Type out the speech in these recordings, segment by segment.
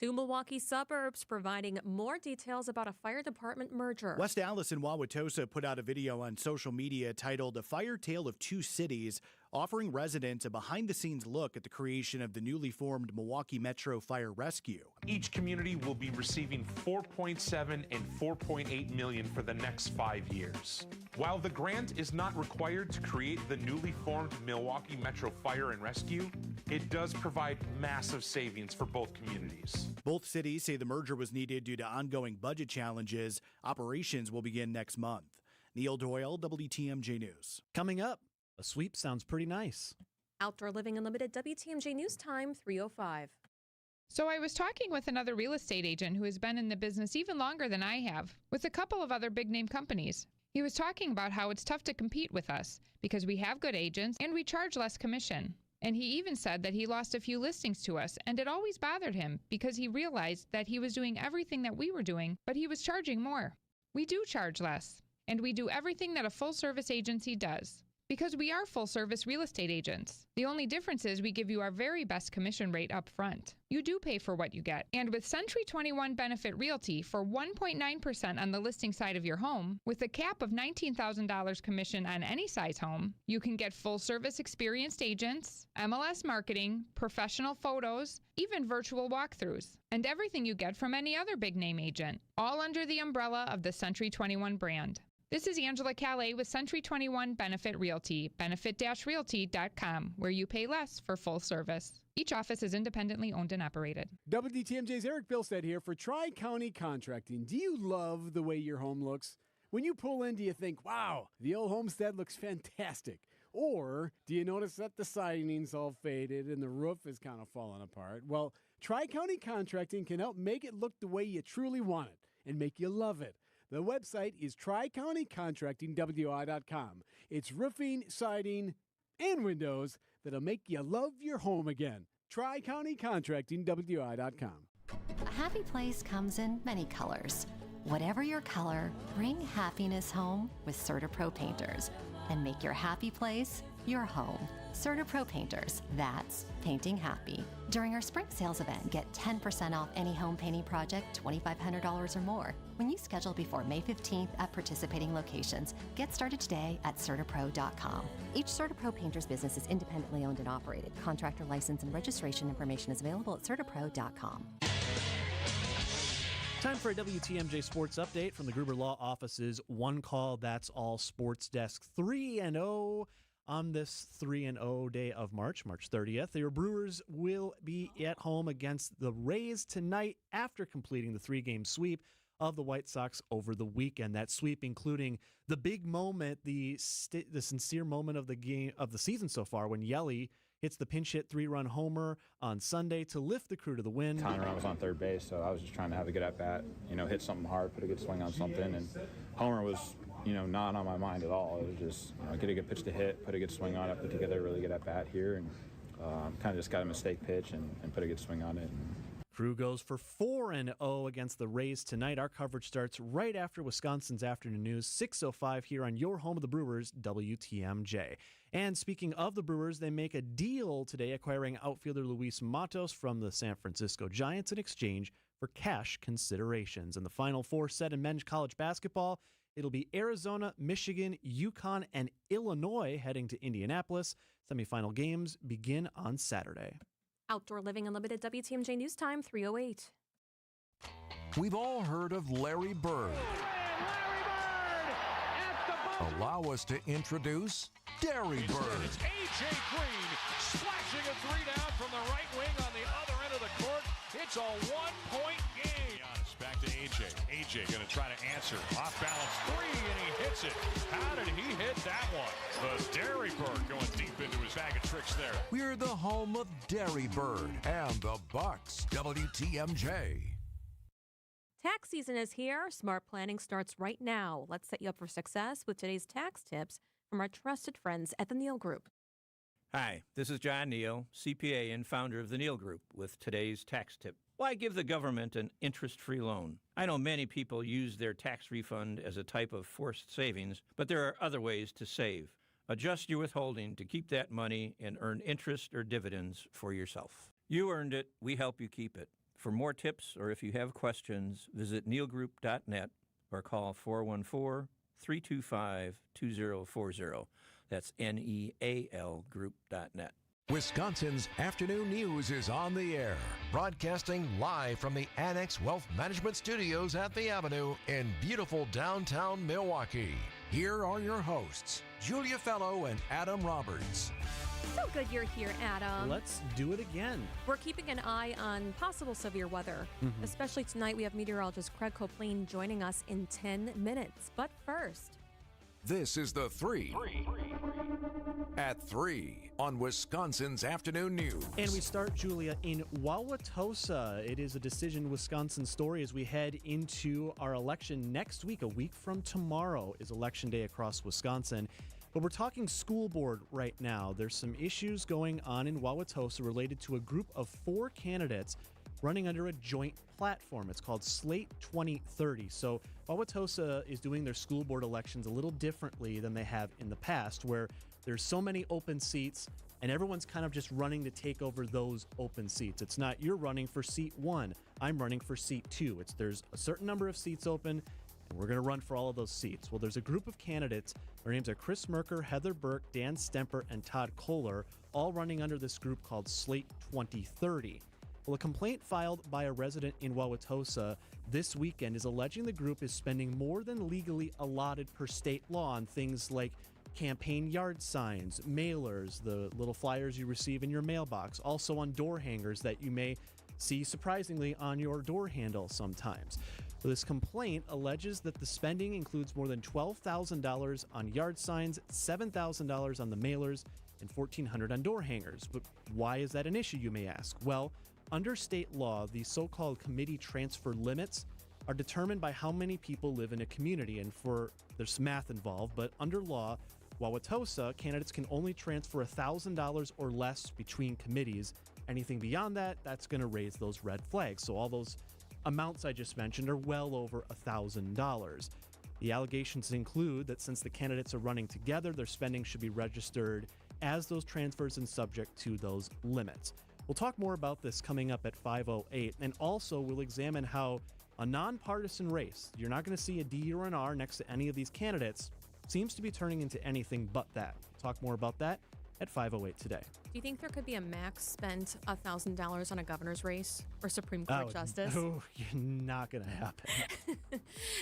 Two Milwaukee suburbs providing more details about a fire department merger. West Allis and Wauwatosa put out a video on social media titled A Fire Tale of Two Cities, offering residents a behind-the-scenes look at the creation of the newly formed Milwaukee Metro Fire Rescue. Each community will be receiving $4.7 and $4.8 million for the next 5 years. While the grant is not required to create the newly formed Milwaukee Metro Fire and Rescue, it does provide massive savings for both communities. Both cities say the merger was needed due to ongoing budget challenges. Operations will begin next month. Neil Doyle, WTMJ News. Coming up, a sweep sounds pretty nice. Outdoor Living Unlimited, WTMJ News Time, 3:05. So I was talking with another real estate agent who has been in the business even longer than I have, with a couple of other big-name companies. He was talking about how it's tough to compete with us because we have good agents and we charge less commission. And he even said that he lost a few listings to us, and it always bothered him because he realized that he was doing everything that we were doing, but he was charging more. We do charge less, and we do everything that a full-service agency does. Because we are full-service real estate agents. The only difference is we give you our very best commission rate up front. You do pay for what you get. And with Century 21 Benefit Realty for 1.9% on the listing side of your home, with a cap of $19,000 commission on any size home, you can get full-service experienced agents, MLS marketing, professional photos, even virtual walkthroughs, and everything you get from any other big-name agent, all under the umbrella of the Century 21 brand. This is Angela Calais with Century 21 Benefit Realty, benefit-realty.com, where you pay less for full service. Each office is independently owned and operated. WTMJ's Eric Bilstead here for Tri-County Contracting. Do you love the way your home looks? When you pull in, do you think, wow, the old homestead looks fantastic? Or do you notice that the siding's all faded and the roof is kind of falling apart? Well, Tri-County Contracting can help make it look the way you truly want it and make you love it. The website is TriCountyContractingWI.com. It's roofing, siding, and windows that'll make you love your home again. TriCountyContractingWI.com. A happy place comes in many colors. Whatever your color, bring happiness home with CertaPro Painters and make your happy place your home. CertaPro Painters, that's painting happy. During our spring sales event, get 10% off any home painting project, $2,500 or more. When you schedule before May 15th at participating locations, get started today at CertaPro.com. Each CertaPro Painters business is independently owned and operated. Contractor license and registration information is available at CertaPro.com. Time for a WTMJ Sports Update from the Gruber Law Office's One Call That's All Sports Desk. 3-0 on this 3-0 day of March 30th. Your Brewers will be at home against the Rays tonight after completing the 3-game sweep of the White Sox over the weekend. That sweep including the big moment, the sincere moment of the game of the season so far when Yelly hits the pinch hit 3-run homer on Sunday to lift the Crew to the win. Tyler was on third base, so I was just trying to have a good at-bat, hit something hard, put a good swing on something, and homer was, not on my mind at all. It was just, get a good pitch to hit, put a good swing on it, put together a really good at-bat here, and kind of just got a mistake pitch and put a good swing on it. Crew goes for 4-0 against the Rays tonight. Our coverage starts right after Wisconsin's Afternoon News, 6:05 here on your home of the Brewers, WTMJ. And speaking of the Brewers, they make a deal today acquiring outfielder Luis Matos from the San Francisco Giants in exchange for cash considerations. And the Final Four set in men's college basketball, it'll be Arizona, Michigan, UConn, and Illinois heading to Indianapolis. Semifinal games begin on Saturday. Outdoor Living Unlimited, WTMJ News Time, 3:08. We've all heard of Larry Bird. Allow us to introduce Derry Bird. It's A.J. Green splashing a three down from the right wing on the other end of the court. It's a one-point game. Giannis back to A.J. A.J. going to try to answer. Off-balance three, and he hits it. How did he hit that one? The Derry Bird going deep into his bag of tricks there. We're the home of Derry Bird and the Bucks. WTMJ. Tax season is here. Smart planning starts right now. Let's set you up for success with today's tax tips from our trusted friends at the Neal Group. Hi, this is John Neal, CPA and founder of the Neal Group, with today's tax tip. Why give the government an interest-free loan? I know many people use their tax refund as a type of forced savings, but there are other ways to save. Adjust your withholding to keep that money and earn interest or dividends for yourself. You earned it. We help you keep it. For more tips or if you have questions, visit neilgroup.net or call 414-325-2040. That's NEAL group.net. Wisconsin's Afternoon News is on the air, broadcasting live from the Annex Wealth Management Studios at the Avenue in beautiful downtown Milwaukee. Here are your hosts, Julia Fellow and Adam Roberts. So good you're here, Adam. Let's do it again. We're keeping an eye on possible severe weather. Especially tonight, we have meteorologist Craig Copeland joining us in 10 minutes. But first, this is the 3 at 3 on Wisconsin's Afternoon News. And we start, Julia, in Wauwatosa. It is a Decision Wisconsin story as we head into our election next week. A week from tomorrow is Election Day across Wisconsin. But we're talking school board right now. There's some issues going on in Wauwatosa related to a group of 4 candidates running under a joint platform. It's called Slate 2030. So Wauwatosa is doing their school board elections a little differently than they have in the past, where there's so many open seats and everyone's kind of just running to take over those open seats. It's not you're running for seat 1, I'm running for seat 2. There's a certain number of seats open, and we're going to run for all of those seats. Well, there's a group of candidates. Their names are Chris Merker, Heather Burke, Dan Stemper, and Todd Kohler, all running under this group called Slate 2030. Well, a complaint filed by a resident in Wauwatosa this weekend is alleging the group is spending more than legally allotted per state law on things like campaign yard signs, mailers, the little flyers you receive in your mailbox, also on door hangers that you may see surprisingly on your door handle sometimes. This complaint alleges that the spending includes more than $12,000 on yard signs, $7,000 on the mailers, and $1,400 on door hangers. But why is that an issue, you may ask? Well, under state law, the so-called committee transfer limits are determined by how many people live in a community, and there's some math involved, but under law, Wauwatosa, candidates can only transfer $1,000 or less between committees. Anything beyond that, that's going to raise those red flags. So all those amounts I just mentioned are well over $1,000. The allegations include that since the candidates are running together, their spending should be registered as those transfers and subject to those limits. We'll talk more about this coming up at 5:08, and also we'll examine how a nonpartisan race, you're not going to see a D or an R next to any of these candidates, seems to be turning into anything but that. We'll talk more about that at 5:08 today. do you think there could be a max spent $1,000 on a governor's race or Supreme Court justice? No, not going to happen.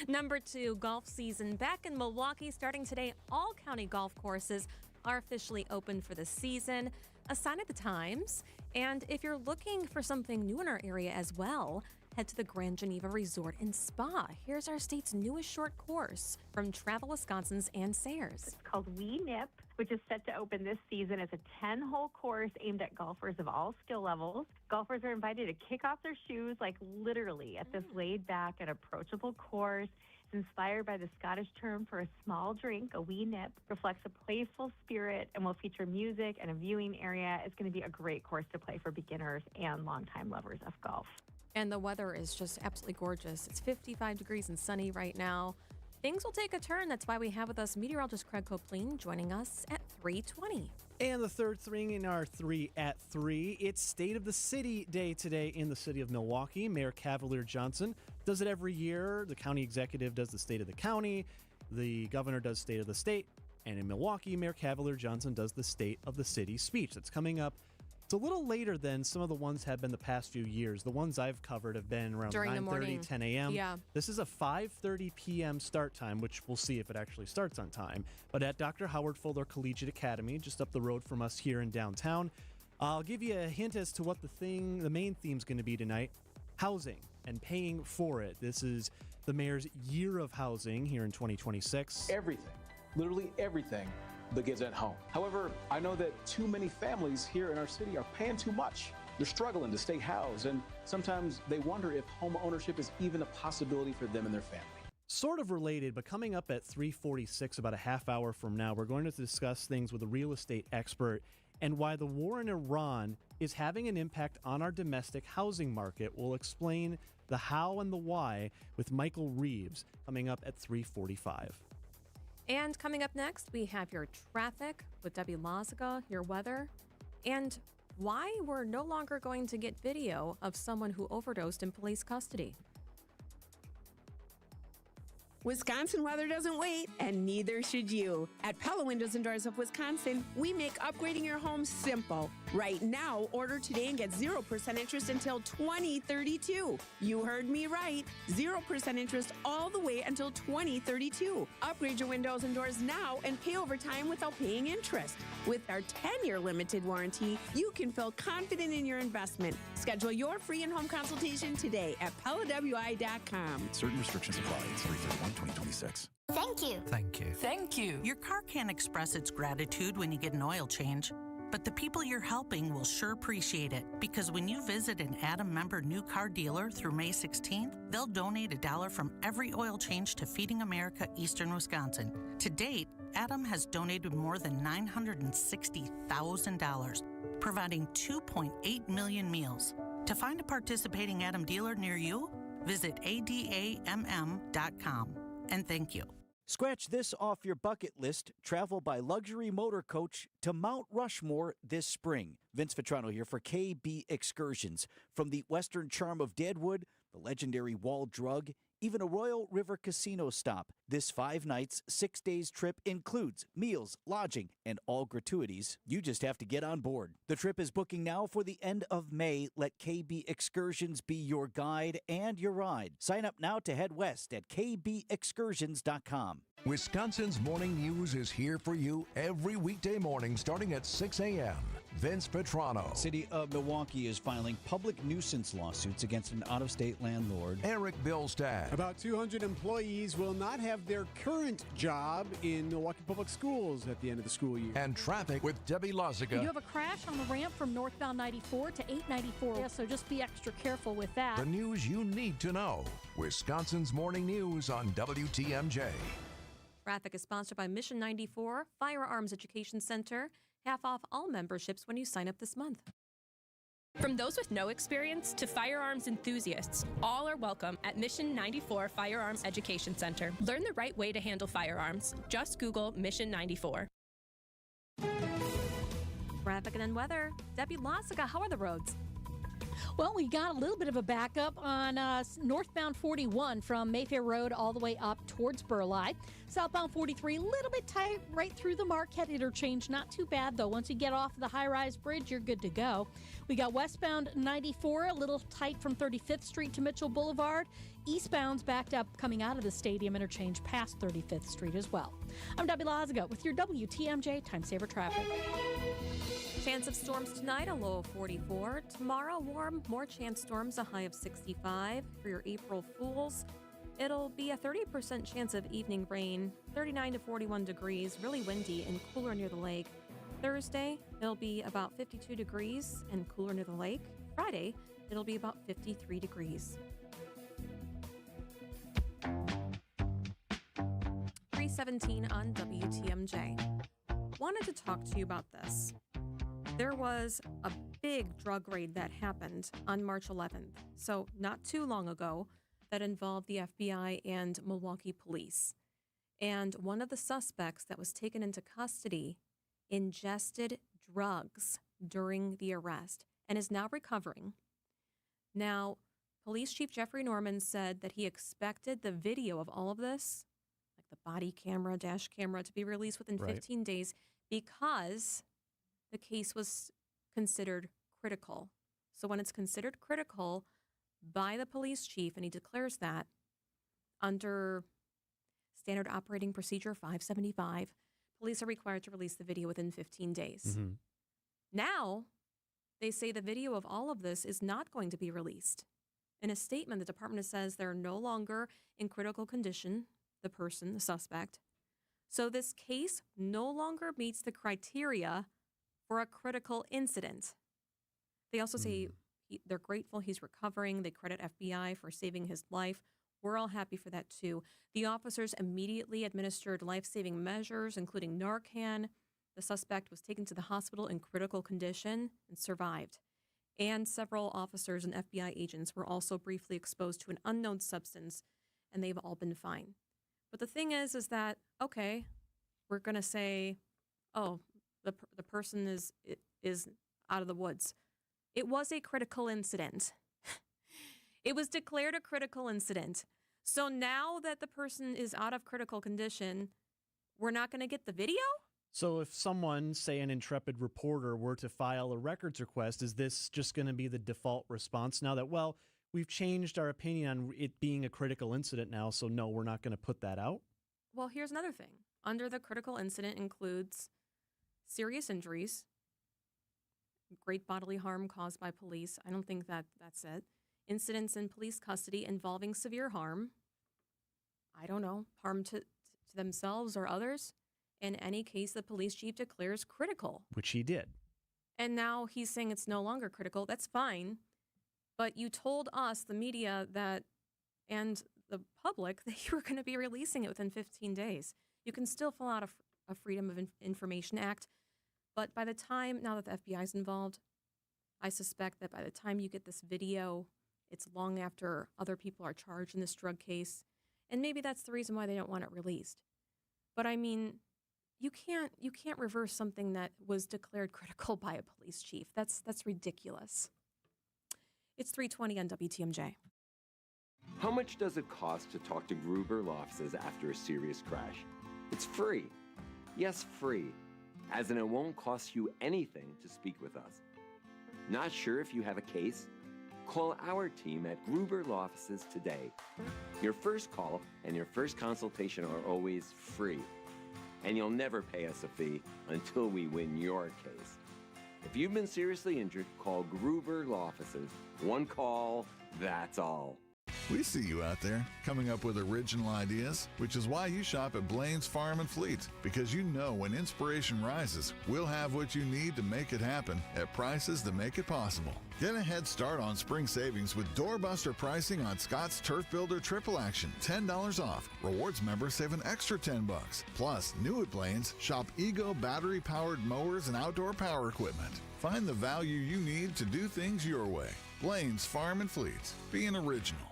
Number 2, golf season back in Milwaukee starting today. All county golf courses are officially open for the season. A sign of the times. And if you're looking for something new in our area as well, head to the Grand Geneva Resort and Spa. Here's our state's newest short course from Travel Wisconsin's Ann Sayers. It's called We Nip, which is set to open this season as a 10-hole course aimed at golfers of all skill levels. Golfers are invited to kick off their shoes, like literally, at this laid-back and approachable course. It's inspired by the Scottish term for a small drink. A wee nip reflects a playful spirit and will feature music and a viewing area. It's going to be a great course to play for beginners and longtime lovers of golf. And the weather is just absolutely gorgeous. It's 55 degrees and sunny right now. Things will take a turn. That's why we have with us meteorologist Craig Copeland joining us at 3:20. And the third thing in our 3 at 3, it's State of the City Day today in the city of Milwaukee. Mayor Cavalier Johnson does it every year. The county executive does the state of the county. The governor does state of the state. And in Milwaukee, Mayor Cavalier Johnson does the state of the city speech. That's coming up. It's a little later than some of the ones have been the past few years. The ones I've covered have been around 9:30, 10 a.m. Yeah. This is a 5:30 p.m. start time, which we'll see if it actually starts on time. But at Dr. Howard Fuller Collegiate Academy, just up the road from us here in downtown. I'll give you a hint as to what the main theme is going to be tonight: housing and paying for it. This is the mayor's year of housing here in 2026. Everything, literally everything, begins at home. However, I know that too many families here in our city are paying too much. They're struggling to stay housed, and sometimes they wonder if home ownership is even a possibility for them and their family. Sort of related, but coming up at 3:46, about a half hour from now, we're going to discuss things with a real estate expert and why the war in Iran is having an impact on our domestic housing market. We'll explain the how and the why with Michael Reeves coming up at 3:45. And coming up next, we have your traffic with Debbie Loziga, your weather, and why we're no longer going to get video of someone who overdosed in police custody. Wisconsin weather doesn't wait, and neither should you. At Pella Windows and Doors of Wisconsin, we make upgrading your home simple. Right now, order today and get 0% interest until 2032. You heard me right. 0% interest all the way until 2032. Upgrade your windows and doors now and pay over time without paying interest. With our 10-year limited warranty, you can feel confident in your investment. Schedule your free in-home consultation today at PellaWI.com. Certain restrictions apply. 3/31/2026. Thank you. Thank you. Thank you. Your car can't express its gratitude when you get an oil change, but the people you're helping will sure appreciate it, because when you visit an Adam member new car dealer through May 16th, they'll donate $1 from every oil change to Feeding America Eastern Wisconsin. To date, Adam has donated more than $960,000, providing 2.8 million meals. To find a participating Adam dealer near you, visit adamm.com. And thank you. Scratch this off your bucket list. Travel by luxury motor coach to Mount Rushmore this spring. Vince Vitrano here for KB Excursions. From the western charm of Deadwood, the legendary Wall Drug, even a Royal River Casino stop. This 5 nights, 6 days trip includes meals, lodging, and all gratuities. You just have to get on board. The trip is booking now for the end of May. Let KB Excursions be your guide and your ride. Sign up now to head west at kbexcursions.com. Wisconsin's Morning News is here for you every weekday morning starting at 6 a.m. Vince Vitrano. City of Milwaukee is filing public nuisance lawsuits against an out-of-state landlord. Eric Billstad. About 200 employees will not have their current job in Milwaukee Public Schools at the end of the school year. And traffic with Debbie Lozica. You have a crash on the ramp from northbound 94 to 894. Yeah, so just be extra careful with that. The news you need to know. Wisconsin's Morning News on WTMJ. Traffic is sponsored by Mission 94 Firearms Education Center. Half off all memberships when you sign up this month. From those with no experience to firearms enthusiasts, all are welcome at Mission 94 Firearms Education Center. Learn the right way to handle firearms. Just Google Mission 94. Traffic and then weather. Debbie Lozica, how are the roads? Well, we got a little bit of a backup on northbound 41 from Mayfair Road all the way up towards Burleigh. Southbound 43, a little bit tight right through the Marquette interchange. Not too bad, though. Once you get off the high-rise bridge, you're good to go. We got westbound 94, a little tight from 35th Street to Mitchell Boulevard. Eastbound's backed up coming out of the stadium interchange past 35th Street as well. I'm Debbie Lozica with your WTMJ Time Saver Traffic. Chance of storms tonight, a low of 44. Tomorrow, warm, more chance storms, a high of 65. For your April Fools, it'll be a 30% chance of evening rain, 39 to 41 degrees, really windy and cooler near the lake. Thursday, it'll be about 52 degrees and cooler near the lake. Friday, it'll be about 53 degrees. 317 on WTMJ. Wanted to talk to you about this. There was a big drug raid that happened on March 11th, so not too long ago, that involved the FBI and Milwaukee police. And one of the suspects that was taken into custody ingested drugs during the arrest and is now recovering. Now, Police Chief Jeffrey Norman said that he expected the video of all of this, like the body camera, dash camera, to be released within 15 days because the case was considered critical. So when it's considered critical by the police chief, and he declares that under Standard Operating Procedure 575, police are required to release the video within 15 days. Mm-hmm. Now, they say the video of all of this is not going to be released. In a statement, the department says they're no longer in critical condition, the person, the suspect. So this case no longer meets the criteria for a critical incident. They also say they're grateful he's recovering. They credit FBI for saving his life. We're all happy for that, too. The officers immediately administered life-saving measures, including Narcan. The suspect was taken to the hospital in critical condition and survived. And several officers and FBI agents were also briefly exposed to an unknown substance, and they've all been fine. But the thing is that, okay, we're going to say, oh, the person is out of the woods. It was a critical incident. It was declared a critical incident. So now that the person is out of critical condition, we're not going to get the video? So if someone, say an intrepid reporter, were to file a records request, is this just going to be the default response now that, well, we've changed our opinion on it being a critical incident now, so no, we're not going to put that out? Well, here's another thing. Under the critical incident includes serious injuries, great bodily harm caused by police. I don't think that's it. Incidents in police custody involving severe harm. I don't know, harm to themselves or others. In any case, the police chief declares critical. Which he did. And now he's saying it's no longer critical. That's fine. But you told us, the media, that, and the public, that you were going to be releasing it within 15 days. You can still fill out a Freedom of Information Act. But by the time, now that the FBI is involved, I suspect that by the time you get this video, it's long after other people are charged in this drug case. And maybe that's the reason why they don't want it released. But I mean, you can't reverse something that was declared critical by a police chief. That's ridiculous. It's 3:20 on WTMJ. How much does it cost to talk to Gruber Law Offices after a serious crash? It's free. Yes, free. As in, it won't cost you anything to speak with us. Not sure if you have a case? Call our team at Gruber Law Offices today. Your first call and your first consultation are always free. And you'll never pay us a fee until we win your case. If you've been seriously injured, call Gruber Law Offices. One call, that's all. We see you out there coming up with original ideas, which is why you shop at Blaine's Farm and Fleet, because you know when inspiration rises, we'll have what you need to make it happen at prices that make it possible. Get a head start on spring savings with doorbuster pricing on Scott's Turf Builder Triple Action, $10 off. Rewards members save an extra $10. Plus, new at Blaine's, shop Ego battery-powered mowers and outdoor power equipment. Find the value you need to do things your way. Blaine's Farm and Fleet, being original.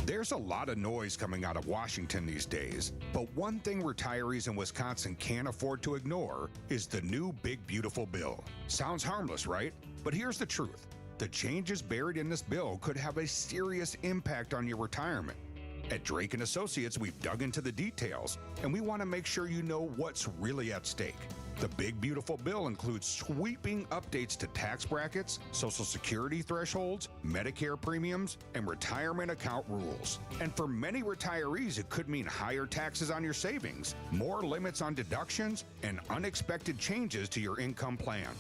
There's a lot of noise coming out of Washington these days, but one thing retirees in Wisconsin can't afford to ignore is the new Big Beautiful Bill. Sounds harmless, right? But here's the truth. The changes buried in this bill could have a serious impact on your retirement. At Drake & Associates, we've dug into the details, and we want to make sure you know what's really at stake. The Big Beautiful Bill includes sweeping updates to tax brackets, Social Security thresholds, Medicare premiums, and retirement account rules. And for many retirees, it could mean higher taxes on your savings, more limits on deductions, and unexpected changes to your income plan.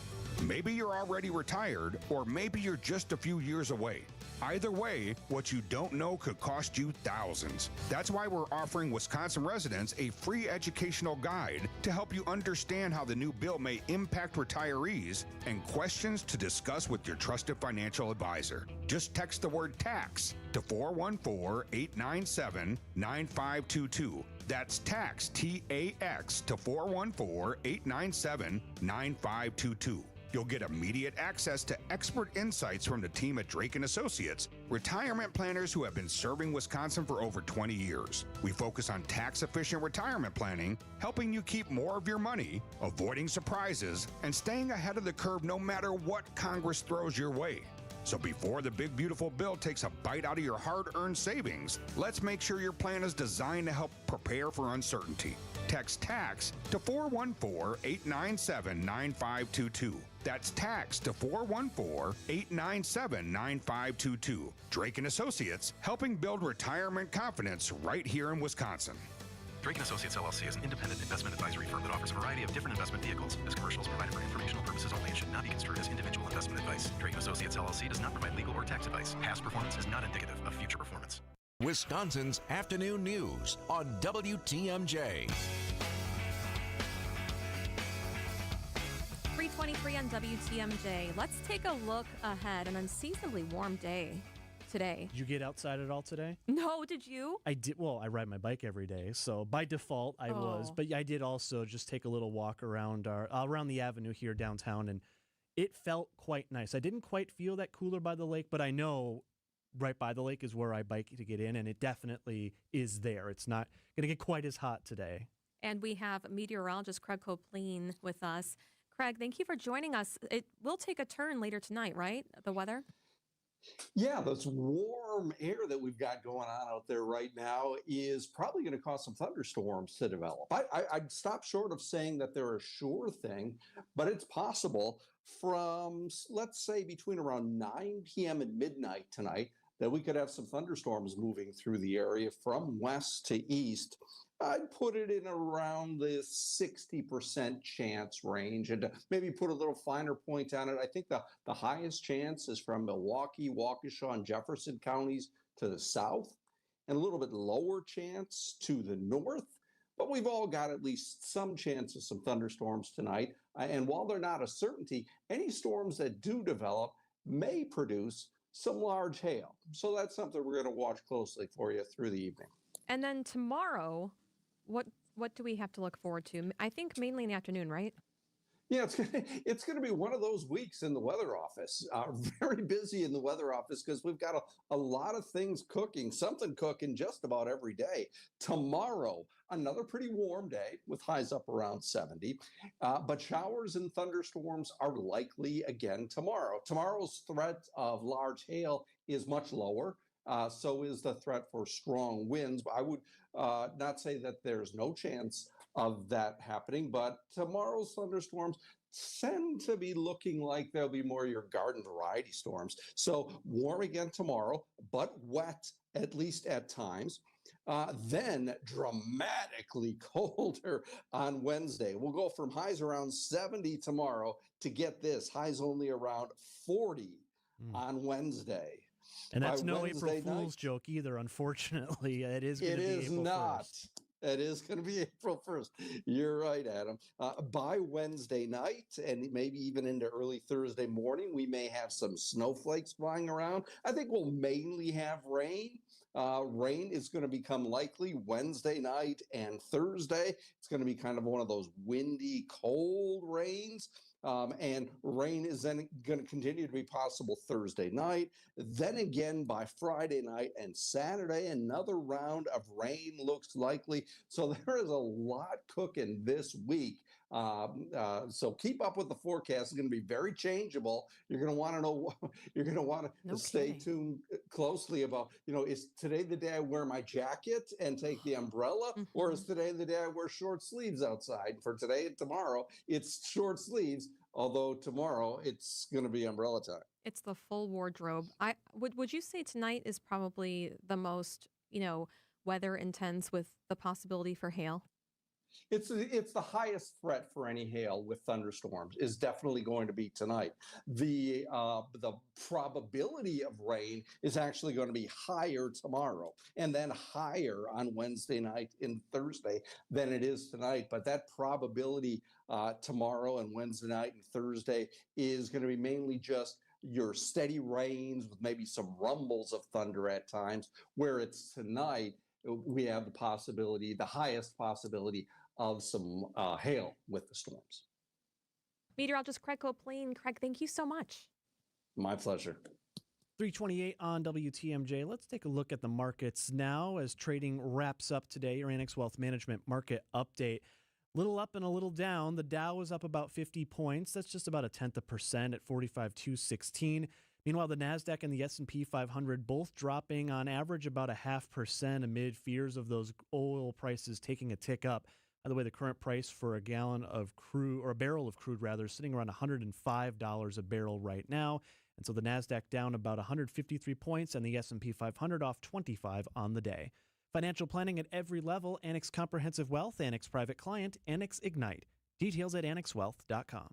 Maybe you're already retired, or maybe you're just a few years away. Either way, what you don't know could cost you thousands. That's why we're offering Wisconsin residents a free educational guide to help you understand how the new bill may impact retirees and questions to discuss with your trusted financial advisor. Just text the word tax to 414-897-9522. That's tax, T-A-X, to 414-897-9522. You'll get immediate access to expert insights from the team at Drake & Associates, retirement planners who have been serving Wisconsin for over 20 years. We focus on tax-efficient retirement planning, helping you keep more of your money, avoiding surprises, and staying ahead of the curve no matter what Congress throws your way. So before the Big Beautiful Bill takes a bite out of your hard-earned savings, let's make sure your plan is designed to help prepare for uncertainty. Text TAX to 414-897-9522. That's TAX to 414-897-9522. Drake & Associates, helping build retirement confidence right here in Wisconsin. Drake & Associates LLC is an independent investment advisory firm that offers a variety of different investment vehicles. This commercial is provided for informational purposes only and should not be construed as individual investment advice. Drake & Associates LLC does not provide legal or tax advice. Past performance is not indicative of future performance. Wisconsin's afternoon news on WTMJ. 3:23 on WTMJ. Let's take a look ahead. An unseasonably warm day today. Did you get outside at all today? No, did you? I did. Well, I ride my bike every day, so by default I was. But I did also just take a little walk around around the avenue here downtown, and it felt quite nice. I didn't quite feel that cooler by the lake, but I know right by the lake is where I bike to get in, and it definitely is there. It's not going to get quite as hot today. And we have meteorologist Craig Copleen with us. Craig, thank you for joining us. It will take a turn later tonight, right? The weather? Yeah, this warm air that we've got going on out there right now is probably going to cause some thunderstorms to develop. I'd stop short of saying that they're a sure thing, but it's possible from, let's say, between around 9 p.m. and midnight tonight that we could have some thunderstorms moving through the area from west to east. I'd put it in around the 60% chance range, and to maybe put a little finer point on it, I think the highest chance is from Milwaukee, Waukesha, and Jefferson counties to the south, and a little bit lower chance to the north. But we've all got at least some chance of some thunderstorms tonight. And while they're not a certainty, any storms that do develop may produce some large hail. So that's something we're going to watch closely for you through the evening. And then tomorrow, what do we have to look forward to? I think mainly in the afternoon, right? Yeah, it's going to be one of those weeks in the weather office. Very busy in the weather office because we've got a lot of things cooking, something cooking just about every day. Tomorrow, another pretty warm day with highs up around 70. But showers and thunderstorms are likely again tomorrow. Tomorrow's threat of large hail is much lower. So is the threat for strong winds. I would not say that there's no chance of that happening, but tomorrow's thunderstorms tend to be looking like they'll be more your garden variety storms. So warm again tomorrow, but wet at least at times. Then dramatically colder on Wednesday. We'll go from highs around 70 tomorrow to, get this, highs only around 40 on Wednesday. And that's By no Wednesday April Fool's joke either, unfortunately. It is going to be April 1st. It is going to be April 1st. You're right, Adam. By Wednesday night and maybe even into early Thursday morning, we may have some snowflakes flying around. I think we'll mainly have rain. Rain is going to become likely Wednesday night and Thursday. It's going to be kind of one of those windy, cold rains. And rain is then going to continue to be possible Thursday night. Then again by Friday night and Saturday, another round of rain looks likely. So there is a lot cooking this week. So keep up with the forecast. It's going to be very changeable. You're going to want to know, you're going to want to stay tuned closely about, is today the day I wear my jacket and take the umbrella, or is today the day I wear short sleeves outside? For today and tomorrow, it's short sleeves, although tomorrow it's going to be umbrella time. It's the full wardrobe. Would you say tonight is probably the most, weather intense with the possibility for hail? It's the highest threat for any hail with thunderstorms is definitely going to be tonight. The probability of rain is actually going to be higher tomorrow and then higher on Wednesday night and Thursday than it is tonight. But that probability tomorrow and Wednesday night and Thursday is going to be mainly just your steady rains with maybe some rumbles of thunder at times, where it's tonight we have the highest possibility of some hail with the storms. Meteorologist Craig Copeland. Craig, thank you so much. My pleasure. 328 on WTMJ. Let's take a look at the markets now as trading wraps up today. Your Annex Wealth Management market update. Little up and a little down. The Dow is up about 50 points. That's just about 0.1% at 45,216. Meanwhile, the NASDAQ and the S&P 500 both dropping on average about 0.5% amid fears of those oil prices taking a tick up. By the way, the current price for a gallon of crude, or a barrel of crude rather, is sitting around $105 a barrel right now. And so the NASDAQ down about 153 points and the S&P 500 off 25 on the day. Financial planning at every level. Annex Comprehensive Wealth, Annex Private Client, Annex Ignite. Details at annexwealth.com.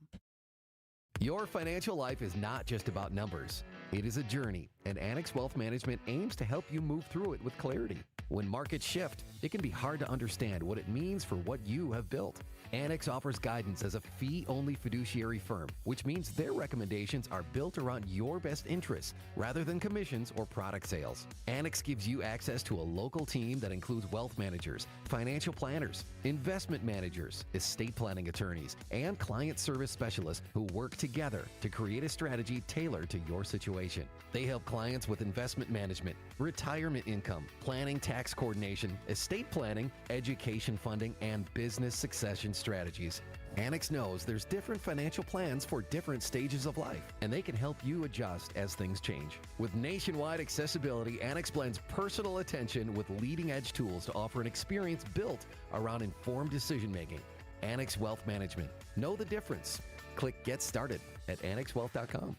Your financial life is not just about numbers. It is a journey, and Annex Wealth Management aims to help you move through it with clarity. When markets shift, it can be hard to understand what it means for what you have built. Annex offers guidance as a fee-only fiduciary firm, which means their recommendations are built around your best interests rather than commissions or product sales. Annex gives you access to a local team that includes wealth managers, financial planners, investment managers, estate planning attorneys, and client service specialists who work together to create a strategy tailored to your situation. They help clients with investment management, retirement income, planning, tax coordination, estate planning, education funding, and business succession strategies. Annex knows there's different financial plans for different stages of life, and they can help you adjust as things change. With nationwide accessibility, Annex blends personal attention with leading-edge tools to offer an experience built around informed decision-making. Annex Wealth Management. Know the difference. Click Get Started at annexwealth.com.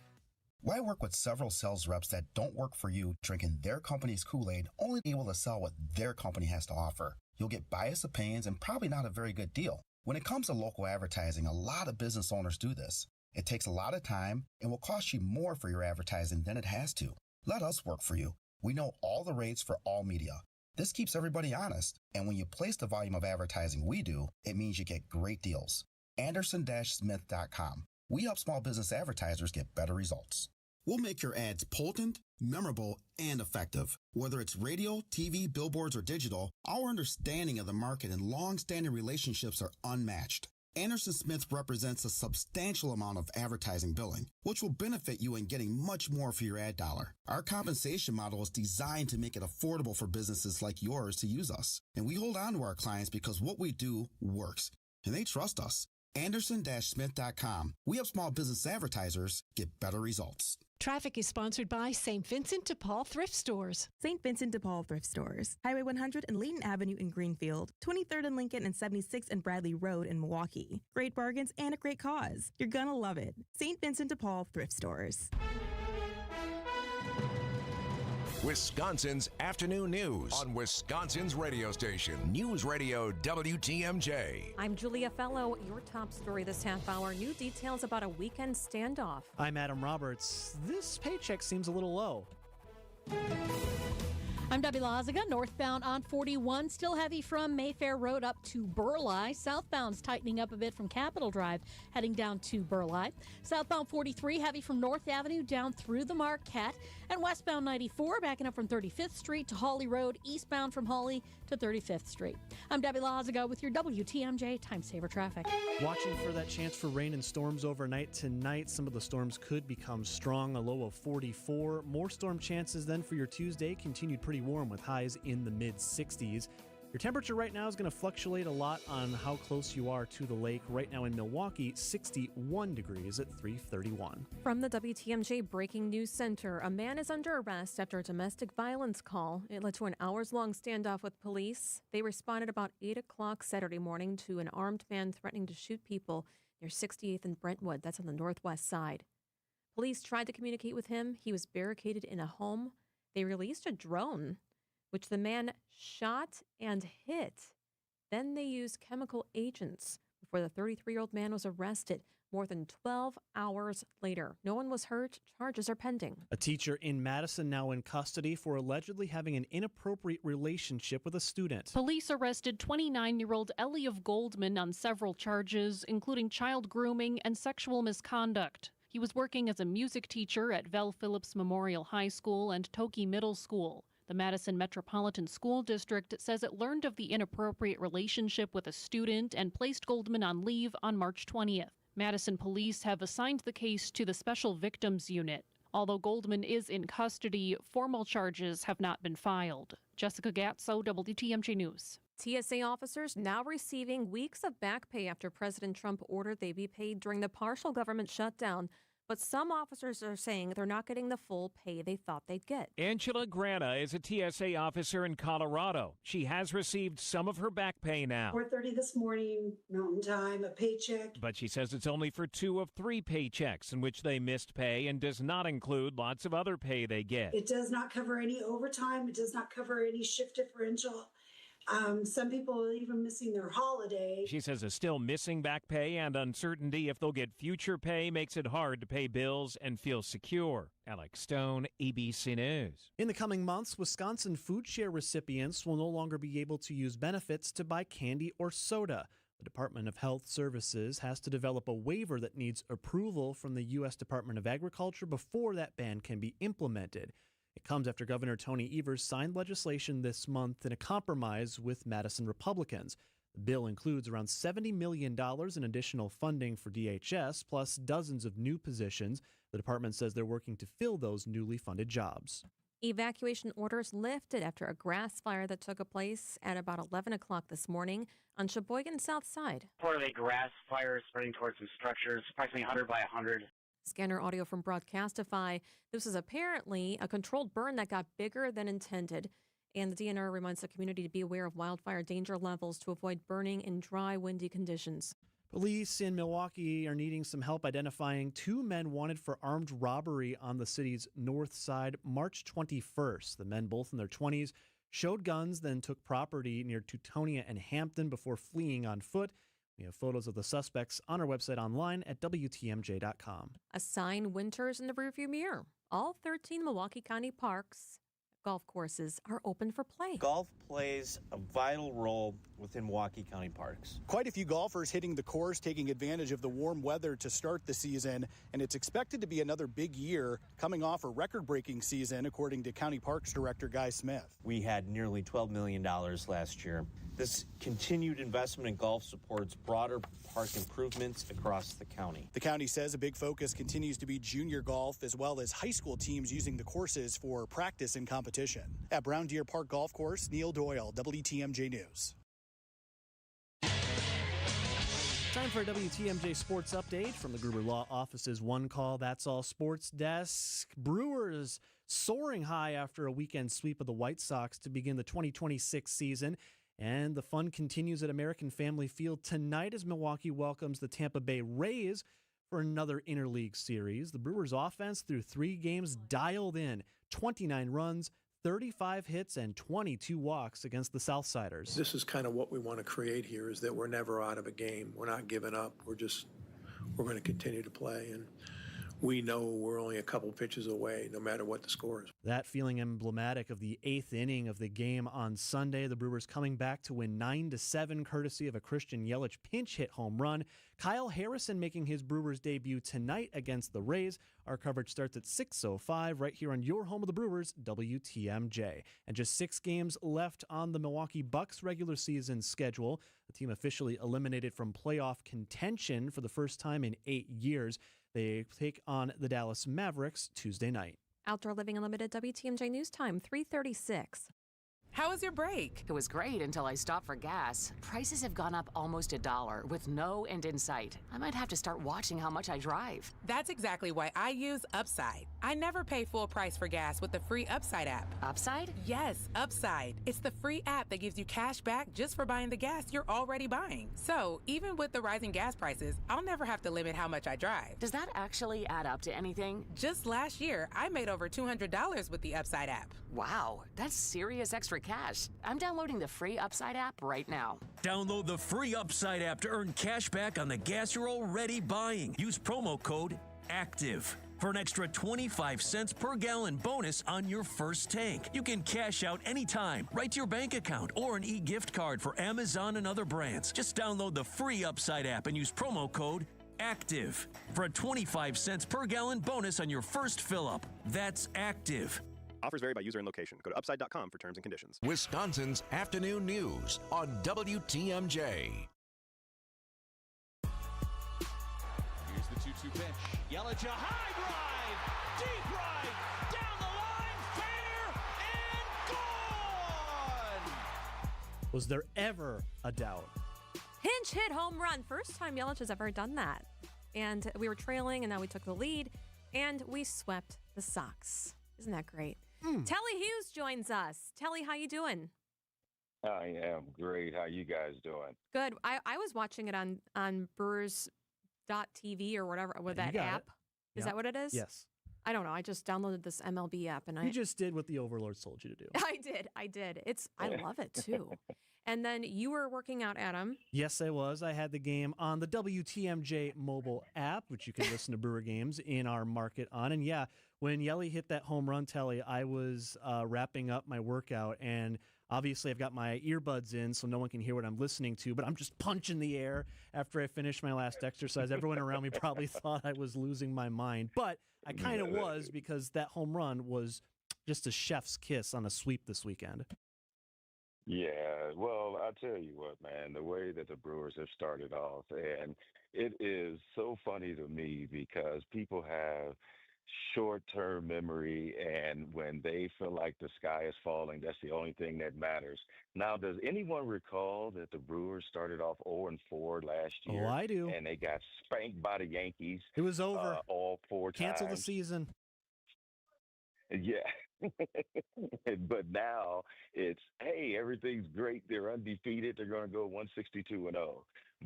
Why work with several sales reps that don't work for you, drinking their company's Kool-Aid, only able to sell what their company has to offer? You'll get biased opinions and probably not a very good deal. When it comes to local advertising, a lot of business owners do this. It takes a lot of time and will cost you more for your advertising than it has to. Let us work for you. We know all the rates for all media. This keeps everybody honest, and when you place the volume of advertising we do, it means you get great deals. Anderson-Smith.com. We help small business advertisers get better results. We'll make your ads potent, memorable, and effective. Whether it's radio, TV, billboards, or digital, our understanding of the market and long-standing relationships are unmatched. Anderson-Smith represents a substantial amount of advertising billing, which will benefit you in getting much more for your ad dollar. Our compensation model is designed to make it affordable for businesses like yours to use us. And we hold on to our clients because what we do works, and they trust us. Anderson-Smith.com. We help small business advertisers get better results. Traffic is sponsored by St. Vincent de Paul Thrift Stores. St. Vincent de Paul Thrift Stores. Highway 100 and Layton Avenue in Greenfield. 23rd and Lincoln and 76th and Bradley Road in Milwaukee. Great bargains and a great cause. You're gonna love it. St. Vincent de Paul Thrift Stores. Wisconsin's afternoon news on Wisconsin's radio station, News Radio WTMJ. I'm Julia Fellow. Your top story this half hour. New details about a weekend standoff. I'm Adam Roberts. This paycheck seems a little low. I'm Debbie Lazaga. Northbound on 41, still heavy from Mayfair Road up to Burleigh. Southbound's tightening up a bit from Capitol Drive, heading down to Burleigh. Southbound 43, heavy from North Avenue down through the Marquette. And westbound 94, backing up from 35th Street to Hawley Road, eastbound from Hawley to 35th Street. I'm Debbie Lazaga with your WTMJ Time Saver Traffic. Watching for that chance for rain and storms overnight tonight. Some of the storms could become strong, a low of 44. More storm chances then for your Tuesday. Continued pretty warm with highs in the mid-60s. Your temperature right now is going to fluctuate a lot on how close you are to the lake. Right now in Milwaukee, 61 degrees at 3:31. From the WTMJ Breaking News Center, a man is under arrest after a domestic violence call. It led to an hours-long standoff with police. They responded about 8 o'clock Saturday morning to an armed man threatening to shoot people near 68th and Brentwood. That's on the northwest side. Police tried to communicate with him. He was barricaded in a home. They released a drone, which the man shot and hit. Then they used chemical agents before the 33-year-old man was arrested more than 12 hours later. No one was hurt. Charges are pending. A teacher in Madison now in custody for allegedly having an inappropriate relationship with a student. Police arrested 29-year-old Ellie of Goldman on several charges, including child grooming and sexual misconduct. He was working as a music teacher at Vel Phillips Memorial High School and Toki Middle School. The Madison Metropolitan School District says it learned of the inappropriate relationship with a student and placed Goldman on leave on March 20th. Madison police have assigned the case to the Special Victims Unit. Although Goldman is in custody, formal charges have not been filed. Jessica Gatso, WTMJ News. TSA officers now receiving weeks of back pay after President Trump ordered they be paid during the partial government shutdown. But some officers are saying they're not getting the full pay they thought they'd get. Angela Grana is a TSA officer in Colorado. She has received some of her back pay now. 4:30 this morning, Mountain Time, a paycheck. But she says it's only for 2 of 3 paychecks in which they missed pay and does not include lots of other pay they get. It does not cover any overtime. It does not cover any shift differential. Some people are even missing their holiday. She says is still missing back pay and uncertainty if they'll get future pay makes it hard to pay bills and feel secure. Alex Stone, ABC News. In the coming months, Wisconsin food share recipients will no longer be able to use benefits to buy candy or soda. The Department of Health Services has to develop a waiver that needs approval from the U.S. Department of Agriculture before that ban can be implemented. It comes after Governor Tony Evers signed legislation this month in a compromise with Madison Republicans. The bill includes around $70 million in additional funding for DHS, plus dozens of new positions. The department says they're working to fill those newly funded jobs. Evacuation orders lifted after a grass fire that took place at about 11 o'clock this morning on Sheboygan South Side. Reportedly, grass fire spreading towards some structures, approximately 100 by 100. Scanner audio from Broadcastify. This is apparently a controlled burn that got bigger than intended. And the DNR reminds the community to be aware of wildfire danger levels to avoid burning in dry, windy conditions. Police in Milwaukee are needing some help identifying 2 men wanted for armed robbery on the city's north side March 21st. The men, both in their 20s, showed guns, then took property near Teutonia and Hampton before fleeing on foot. We have photos of the suspects on our website online at WTMJ.com. A sign, winters in the rearview mirror. All 13 Milwaukee County parks, golf courses are open for play. Golf plays a vital role within Milwaukee County parks. Quite a few golfers hitting the course, taking advantage of the warm weather to start the season, and it's expected to be another big year, coming off a record-breaking season, according to County Parks Director Guy Smith. We had nearly $12 million last year. This continued investment in golf supports broader park improvements across the county. The county says a big focus continues to be junior golf, as well as high school teams using the courses for practice and competition. At Brown Deer Park Golf Course, Neil Doyle, WTMJ News. Time for a WTMJ Sports Update from the Gruber Law Office's One Call That's All Sports Desk. Brewers soaring high after a weekend sweep of the White Sox to begin the 2026 season. And the fun continues at American Family Field tonight as Milwaukee welcomes the Tampa Bay Rays for another interleague series. The Brewers' offense through 3 games dialed in 29 runs, 35 hits, and 22 walks against the Southsiders. This is kind of what we want to create here, is that we're never out of a game. We're not giving up. We're going to continue to play. And we know we're only a couple pitches away, no matter what the score is. That feeling emblematic of the 8th inning of the game on Sunday. The Brewers coming back to win 9-7, courtesy of a Christian Yelich pinch hit home run. Kyle Harrison making his Brewers debut tonight against the Rays. Our coverage starts at 6:05 right here on your home of the Brewers, WTMJ. And just 6 games left on the Milwaukee Bucks regular season schedule. The team officially eliminated from playoff contention for the first time in 8 years. They take on the Dallas Mavericks Tuesday night. Outdoor Living Unlimited WTMJ News Time, 3:36. How was your break? It was great until I stopped for gas. Prices have gone up almost $1 with no end in sight. I might have to start watching how much I drive. That's exactly why I use Upside. I never pay full price for gas with the free Upside app. Upside? Yes, Upside. It's the free app that gives you cash back just for buying the gas you're already buying. So even with the rising gas prices, I'll never have to limit how much I drive. Does that actually add up to anything? Just last year, I made over $200 with the Upside app. Wow, that's serious extra cash. I'm downloading the free Upside app right now. Download the free Upside app to earn cash back on the gas you're already buying. Use promo code ACTIVE for an extra 25 cents per gallon bonus on your first tank. You can cash out anytime, right to your bank account, or an e-gift card for Amazon and other brands. Just download the free Upside app and use promo code ACTIVE for a 25 cents per gallon bonus on your first fill-up. That's ACTIVE. Offers vary by user and location. Go to upside.com for terms and conditions. Wisconsin's Afternoon News on WTMJ. Here's the 2-2 pitch. Yelich, a high drive, deep right, down the line, fair, and gone! Was there ever a doubt? Pinch hit home run. First time Yelich has ever done that. And we were trailing, and now we took the lead, and we swept the Sox. Isn't that great? Telly Hughes joins us. Telly, how you doing? I am great. How you guys doing? Good. I was watching it on Brewers.tv or whatever with that app. Is that what it is? Yes. I don't know. I just downloaded this MLB app and You just did what the overlords told you to do. I did. I love it too. And then you were working out, Adam. Yes, I was. I had the game on the WTMJ mobile app, which you can listen to Brewer games in our market on. And yeah, when Yelly hit that home run, Telly, I was wrapping up my workout, and obviously I've got my earbuds in so no one can hear what I'm listening to, but I'm just punching the air after I finished my last exercise. Everyone around me probably thought I was losing my mind, but I kind of was, because that home run was just a chef's kiss on a sweep this weekend. Yeah, well, I tell you what, man, the way that the Brewers have started off, and it is so funny to me because people have short-term memory, and when they feel like the sky is falling, that's the only thing that matters. Now, does anyone recall that the Brewers started off 0-4 last year? Oh, I do. And they got spanked by the Yankees. It was over. All four Cancel the times. season. Yeah. But now it's, hey, everything's great. They're undefeated. They're going to go 162-0.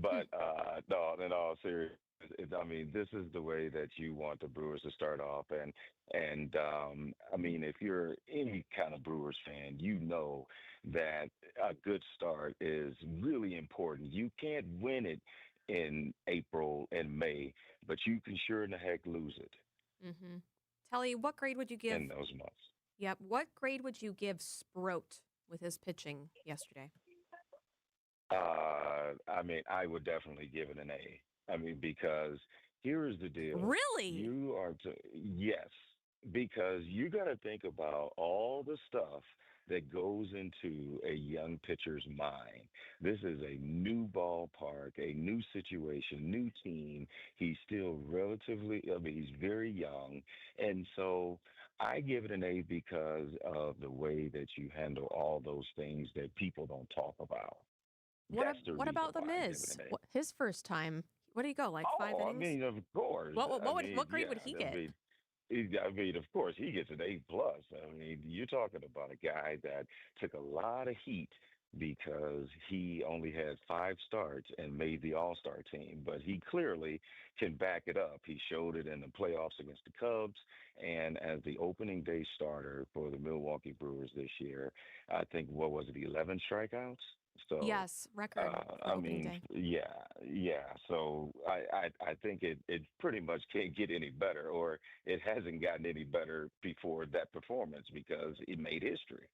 But no, in all seriousness, I mean, this is the way that you want the Brewers to start off. And I mean, if you're any kind of Brewers fan, you know that a good start is really important. You can't win it in April and May, but you can sure in the heck lose it Mm-hmm. Telly, what grade would you give? in those months. Yep. What grade would you give Sproat with his pitching yesterday? I mean, I would definitely give it an A. I mean, because here is the deal. Really? Yes, because you got to think about all the stuff that goes into a young pitcher's mind. This is a new ballpark, a new situation, new team. He's still he's very young. And so I give it an A because of the way that you handle all those things that people don't talk about. That's the What reason about the why I give Miz? it an A. His first time. What did he go, like 5 Oh, I innings? mean, of course. What grade would he get? I mean, of course, he gets an A plus. I mean, you're talking about a guy that took a lot of heat because he only had 5 starts and made the All-Star team, but he clearly can back it up. He showed it in the playoffs against the Cubs, and as the opening day starter for the Milwaukee Brewers this year, I think, what was it, 11 strikeouts? So Yes, record for I opening mean, day. yeah. So I think it pretty much can't get any better, or it hasn't gotten any better before that performance because it made history.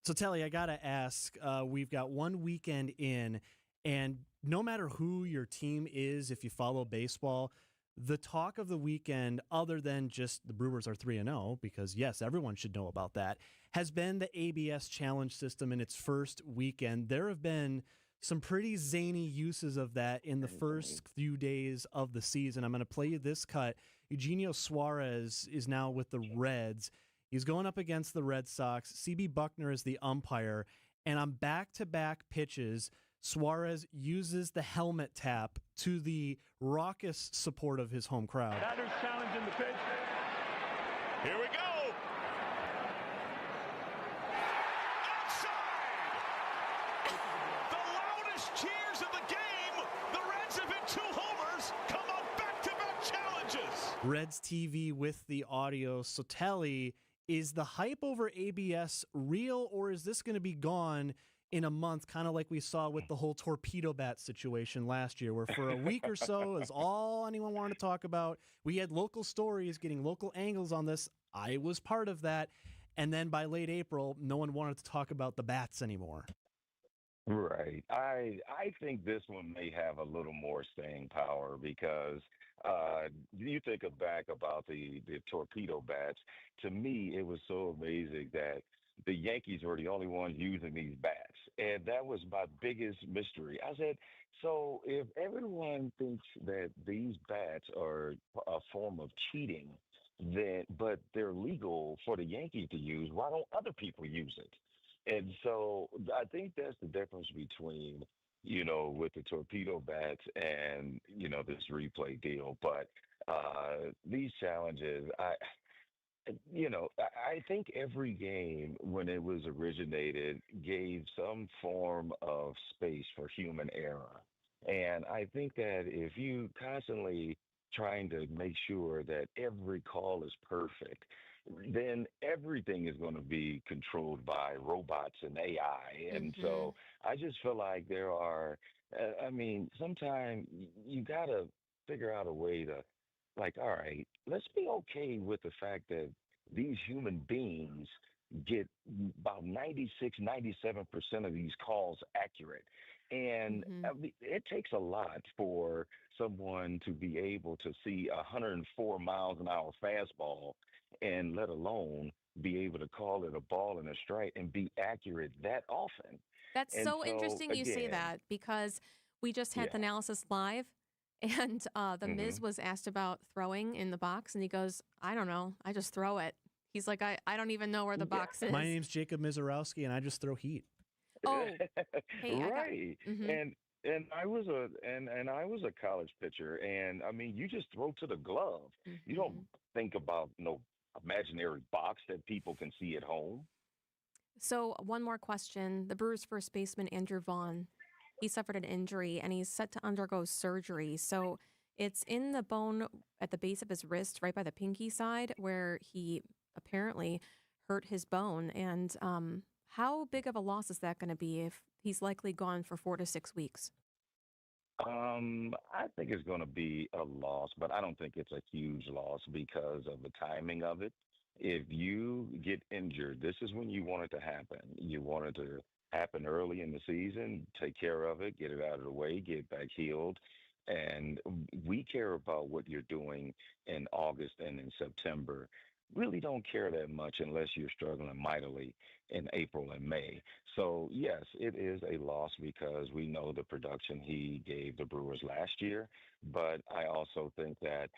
So Telly, I got to ask, we've got one weekend in, and no matter who your team is, if you follow baseball, the talk of the weekend, other than just the Brewers are 3-0, because yes, everyone should know about that, has been the ABS challenge system in its first weekend. There have been some pretty zany uses of that in the first few days of the season. I'm going to play you this cut. Eugenio Suarez is now with the Reds. He's going up against the Red Sox. CB Buckner is the umpire. And on back-to-back pitches, Suarez uses the helmet tap to the raucous support of his home crowd. Batters challenging the pitch. Here we go. Outside. The loudest cheers of the game. The Reds have hit 2 homers. Come on, back-to-back challenges. Reds TV with the audio. So Telly, is the hype over ABS real, or is this going to be gone in a month, kind of like we saw with the whole torpedo bat situation last year, where for a week or so is all anyone wanted to talk about? We had local stories, getting local angles on this. I was part of that. And then by late April, no one wanted to talk about the bats anymore. Right. I think this one may have a little more staying power because you think back about the torpedo bats. To me, it was so amazing that the Yankees were the only ones using these bats. And that was my biggest mystery. I said, so if everyone thinks that these bats are a form of cheating, but they're legal for the Yankees to use, why don't other people use it? And so I think that's the difference between, with the torpedo bats and, this replay deal. But these challenges, I think every game when it was originated gave some form of space for human error. And I think that if you constantly trying to make sure that every call is perfect, then everything is going to be controlled by robots and AI. And so I just feel like there are, sometimes you got to figure out a way to, all right, let's be okay with the fact that these human beings get about 96-97% of these calls accurate. And it takes a lot for someone to be able to see 104 miles an hour fastball and let alone be able to call it a ball and a strike and be accurate that often. That's And so interesting you say again, that, because we just had the analysis live. And the Miz was asked about throwing in the box, and he goes, I don't know. I just throw it. He's like, I don't even know where the box is. My name's Jacob Mizorowski, and I just throw heat. Oh, hey, right. And I was a college pitcher, and I mean, you just throw to the glove. You don't think about no imaginary box that people can see at home. So one more question. The Brewers' first baseman, Andrew Vaughn, he suffered an injury, and he's set to undergo surgery. So it's in the bone at the base of his wrist, right by the pinky side, where he apparently hurt his bone. And how big of a loss is that going to be if he's likely gone for 4 to 6 weeks? I think it's going to be a loss, but I don't think it's a huge loss because of the timing of it. If you get injured, this is when you want it to happen. You want it to happen early in the season, take care of it, get it out of the way, get back healed. And we care about what you're doing in August and in September. Really don't care that much unless you're struggling mightily in April and May. So, yes, it is a loss because we know the production he gave the Brewers last year. But I also think that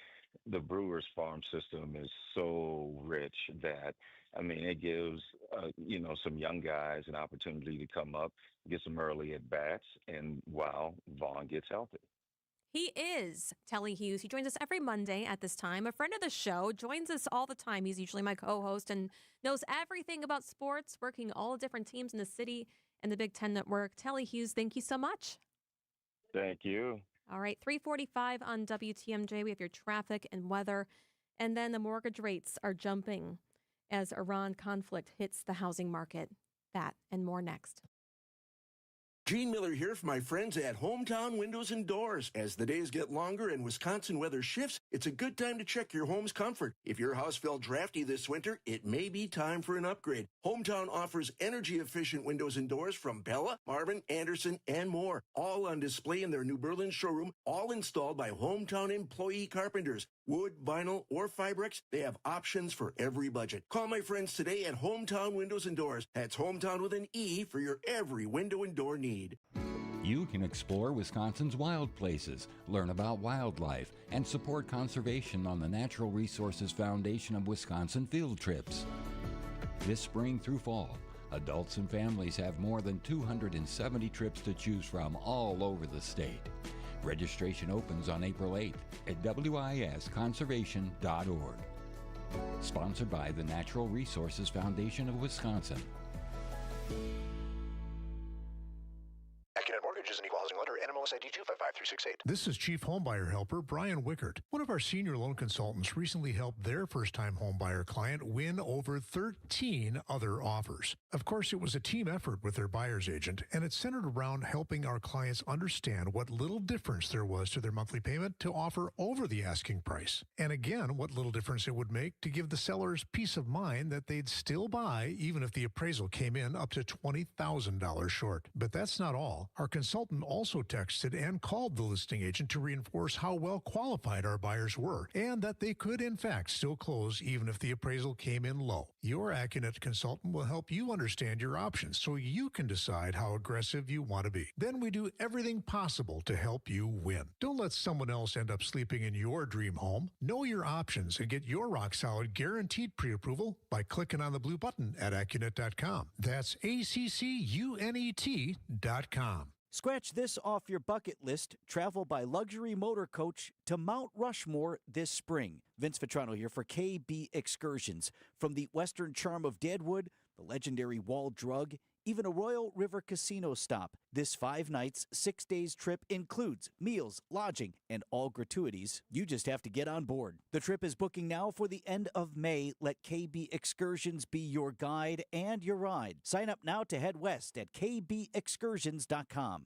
the Brewers farm system is so rich that, I mean, it gives, some young guys an opportunity to come up, get some early at-bats, and while Vaughn gets healthy. He is Telly Hughes. He joins us every Monday at this time. A friend of the show, joins us all the time. He's usually my co-host and knows everything about sports, working all the different teams in the city and the Big Ten Network. Telly Hughes, thank you so much. Thank you. All right, 3:45 on WTMJ. We have your traffic and weather. And then the mortgage rates are jumping as Iran conflict hits the housing market. That and more next. Gene Miller here for my friends at Hometown Windows and Doors. As the days get longer and Wisconsin weather shifts, it's a good time to check your home's comfort. If your house felt drafty this winter, it may be time for an upgrade. Hometown offers energy-efficient windows and doors from Bella, Marvin, Anderson, and more. All on display in their New Berlin showroom, all installed by Hometown employee carpenters. Wood, vinyl, or Fibrex, they have options for every budget. Call my friends today at Hometown Windows and Doors. That's Hometown with an E for your every window and door need. You can explore Wisconsin's wild places, learn about wildlife, and support conservation on the Natural Resources Foundation of Wisconsin field trips. This spring through fall, adults and families have more than 270 trips to choose from all over the state. Registration opens on April 8th at wisconservation.org. Sponsored by the Natural Resources Foundation of Wisconsin. AccuNet Mortgage is an equal housing lender. NMLS ID 255368. This is Chief Homebuyer Helper Brian Wickert. One of our senior loan consultants recently helped their first-time homebuyer client win over 13 other offers. Of course, it was a team effort with their buyer's agent, and it centered around helping our clients understand what little difference there was to their monthly payment to offer over the asking price. And again, what little difference it would make to give the sellers peace of mind that they'd still buy even if the appraisal came in up to $20,000 short. But that's not all. Our consultant also texted and called the listing agent to reinforce how well qualified our buyers were and that they could, in fact, still close even if the appraisal came in low. Your AccuNet consultant will help you understand your options so you can decide how aggressive you want to be. Then we do everything possible to help you win. Don't let someone else end up sleeping in your dream home. Know your options and get your rock-solid guaranteed pre-approval by clicking on the blue button at AccuNet.com. That's ACCUNET.com. Scratch this off your bucket list. Travel by luxury motor coach to Mount Rushmore this spring. Vince Vitrano here for KB Excursions. From the western charm of Deadwood, the legendary Wall Drug, even a Royal River Casino stop. This 5 nights, 6 days trip includes meals, lodging, and all gratuities. You just have to get on board. The trip is booking now for the end of May. Let KB Excursions be your guide and your ride. Sign up now to head west at kbexcursions.com.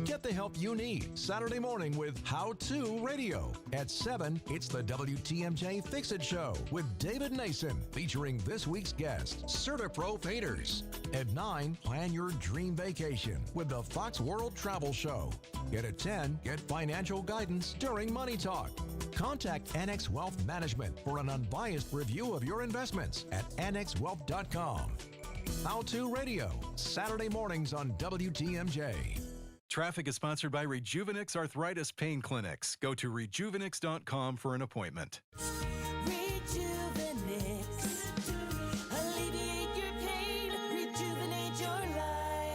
Get the help you need Saturday morning with How To Radio. At 7, it's the WTMJ Fix-It Show with David Nason, featuring this week's guest, CertaPro Painters. At 9, plan your dream vacation with the Fox World Travel Show. And at 10, get financial guidance during Money Talk. Contact Annex Wealth Management for an unbiased review of your investments at annexwealth.com. How To Radio, Saturday mornings on WTMJ. Traffic is sponsored by Rejuvenix Arthritis Pain Clinics. Go to rejuvenix.com for an appointment.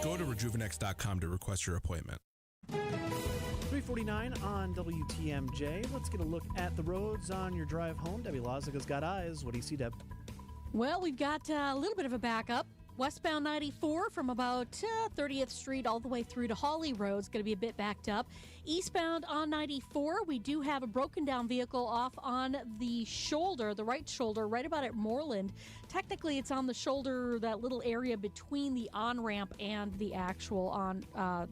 Go to rejuvenix.com to request your appointment. 3:49 on WTMJ. Let's get a look at the roads on your drive home. Debbie Lazago's got eyes. What do you see, Deb? Well, we've got a little bit of a backup. Westbound 94 from about 30th Street all the way through to Hawley Road is going to be a bit backed up. Eastbound on 94, we do have a broken down vehicle off on the shoulder, the right shoulder, right about at Moreland. Technically, it's on the shoulder, that little area between the on-ramp and the actual on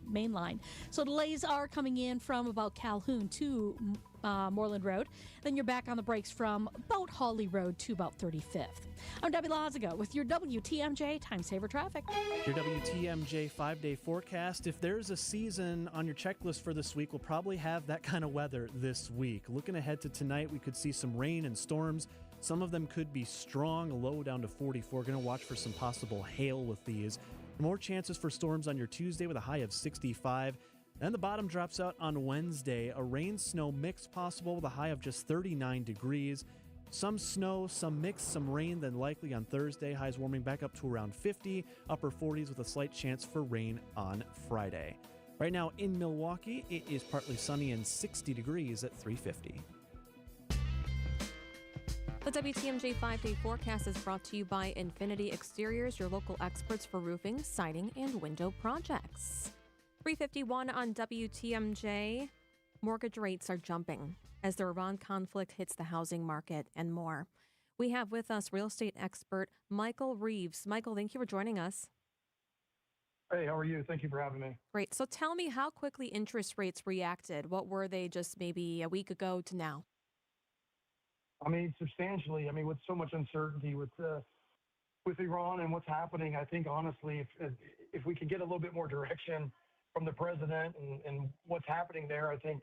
main line. So delays are coming in from about Calhoun to Moreland Road. Then you're back on the brakes from about Hawley Road to about 35th. I'm Debbie Lazago with your WTMJ Time Saver Traffic. Your WTMJ 5-day forecast. If there's a season on your checklist for this week, we'll probably have that kind of weather this week. Looking ahead to tonight, we could see some rain and storms. Some of them could be strong, low down to 44. Going to watch for some possible hail with these. More chances for storms on your Tuesday with a high of 65. Then the bottom drops out on Wednesday. A rain-snow mix possible with a high of just 39 degrees. Some snow, some mix, some rain, then likely on Thursday. Highs warming back up to around 50, upper 40s with a slight chance for rain on Friday. Right now in Milwaukee, it is partly sunny and 60 degrees at 350. The WTMJ 5-day forecast is brought to you by Infinity Exteriors, your local experts for roofing, siding, and window projects. 3:51 on WTMJ. Mortgage rates are jumping as the Iran conflict hits the housing market and more. We have with us real estate expert Michael Reeves. Michael, thank you for joining us. Hey, how are you? Thank you for having me. Great. So tell me how quickly interest rates reacted. What were they just maybe a week ago to now? I mean, substantially. I mean, with so much uncertainty with Iran and what's happening, I think honestly, if we could get a little bit more direction from the president and what's happening there, I think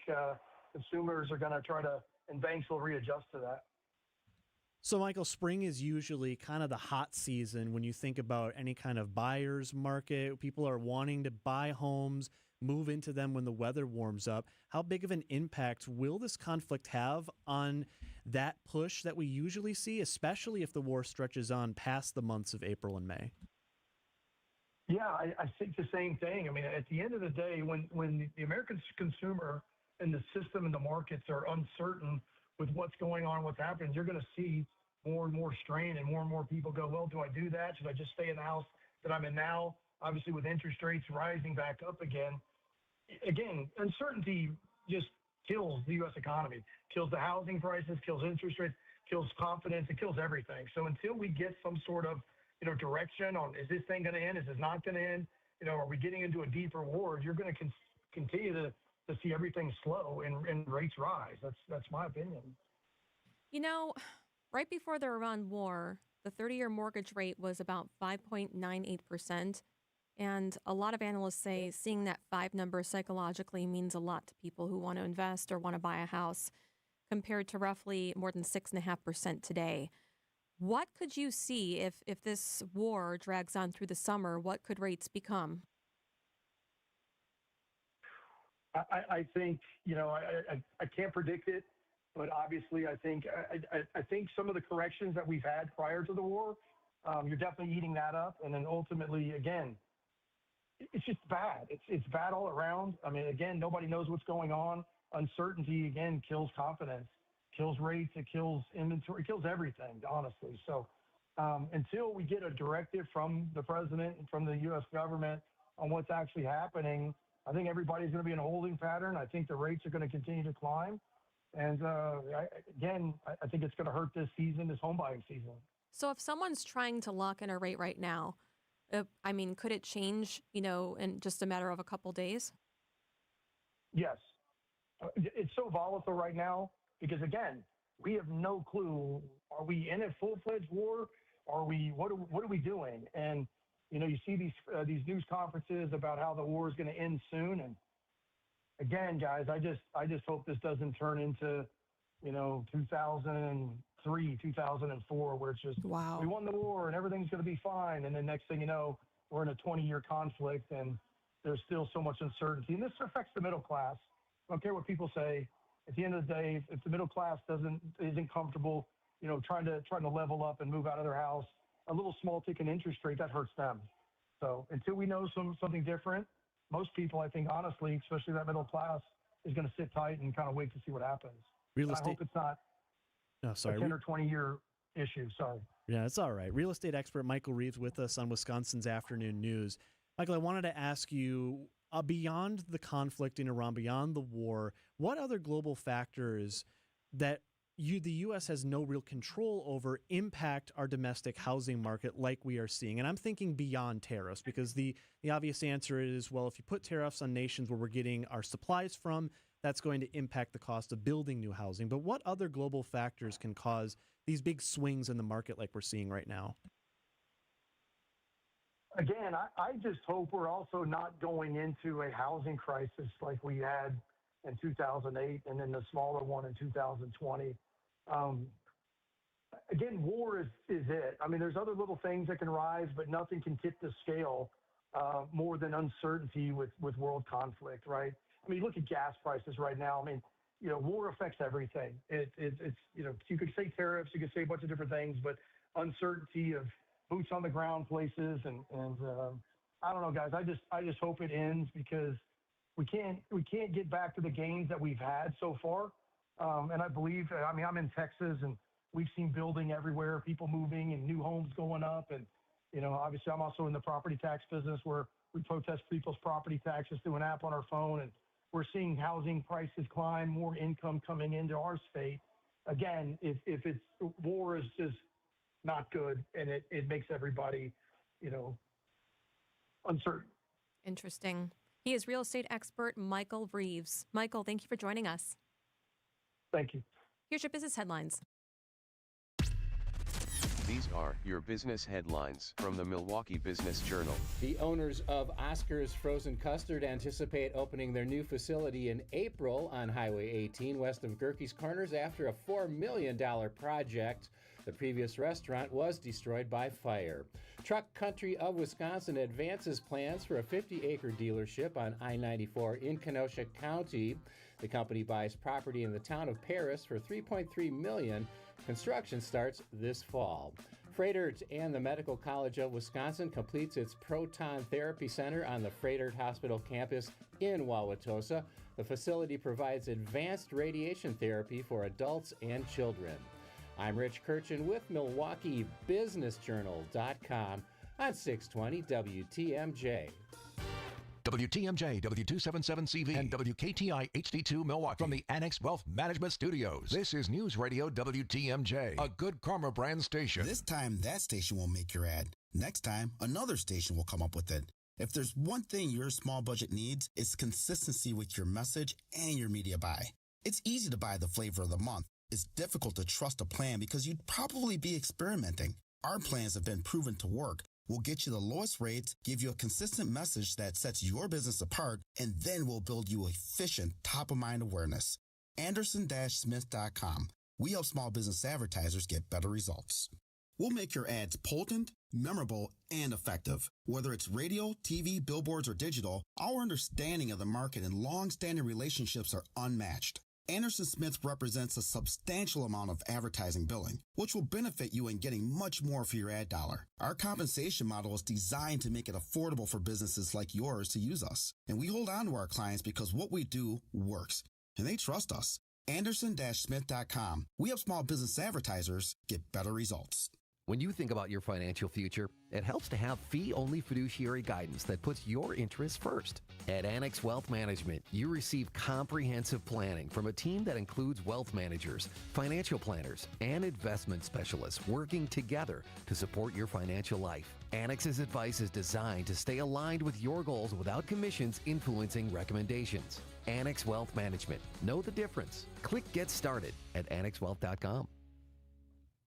consumers are going to try to, and banks will readjust to that. So, Michael, spring is usually kind of the hot season when you think about any kind of buyer's market. People are wanting to buy homes, move into them when the weather warms up. How big of an impact will this conflict have on that push that we usually see, especially if the war stretches on past the months of April and May? Yeah, I think the same thing. I mean, at the end of the day, when the American consumer and the system and the markets are uncertain with what's going on, what's happening, you're going to see more and more strain and more people go, well, do I do that? Should I just stay in the house that I'm in now? Obviously, with interest rates rising back up again, uncertainty just kills the U.S. economy, kills the housing prices, kills interest rates, kills confidence, it kills everything. So until we get some sort of direction on, is this thing going to end? Is it not going to end? Are we getting into a deeper war? You're going to continue to see everything slow and rates rise. That's my opinion. Right before the Iran war, the 30-year mortgage rate was about 5.98%. And a lot of analysts say seeing that 5 number psychologically means a lot to people who want to invest or want to buy a house, compared to roughly more than 6.5% today. What could you see if this war drags on through the summer? What could rates become? I think, I can't predict it, but obviously I think some of the corrections that we've had prior to the war, you're definitely eating that up. And then ultimately, again, it's just bad. It's bad all around. I mean, again, nobody knows what's going on. Uncertainty, again, kills confidence, kills rates, it kills inventory, it kills everything, honestly. So until we get a directive from the president and from the U.S. government on what's actually happening, I think everybody's going to be in a holding pattern. I think the rates are going to continue to climb. And I think it's going to hurt this season, this home buying season. So if someone's trying to lock in a rate right now, could it change, in just a matter of a couple days? Yes. It's so volatile right now because, again, we have no clue. Are we in a full-fledged war? What are we doing? And, you see these news conferences about how the war is going to end soon. And again, guys, I just hope this doesn't turn into, 2003, 2004, where it's just, wow, we won the war and everything's going to be fine. And then next thing you know, we're in a 20-year conflict and there's still so much uncertainty. And this affects the middle class. I don't care what people say. At the end of the day, if the middle class isn't comfortable, trying to level up and move out of their house, a little small ticket interest rate, that hurts them. So until we know something different, most people, I think, honestly, especially that middle class, is going to sit tight and kind of wait to see what happens. I hope it's not a 10 or 20-year issue. Sorry. Yeah, it's all right. Real estate expert Michael Reeves with us on Wisconsin's Afternoon News. Michael, I wanted to ask you, beyond the conflict in Iran, beyond the war, what other global factors that the U.S. has no real control over impact our domestic housing market like we are seeing? And I'm thinking beyond tariffs, because the obvious answer is, well, if you put tariffs on nations where we're getting our supplies from, that's going to impact the cost of building new housing. But what other global factors can cause these big swings in the market like we're seeing right now? Again, I just hope we're also not going into a housing crisis like we had in 2008 and then the smaller one in 2020. Again, war is it. I mean, there's other little things that can rise, but nothing can tip the scale more than uncertainty with world conflict, right? I mean, look at gas prices right now. I mean, war affects everything. It's you could say tariffs, you could say a bunch of different things, but uncertainty of boots on the ground places, and I don't know, guys. I just hope it ends, because we can't get back to the gains that we've had so far. And I believe, I'm in Texas, and we've seen building everywhere, people moving and new homes going up, and obviously I'm also in the property tax business where we protest people's property taxes through an app on our phone, and we're seeing housing prices climb, more income coming into our state. Again, if war is just not good, and it makes everybody, uncertain. Interesting. He is real estate expert Michael Reeves. Michael, thank you for joining us. Thank you. Here's your business headlines. These are your business headlines from the Milwaukee Business Journal. The owners of Oscar's Frozen Custard anticipate opening their new facility in April on Highway 18 west of Gerke's Corners after a $4 million project. The previous restaurant was destroyed by fire. Truck Country of Wisconsin advances plans for a 50-acre dealership on I-94 in Kenosha County. The company buys property in the town of Paris for $3.3 million. Construction starts this fall. Froedtert and the Medical College of Wisconsin completes its Proton Therapy Center on the Froedtert Hospital campus in Wauwatosa. The facility provides advanced radiation therapy for adults and children. I'm Rich Kirchen with MilwaukeeBusinessJournal.com on 620 WTMJ. WTMJ, W277CV, and WKTI HD2 Milwaukee from the Annex Wealth Management Studios. This is News Radio WTMJ, a Good Karma brand station. This time, that station won't make your ad. Next time, another station will come up with it. If there's one thing your small budget needs, it's consistency with your message and your media buy. It's easy to buy the flavor of the month. It's difficult to trust a plan because you'd probably be experimenting. Our plans have been proven to work. We'll get you the lowest rates, give you a consistent message that sets your business apart, and then we'll build you efficient top-of-mind awareness. Anderson-Smith.com. We help small business advertisers get better results. We'll make your ads potent, memorable, and effective. Whether it's radio, TV, billboards, or digital, our understanding of the market and long-standing relationships are unmatched. Anderson Smith represents a substantial amount of advertising billing, which will benefit you in getting much more for your ad dollar. Our compensation model is designed to make it affordable for businesses like yours to use us. And we hold on to our clients because what we do works, and they trust us. Anderson-Smith.com. We help small business advertisers get better results. When you think about your financial future, it helps to have fee-only fiduciary guidance that puts your interests first. At Annex Wealth Management, you receive comprehensive planning from a team that includes wealth managers, financial planners, and investment specialists working together to support your financial life. Annex's advice is designed to stay aligned with your goals without commissions influencing recommendations. Annex Wealth Management. Know the difference. Click Get Started at annexwealth.com.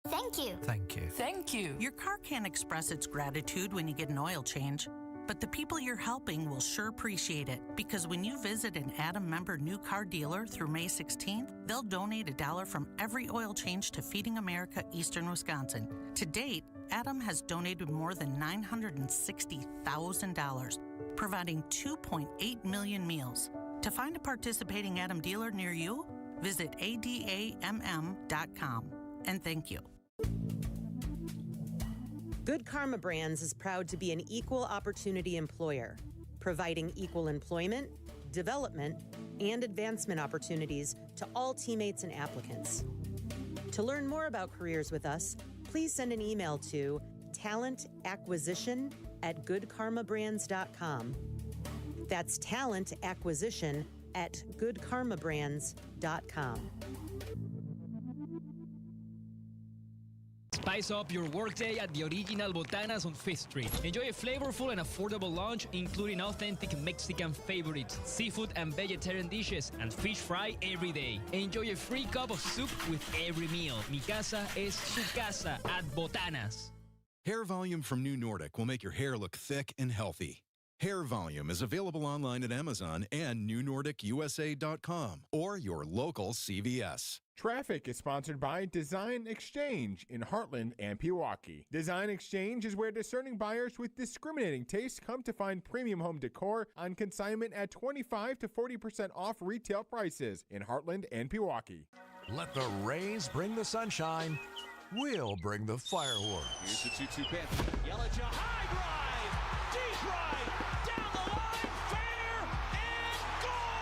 Thank you. Thank you. Thank you. Your car can't express its gratitude when you get an oil change, but the people you're helping will sure appreciate it, because when you visit an Adam member new car dealer through May 16th, they'll donate $1 from every oil change to Feeding America Eastern Wisconsin. To date, Adam has donated more than $960,000. providing 2.8 million meals. To find a participating Adam dealer near you, visit adamm.com. And thank you. Good Karma Brands is proud to be an equal opportunity employer, providing equal employment, development, and advancement opportunities to all teammates and applicants. To learn more about careers with us, please send an email to talentacquisition@goodkarmabrands.com. That's talentacquisition@goodkarmabrands.com. Spice up your workday at the original Botanas on 5th Street. Enjoy a flavorful and affordable lunch, including authentic Mexican favorites, seafood and vegetarian dishes, and fish fry every day. Enjoy a free cup of soup with every meal. Mi casa es su casa at Botanas. Hair Volume from New Nordic will make your hair look thick and healthy. Hair Volume is available online at Amazon and newnordicusa.com or your local CVS. Traffic is sponsored by Design Exchange in Heartland and Pewaukee. Design Exchange is where discerning buyers with discriminating tastes come to find premium home decor on consignment at 25 to 40% off retail prices in Heartland and Pewaukee. Let the Rays bring the sunshine. We'll bring the fireworks. Here's the 2-2 pitch. Yelich, a high drive, deep right, down the line, fair, and gone!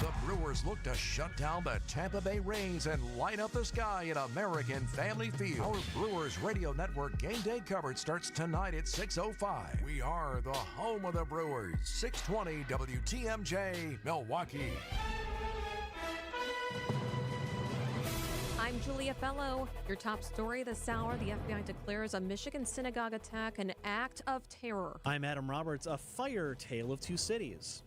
The Brewers look to shut down the Tampa Bay Rays and light up the sky at American Family Field. Our Brewers Radio Network game day coverage starts tonight at 6:05. We are the home of the Brewers. 620 WTMJ, Milwaukee. I'm Julia Fellow. Your top story this hour, the FBI declares a Michigan synagogue attack an act of terror. I'm Adam Roberts. A fire tale of two cities.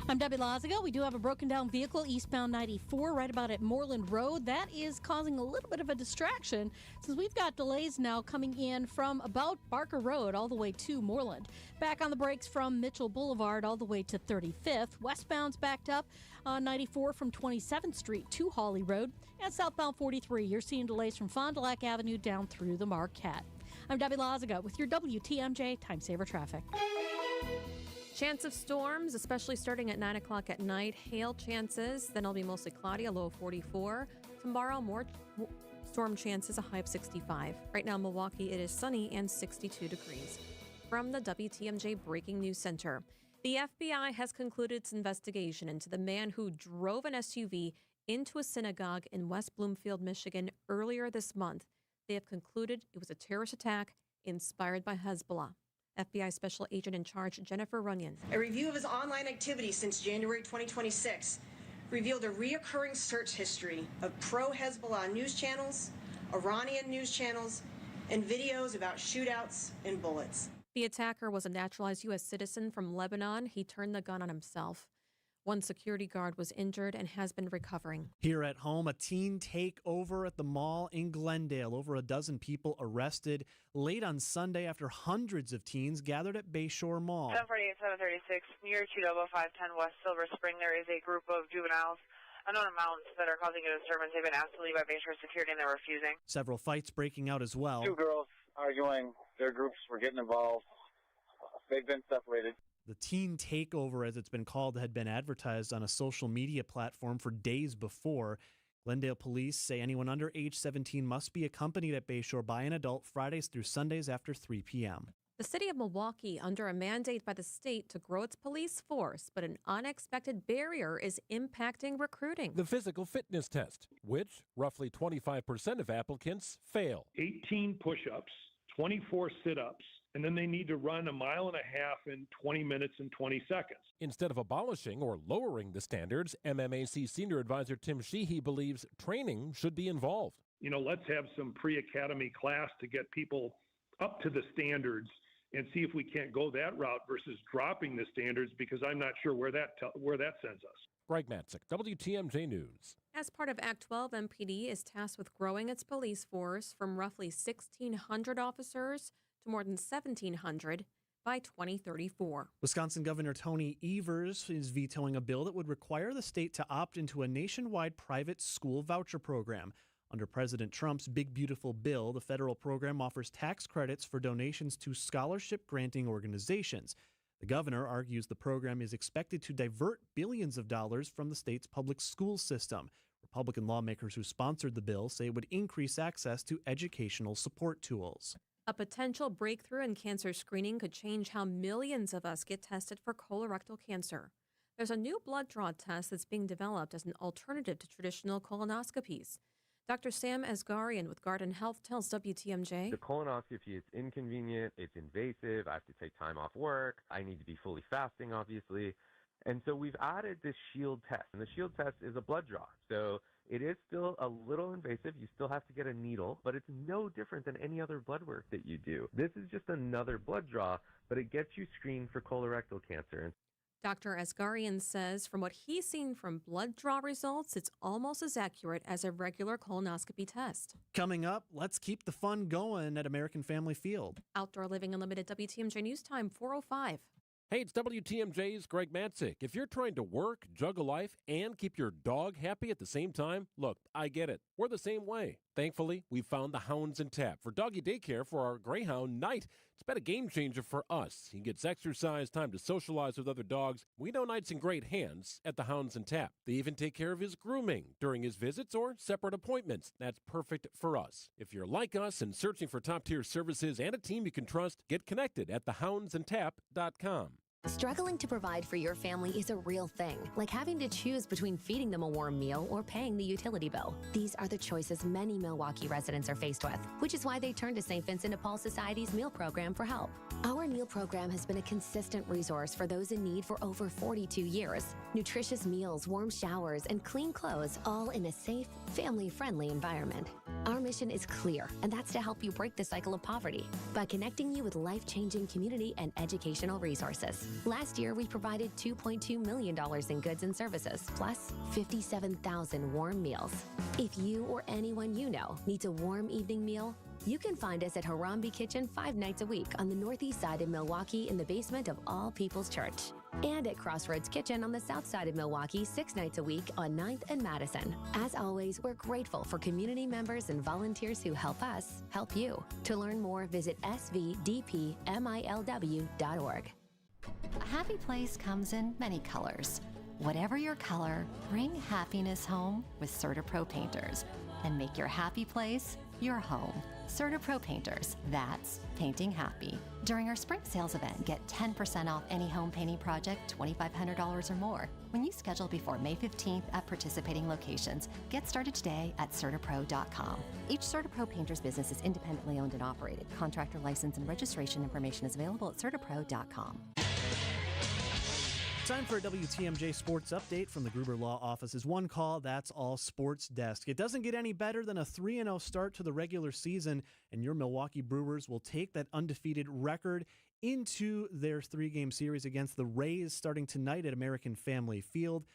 I'm Debbie Lazaga. We do have a broken down vehicle eastbound 94 right about at Moreland Road. That is causing a little bit of a distraction since we've got delays now coming in from about Barker Road all the way to Moreland. Back on the brakes from Mitchell Boulevard all the way to 35th. Westbound's backed up on 94 from 27th Street to Hawley Road. And southbound 43, you're seeing delays from Fond du Lac Avenue down through the Marquette. I'm Debbie Lazaga with your WTMJ Time Saver Traffic. Chance of storms, especially starting at 9 o'clock at night. Hail chances, then it'll be mostly cloudy, a low of 44. Tomorrow, more storm chances, a high of 65. Right now in Milwaukee, it is sunny and 62 degrees. From the WTMJ Breaking News Center, the FBI has concluded its investigation into the man who drove an SUV into a synagogue in West Bloomfield, Michigan earlier this month. They have concluded it was a terrorist attack inspired by Hezbollah. FBI Special Agent in Charge Jennifer Runyon. A review of his online activity since January 2026 revealed a reoccurring search history of pro-Hezbollah news channels, Iranian news channels, and videos about shootouts and bullets. The attacker was a naturalized U.S. citizen from Lebanon. He turned the gun on himself. One security guard was injured and has been recovering. Here at home, a teen takeover at the mall in Glendale. Over a dozen people arrested late on Sunday after hundreds of teens gathered at Bayshore Mall. 748, 736, near 25510 West Silver Spring. There is a group of juveniles, unknown amounts, that are causing a disturbance. They've been asked to leave by Bayshore Security and they're refusing. Several fights breaking out as well. Two girls arguing. Their groups were getting involved. They've been separated. The teen takeover, as it's been called, had been advertised on a social media platform for days before. Glendale police say anyone under age 17 must be accompanied at Bayshore by an adult Fridays through Sundays after 3 p.m. The city of Milwaukee under a mandate by the state to grow its police force, but an unexpected barrier is impacting recruiting. The physical fitness test, which roughly 25% of applicants fail. 18 push-ups, 24 sit-ups, and then they need to run a mile and a half in 20 minutes and 20 seconds. Instead of abolishing or lowering the standards, MMAC Senior Advisor Tim Sheehy believes training should be involved. You know, let's have some pre-academy class to get people up to the standards and see if we can't go that route versus dropping the standards, because I'm not sure where that sends us. Greg Matzik, WTMJ News. As part of Act 12, MPD is tasked with growing its police force from roughly 1,600 officers to more than 1,700 by 2034. Wisconsin Governor Tony Evers is vetoing a bill that would require the state to opt into a nationwide private school voucher program. Under President Trump's Big Beautiful Bill, the federal program offers tax credits for donations to scholarship-granting organizations. The governor argues the program is expected to divert billions of dollars from the state's public school system. Republican lawmakers who sponsored the bill say it would increase access to educational support tools. A potential breakthrough in cancer screening could change how millions of us get tested for colorectal cancer. There's a new blood draw test that's being developed as an alternative to traditional colonoscopies. Dr. Sam Asgharian with Garden Health tells WTMJ. The colonoscopy is inconvenient, it's invasive, I have to take time off work, I need to be fully fasting, obviously. And so we've added this Shield test, and the Shield test is a blood draw. So it is still a little invasive. You still have to get a needle, but it's no different than any other blood work that you do. This is just another blood draw, but it gets you screened for colorectal cancer. Dr. Asgharian says from what he's seen from blood draw results, it's almost as accurate as a regular colonoscopy test. Coming up, let's keep the fun going at American Family Field. Outdoor Living Unlimited WTMJ News Time 4:05. Hey, it's WTMJ's Greg Matzik. If you're trying to work, juggle life, and keep your dog happy at the same time, look, I get it. We're the same way. Thankfully, we found the Hounds and Tap for doggy daycare for our Greyhound Knight. It's been a game changer for us. He gets exercise, time to socialize with other dogs. We know Knight's in great hands at the Hounds and Tap. They even take care of his grooming during his visits or separate appointments. That's perfect for us. If you're like us and searching for top-tier services and a team you can trust, get connected at thehoundsandtap.com. Struggling to provide for your family is a real thing, like having to choose between feeding them a warm meal or paying the utility bill. These are the choices many Milwaukee residents are faced with, which is why they turn to St. Vincent de Paul Society's meal program for help. Our meal program has been a consistent resource for those in need for over 42 years. Nutritious meals, warm showers, and clean clothes, all in a safe, family-friendly environment. Our mission is clear, and that's to help you break the cycle of poverty by connecting you with life-changing community and educational resources. Last year, we provided $2.2 million in goods and services, plus 57,000 warm meals. If you or anyone you know needs a warm evening meal, you can find us at Harambe Kitchen 5 nights a week on the northeast side of Milwaukee in the basement of All People's Church. And at Crossroads Kitchen on the south side of Milwaukee 6 nights a week on 9th and Madison. As always, we're grateful for community members and volunteers who help us help you. To learn more, visit svdpmilw.org. A happy place comes in many colors. Whatever your color, bring happiness home with CertaPro Painters and make your happy place your home. CertaPro Painters, that's painting happy. During our spring sales event, get 10% off any home painting project, $2,500 or more. When you schedule before May 15th at participating locations, get started today at CertaPro.com. Each CertaPro Painters business is independently owned and operated. Contractor license and registration information is available at CertaPro.com. Time for a WTMJ Sports Update from the Gruber Law Office's One Call, That's All Sports Desk. It doesn't get any better than a 3-0 start to the regular season, and your Milwaukee Brewers will take that undefeated record into their 3-game series against the Rays starting tonight at American Family Field.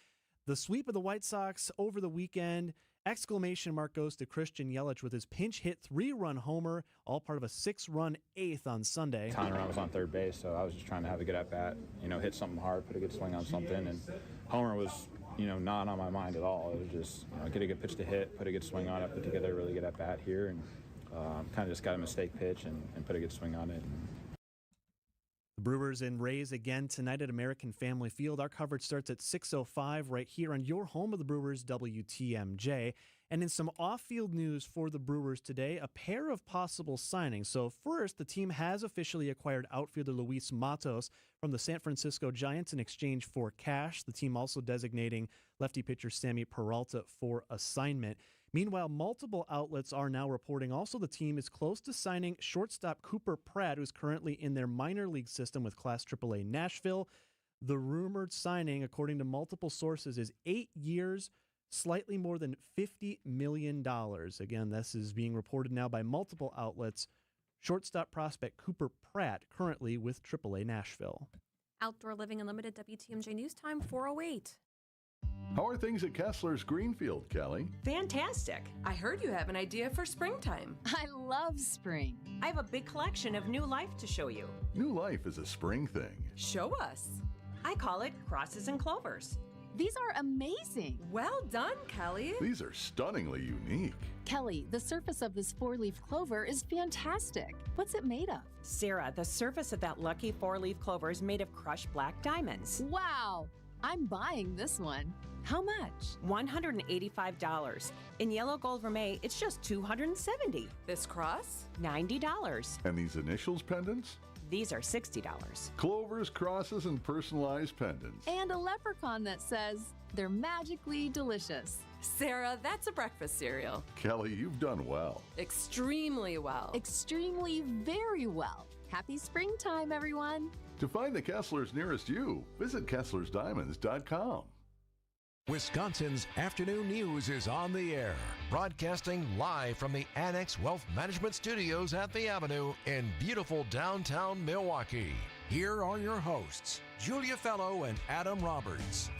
The sweep of the White Sox over the weekend, exclamation mark goes to Christian Yelich with his pinch hit 3-run homer, all part of a 6-run eighth on Sunday. Tyler was on third base, so I was just trying to have a good at-bat, hit something hard, put a good swing on something, and homer was, not on my mind at all. It was just, get a good pitch to hit, put a good swing on it, put together a really good at-bat here, and kind of just got a mistake pitch and put a good swing on it. The Brewers and Rays again tonight at American Family Field. Our coverage starts at 6:05 right here on your home of the Brewers, WTMJ. And in some off-field news for the Brewers today, a pair of possible signings. So first, the team has officially acquired outfielder Luis Matos from the San Francisco Giants in exchange for cash. The team also designating lefty pitcher Sammy Peralta for assignment. Meanwhile, multiple outlets are now reporting also the team is close to signing shortstop Cooper Pratt, who's currently in their minor league system with Class AAA Nashville. The rumored signing, according to multiple sources, is 8 years, slightly more than $50 million. Again, this is being reported now by multiple outlets. Shortstop prospect Cooper Pratt, currently with AAA Nashville. Outdoor Living Unlimited WTMJ News Time 4:08. How are things at Kessler's Greenfield, Kelly? Fantastic. I heard you have an idea for springtime. I love spring. I have a big collection of New Life to show you. New Life is a spring thing. Show us. I call it Crosses and Clovers. These are amazing. Well done, Kelly. These are stunningly unique. Kelly, the surface of this 4-leaf clover is fantastic. What's it made of? Sarah, the surface of that lucky 4-leaf clover is made of crushed black diamonds. Wow! I'm buying this one. How much? $185. In yellow gold vermeil, it's just $270. This cross? $90. And these initials pendants? These are $60. Clovers, crosses, and personalized pendants. And a leprechaun that says they're magically delicious. Sarah, that's a breakfast cereal. Kelly, you've done well. Extremely well. Extremely very well. Happy springtime, everyone. To find the Kesslers nearest you, visit KesslersDiamonds.com. Wisconsin's afternoon news is on the air, broadcasting live from the Annex Wealth Management Studios at the Avenue in beautiful downtown Milwaukee. Here are your hosts, Julia Fellow and Adam Roberts.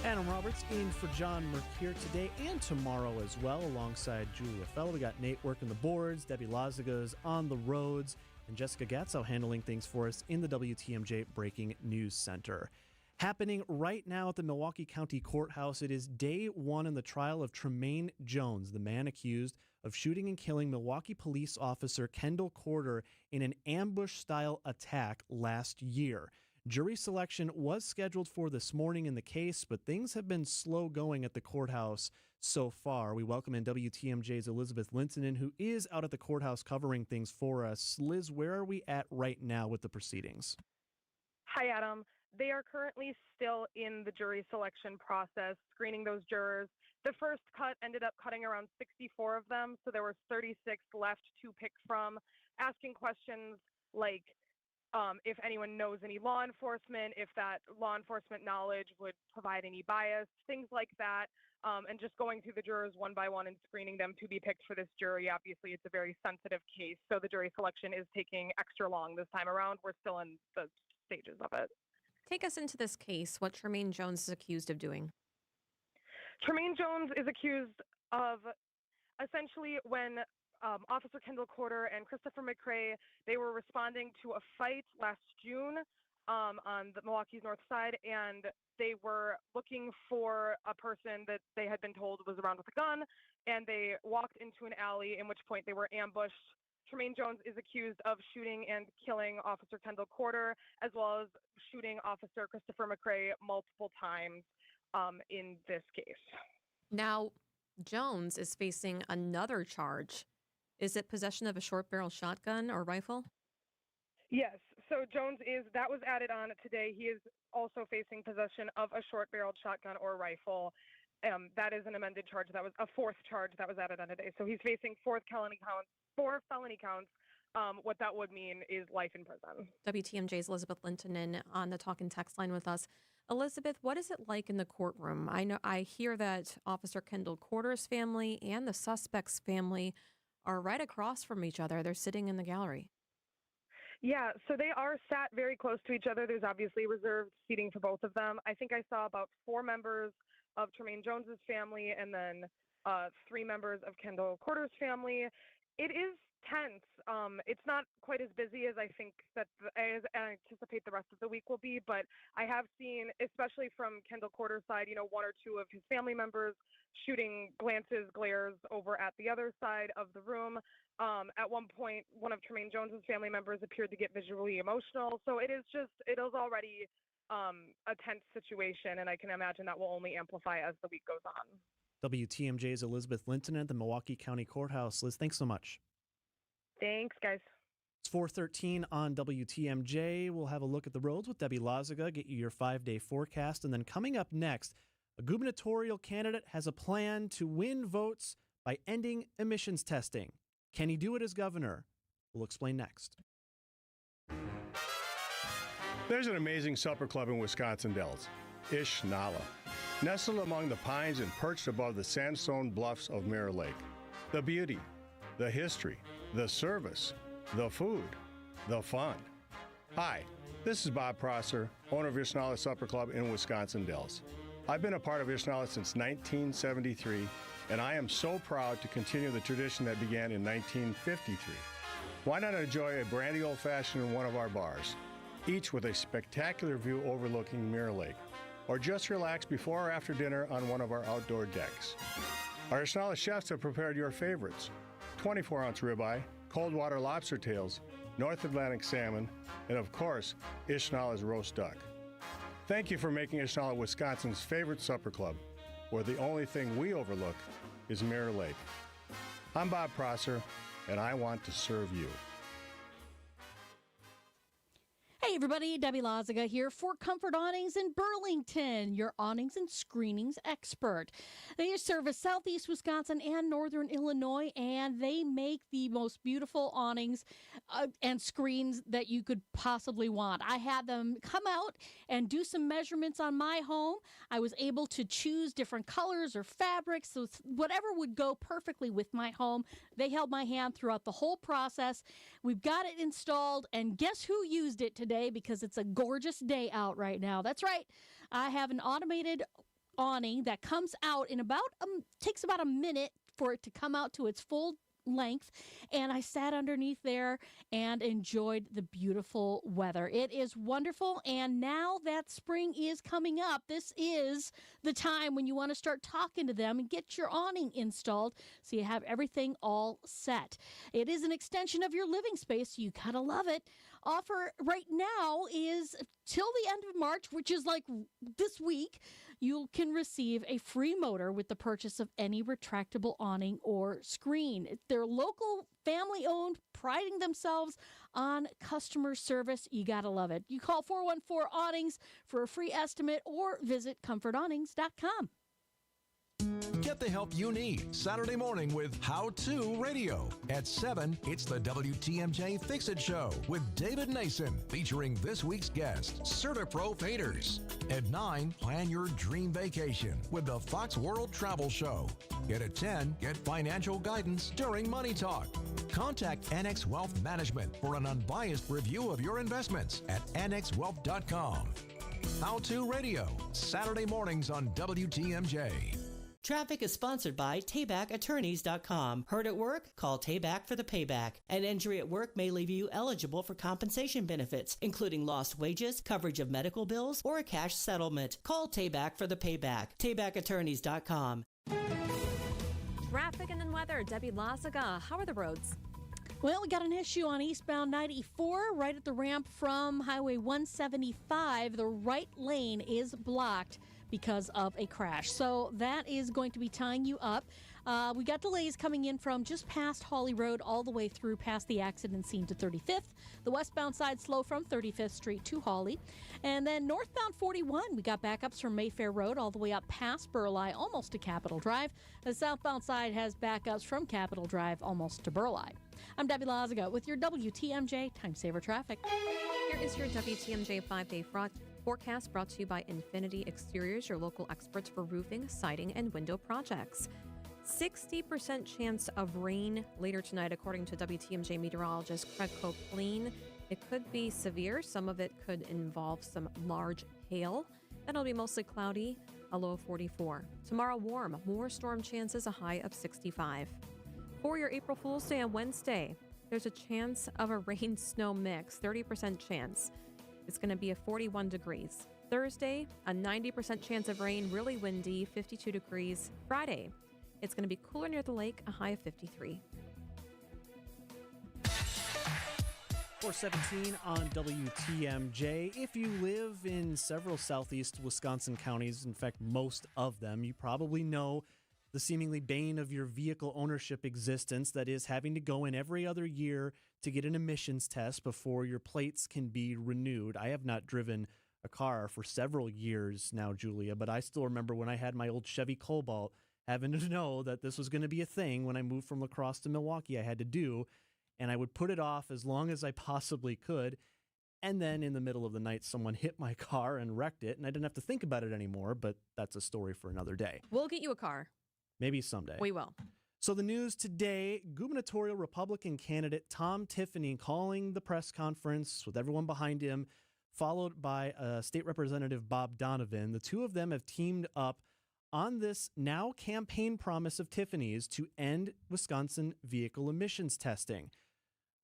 Adam Roberts in for John Mercure today and tomorrow as well, alongside Julia Fellow. We got Nate working the boards, Debbie Lazagas on the roads, and Jessica Gatso handling things for us in the WTMJ Breaking News Center. Happening right now at the Milwaukee County Courthouse, it is day one in the trial of Tremaine Jones, the man accused of shooting and killing Milwaukee police officer Kendall Corder in an ambush-style attack last year. Jury selection was scheduled for this morning in the case, but things have been slow going at the courthouse so far. We welcome in WTMJ's Elizabeth Lintonen, who is out at the courthouse covering things for us. Liz, where are we at right now with the proceedings? Hi, Adam. They are currently still in the jury selection process, screening those jurors. The first cut ended up cutting around 64 of them, so there were 36 left to pick from, asking questions like if anyone knows any law enforcement, if that law enforcement knowledge would provide any bias, things like that, and just going through the jurors one by one and screening them to be picked for this jury. Obviously, it's a very sensitive case, so the jury selection is taking extra long this time around. We're still in the stages of it. Take us into this case, what Tremaine Jones is accused of doing. Tremaine Jones is accused of essentially when Officer Kendall Corder and Christopher McCrae, they were responding to a fight last June on the Milwaukee's north side, and they were looking for a person that they had been told was around with a gun, and they walked into an alley, in which point they were ambushed. Tremaine Jones is accused of shooting and killing Officer Kendall Corder, as well as shooting Officer Christopher McCrae multiple times in this case. Now, Jones is facing another charge. Is it possession of a short-barrel shotgun or rifle? Yes. So Jones that was added on today. He is also facing possession of a short-barreled shotgun or rifle. That is an amended charge. That was a fourth charge that was added on today. So he's facing four felony counts. What that would mean is life in prison. WTMJ's Elizabeth Lintonen on the talk and text line with us. Elizabeth, what is it like in the courtroom? I hear that Officer Kendall Corder's family and the suspect's family are right across from each other. They're sitting in the gallery. Yeah, so they are sat very close to each other. There's obviously reserved seating for both of them. I think I saw about 4 members of Tremaine Jones's family and then 3 members of Kendall Corder's family. It is tense. It's not quite as busy as I think that as I anticipate the rest of the week will be, but I have seen, especially from Kendall Corder's side, 1 or 2 of his family members shooting glares over at the other side of the room. At one point, one of Tremaine Jones's family members appeared to get visually emotional. So it is already a tense situation, and I can imagine that will only amplify as the week goes on. WTMJ's Elizabeth Lintonen at the Milwaukee County Courthouse. Liz, thanks so much. Thanks, guys. It's 4:13 on WTMJ. We'll have a look at the roads with Debbie Lazaga, get you your 5-day forecast. And then coming up next, a gubernatorial candidate has a plan to win votes by ending emissions testing. Can he do it as governor? We'll explain next. There's an amazing supper club in Wisconsin Dells, Ish Nala, nestled among the pines and perched above the sandstone bluffs of Mirror Lake. The beauty, the history, the service, the food, the fun. Hi, this is Bob Prosser, owner of Ish Nala Supper Club in Wisconsin Dells. I've been a part of Ish Nala since 1973, and I am so proud to continue the tradition that began in 1953. Why not enjoy a brandy old-fashioned in one of our bars, each with a spectacular view overlooking Mirror Lake? or just relax before or after dinner on one of our outdoor decks. Our Ishnala chefs have prepared your favorites: 24-ounce ribeye, cold water lobster tails, North Atlantic salmon, and of course, Ishnala's roast duck. Thank you for making Ishnala Wisconsin's favorite supper club, where the only thing we overlook is Mirror Lake. I'm Bob Prosser, and I want to serve you. Hey everybody, Debbie Lazaga here for Comfort Awnings in Burlington, your awnings and screenings expert. They service southeast Wisconsin and northern Illinois, and they make the most beautiful awnings and screens that you could possibly want. I had them come out and do some measurements on my home. I was able to choose different colors or fabrics, so whatever would go perfectly with my home. They held my hand throughout the whole process. We've got it installed, and guess who used it today? Because it's a gorgeous day out right now. That's right. I have an automated awning that comes out in takes about a minute for it to come out to its full length, and I sat underneath there and enjoyed the beautiful weather. It is wonderful, and now that spring is coming up, this is the time when you want to start talking to them and get your awning installed so you have everything all set. It is an extension of your living space, so you gotta love it. Offer right now is till the end of March, which is like this week. You can receive a free motor with the purchase of any retractable awning or screen. They're local, family-owned, priding themselves on customer service. You got to love it. You call 414-AWNINGS for a free estimate or visit comfortawnings.com. Get the help you need Saturday morning with How To Radio. At 7, it's the WTMJ Fix-It Show with David Nason, featuring this week's guest, CertaPro Painters. At 9, plan your dream vacation with the Fox World Travel Show. And at 10, get financial guidance during Money Talk. Contact Annex Wealth Management for an unbiased review of your investments at annexwealth.com. How To Radio, Saturday mornings on WTMJ. Traffic is sponsored by TaybackAttorneys.com. Hurt at work? Call Tayback for the payback. An injury at work may leave you eligible for compensation benefits, including lost wages, coverage of medical bills, or a cash settlement. Call Tayback for the payback. TaybackAttorneys.com. Traffic and then weather. Debbie Lazaga, how are the roads? Well, we got an issue on eastbound 94 right at the ramp from Highway 175. The right lane is blocked because of a crash. So that is going to be tying you up. We got delays coming in from just past Hawley Road all the way through past the accident scene to 35th. The westbound side slow from 35th Street to Hawley. And then northbound 41, we got backups from Mayfair Road all the way up past Burleigh, almost to Capitol Drive. The southbound side has backups from Capitol Drive almost to Burleigh. I'm Debbie Lazaga with your WTMJ Time Saver Traffic. Here is your WTMJ 5-day forecast brought to you by Infinity Exteriors, your local experts for roofing, siding, and window projects. 60% chance of rain later tonight, according to WTMJ meteorologist Craig Copeland. It could be severe. Some of it could involve some large hail. Then it'll be mostly cloudy, a low of 44. Tomorrow, warm, more storm chances, a high of 65. For your April Fool's Day on Wednesday, there's a chance of a rain-snow mix, 30% chance. It's going to be 41 degrees. Thursday, a 90% chance of rain, really windy, 52 degrees. Friday, it's going to be cooler near the lake, a high of 53. 417 on WTMJ. If you live in several southeast Wisconsin counties, in fact, most of them, you probably know the seemingly bane of your vehicle ownership existence, that is having to go in every other year to get an emissions test before your plates can be renewed. I have not driven a car for several years now, Julia, but I still remember when I had my old Chevy Cobalt, having to know that this was going to be a thing when I moved from La Crosse to Milwaukee I had to do, and I would put it off as long as I possibly could. And then in the middle of the night, someone hit my car and wrecked it, and I didn't have to think about it anymore, but that's a story for another day. We'll get you a car. Maybe someday. We will. So the news today, gubernatorial Republican candidate Tom Tiffany calling the press conference with everyone behind him, followed by State Representative Bob Donovan. The two of them have teamed up on this now campaign promise of Tiffany's to end Wisconsin vehicle emissions testing.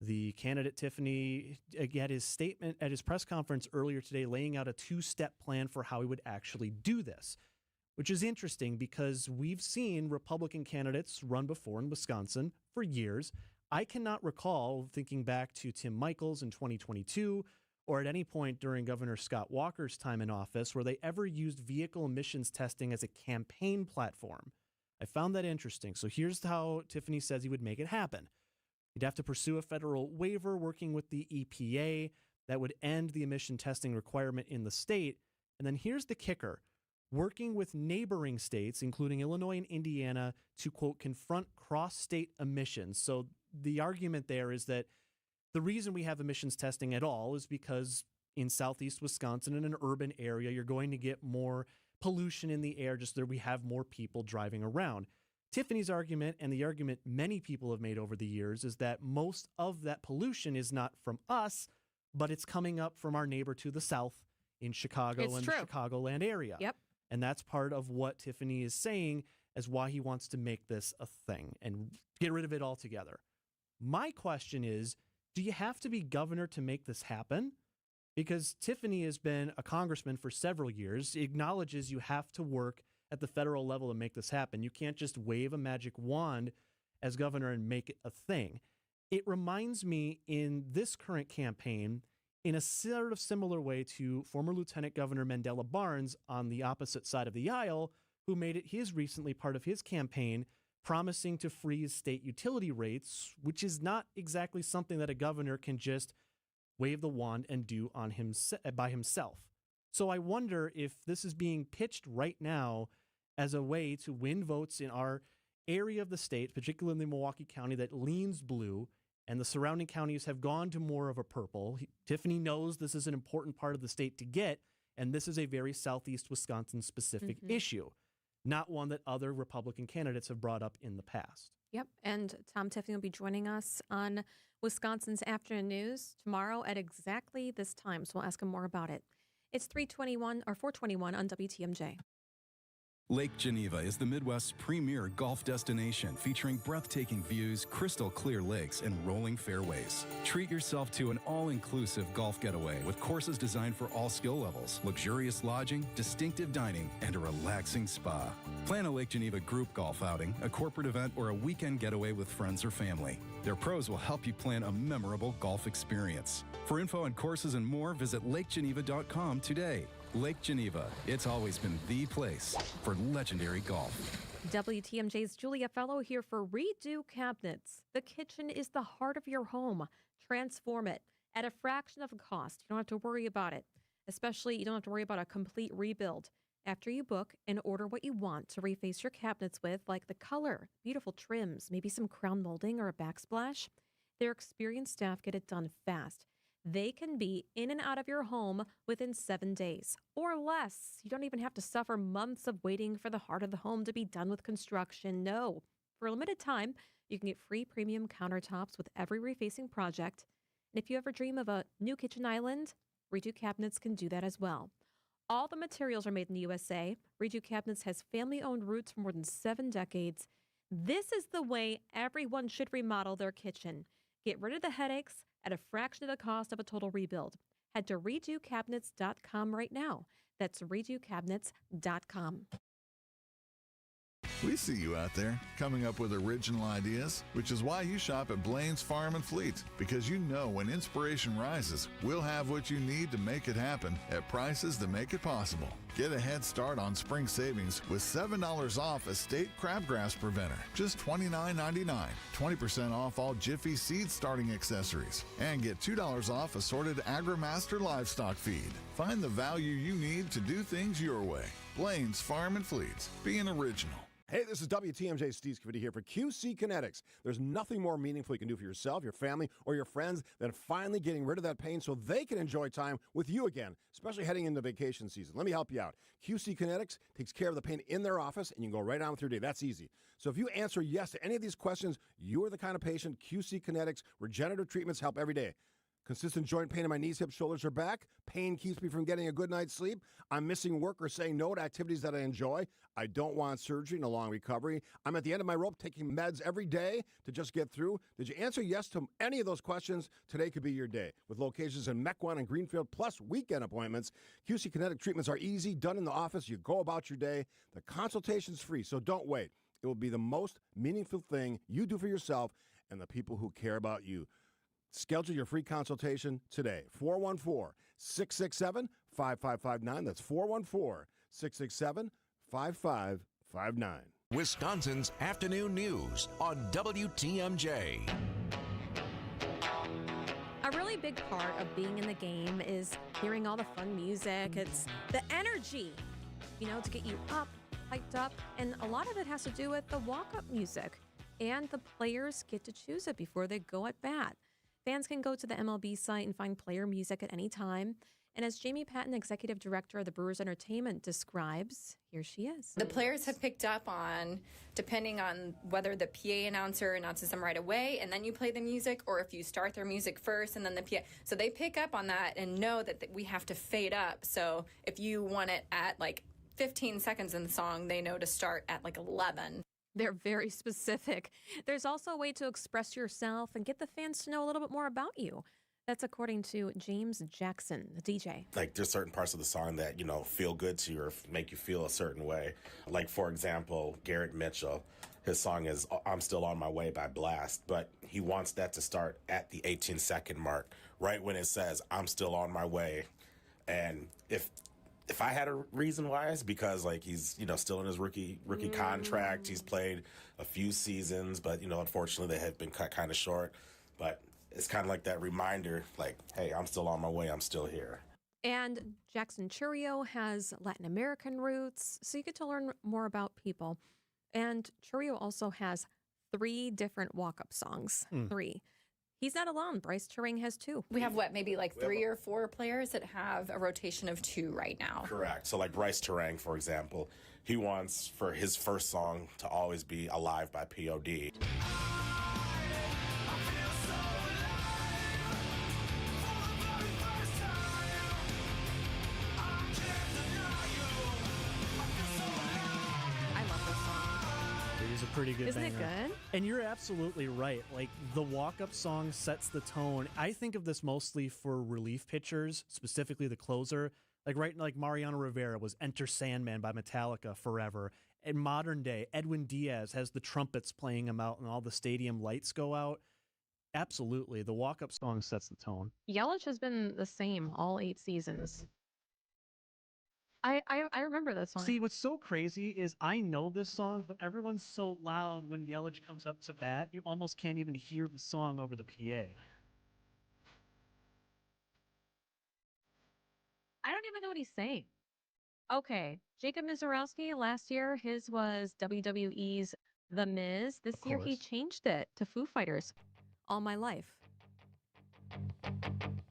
The candidate, Tiffany, had his statement at his press conference earlier today laying out a 2-step plan for how he would actually do this, which is interesting because we've seen Republican candidates run before in Wisconsin for years. I cannot recall, thinking back to Tim Michels in 2022 or at any point during Governor Scott Walker's time in office, where they ever used vehicle emissions testing as a campaign platform. I found that interesting. So here's how Tiffany says he would make it happen. He'd have to pursue a federal waiver working with the EPA that would end the emission testing requirement in the state. And then here's the kicker. Working with neighboring states, including Illinois and Indiana, to, quote, confront cross-state emissions. So the argument there is that the reason we have emissions testing at all is because in southeast Wisconsin, in an urban area, you're going to get more pollution in the air, just that we have more people driving around. Tiffany's argument, and the argument many people have made over the years, is that most of that pollution is not from us, but it's coming up from our neighbor to the south in Chicago the Chicagoland area. Yep. And that's part of what Tiffany is saying as why he wants to make this a thing and get rid of it altogether. My question is, do you have to be governor to make this happen? Because Tiffany has been a congressman for several years, acknowledges you have to work at the federal level to make this happen. You can't just wave a magic wand as governor and make it a thing. It reminds me in this current campaign, in a sort of similar way to former Lieutenant Governor Mandela Barnes on the opposite side of the aisle, who made it his recently part of his campaign, promising to freeze state utility rates, which is not exactly something that a governor can just wave the wand and do on by himself. So I wonder if this is being pitched right now as a way to win votes in our area of the state, particularly Milwaukee County, that leans blue, and the surrounding counties have gone to more of a purple. Tiffany knows this is an important part of the state to get, and this is a very southeast Wisconsin specific issue, not one that other Republican candidates have brought up in the past. Yep. And Tom Tiffany will be joining us on Wisconsin's Afternoon News tomorrow at exactly this time. So we'll ask him more about it. It's 3:21 or 4:21 on WTMJ. Lake Geneva is the Midwest's premier golf destination, featuring breathtaking views, crystal clear lakes, and rolling fairways. Treat yourself to an all-inclusive golf getaway with courses designed for all skill levels, luxurious lodging, distinctive dining, and a relaxing spa. Plan a Lake Geneva group golf outing, a corporate event, or a weekend getaway with friends or family. Their pros will help you plan a memorable golf experience. For info on courses and more, visit lakegeneva.com today. Lake Geneva, it's always been the place for legendary golf. WTMJ's Julia Fellow here for Redo Cabinets. The kitchen is the heart of your home. Transform it at a fraction of the cost. You don't have to worry about it. Especially, you don't have to worry about a complete rebuild. After you book and order what you want to reface your cabinets with, like the color, beautiful trims, maybe some crown molding or a backsplash, their experienced staff get it done fast. They can be in and out of your home within 7 days or less. You don't even have to suffer months of waiting for the heart of the home to be done with construction. No. For a limited time, you can get free premium countertops with every refacing project. And if you ever dream of a new kitchen island, Redo Cabinets can do that as well. All the materials are made in the USA. Redo Cabinets has family-owned roots for more than 7 decades. This is the way everyone should remodel their kitchen. Get rid of the headaches at a fraction of the cost of a total rebuild. Head to redocabinets.com right now. That's redocabinets.com. We see you out there coming up with original ideas, which is why you shop at Blaine's Farm and Fleet, because you know when inspiration rises, we'll have what you need to make it happen at prices that make it possible. Get a head start on spring savings with $7 off Estate Crabgrass Preventer, just $29.99, 20% off all Jiffy Seed starting accessories, and get $2 off assorted AgriMaster livestock feed. Find the value you need to do things your way. Blaine's Farm and Fleet, being original. Hey, this is WTMJ Steve Scavidi here for QC Kinetics. There's nothing more meaningful you can do for yourself, your family, or your friends than finally getting rid of that pain so they can enjoy time with you again, especially heading into vacation season. Let me help you out. QC Kinetics takes care of the pain in their office, and you can go right on with your day. That's easy. So if you answer yes to any of these questions, you're the kind of patient QC Kinetics regenerative treatments help every day. Consistent joint pain in my knees, hips, shoulders, or back. Pain keeps me from getting a good night's sleep. I'm missing work or saying no to activities that I enjoy. I don't want surgery and a long recovery. I'm at the end of my rope taking meds every day to just get through. Did you answer yes to any of those questions? Today could be your day. With locations in Mequon and Greenfield, plus weekend appointments, QC Kinetic treatments are easy, done in the office. You go about your day. The consultation's free, so don't wait. It will be the most meaningful thing you do for yourself and the people who care about you. Schedule your free consultation today. 414-667-5559. That's 414-667-5559. Wisconsin's Afternoon News on WTMJ. A really big part of being in the game is hearing all the fun music. It's the energy, to get you up, hyped up. And a lot of it has to do with the walk-up music. And the players get to choose it before they go at bat. Fans can go to the MLB site and find player music at any time. And as Jamie Patton, Executive Director of the Brewers Entertainment, describes, here she is. The players have picked up on, depending on whether the PA announcer announces them right away and then you play the music, or if you start their music first and then the PA. So they pick up on that and know that we have to fade up. So if you want it at like 15 seconds in the song, they know to start at like 11. They're very specific. There's also a way to express yourself and get the fans to know a little bit more about you. That's according to James Jackson, the DJ. Like, there's certain parts of the song that, feel good to you or make you feel a certain way. Like, for example, Garrett Mitchell, his song is I'm Still on My Way by Blast, but he wants that to start at the 18-second mark, right when it says I'm still on my way. And if I had a reason why, it's because he's still in his rookie contract. He's played a few seasons, but unfortunately they have been cut kind of short. But it's kind of like that reminder, hey, I'm still on my way. I'm still here. And Jackson Churio has Latin American roots, so you get to learn more about people. And Churio also has 3 different walk-up songs. 3. He's not alone. Bryce Turing has 2. We have maybe 3 or 4 players that have a rotation of 2 right now. Correct. So Bryce Turang, for example, he wants for his first song to always be Alive by P.O.D. Pretty good. Isn't banger. it good? And you're absolutely right. The walk-up song sets the tone. I think of this mostly for relief pitchers, specifically the closer. Like Mariano Rivera was Enter Sandman by Metallica forever. In modern day, Edwin Diaz has the trumpets playing him out and all the stadium lights go out. Absolutely. The walk-up song sets the tone. Yelich has been the same all 8 seasons. I remember this song. See, what's so crazy is I know this song, but everyone's so loud when Yelich comes up to bat, you almost can't even hear the song over the PA. I don't even know what he's saying. Okay, Jacob Mizorowski, last year, his was WWE's The Miz. This year, he changed it to Foo Fighters, All My Life.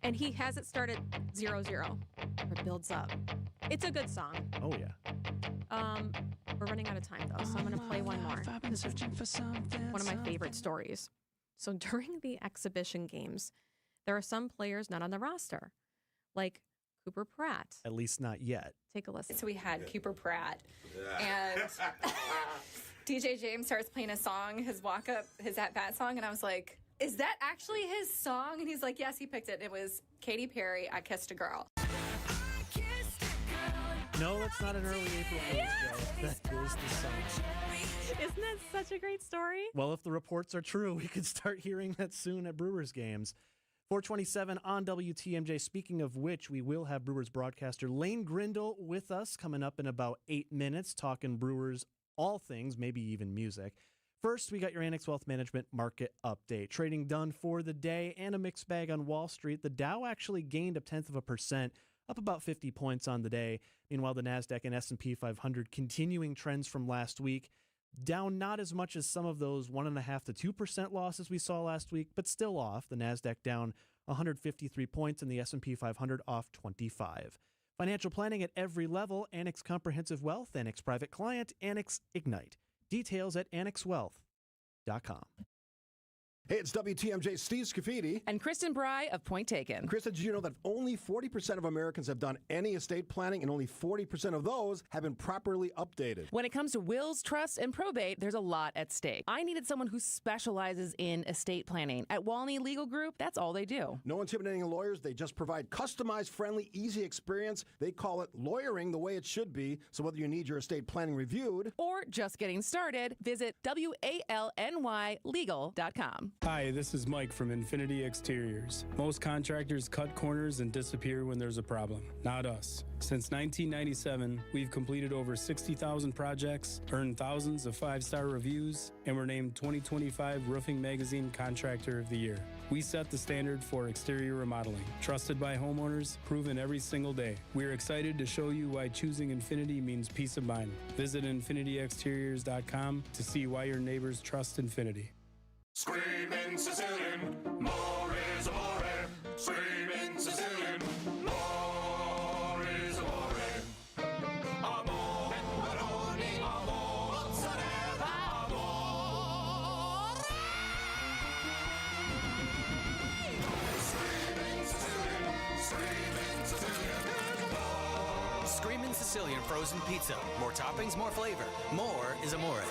And he has it start at 0-0. It builds up. It's a good song. Oh, yeah. We're running out of time, though, so I'm going to play one more. This is one of my favorite stories. So during the exhibition games, there are some players not on the roster, like Cooper Pratt. At least not yet. Take a listen. So we had Cooper Pratt, and DJ James starts playing a song, his walk-up, his at-bat song, and I was like, is that actually his song? And he's like, yes, he picked it. It was Katy Perry, I Kissed a Girl. No, that's not an early April Fool's joke. That is the song. Isn't that such a great story? Well, if the reports are true, we could start hearing that soon at Brewers games. 427 on WTMJ. Speaking of which, we will have Brewers broadcaster Lane Grindle with us coming up in about 8 minutes, talking Brewers, all things, maybe even music. First, we got your Annex Wealth Management market update. Trading done for the day and a mixed bag on Wall Street. The Dow actually gained 0.1%, up about 50 points on the day. Meanwhile, the NASDAQ and S&P 500 continuing trends from last week. Down not as much as some of those 1.5% to 2% losses we saw last week, but still off. The NASDAQ down 153 points and the S&P 500 off 25. Financial planning at every level. Annex Comprehensive Wealth, Annex Private Client, Annex Ignite. Details at annexwealth.com. Hey, it's WTMJ Steve Scafidi. And Kristen Bry of Point Taken. Kristen, did you know that only 40% of Americans have done any estate planning and only 40% of those have been properly updated? When it comes to wills, trusts, and probate, there's a lot at stake. I needed someone who specializes in estate planning. At Walney Legal Group, that's all they do. No intimidating lawyers. They just provide customized, friendly, easy experience. They call it lawyering the way it should be. So whether you need your estate planning reviewed or just getting started, visit WALNYlegal.com. Hi, this is Mike from Infinity Exteriors. Most contractors cut corners and disappear when there's a problem. Not us. Since 1997, we've completed over 60,000 projects, earned thousands of 5-star reviews, and were named 2025 Roofing Magazine Contractor of the Year. We set the standard for exterior remodeling. Trusted by homeowners, proven every single day. We're excited to show you why choosing Infinity means peace of mind. Visit infinityexteriors.com to see why your neighbors trust Infinity. Screaming Sicilian, more is amore. Screaming Sicilian, more is amore. Amore, pepperoni, amore, mozzarella, amore. Screaming Sicilian, screaming Sicilian, more. Screaming Sicilian frozen pizza. More toppings, more flavor. More is amore.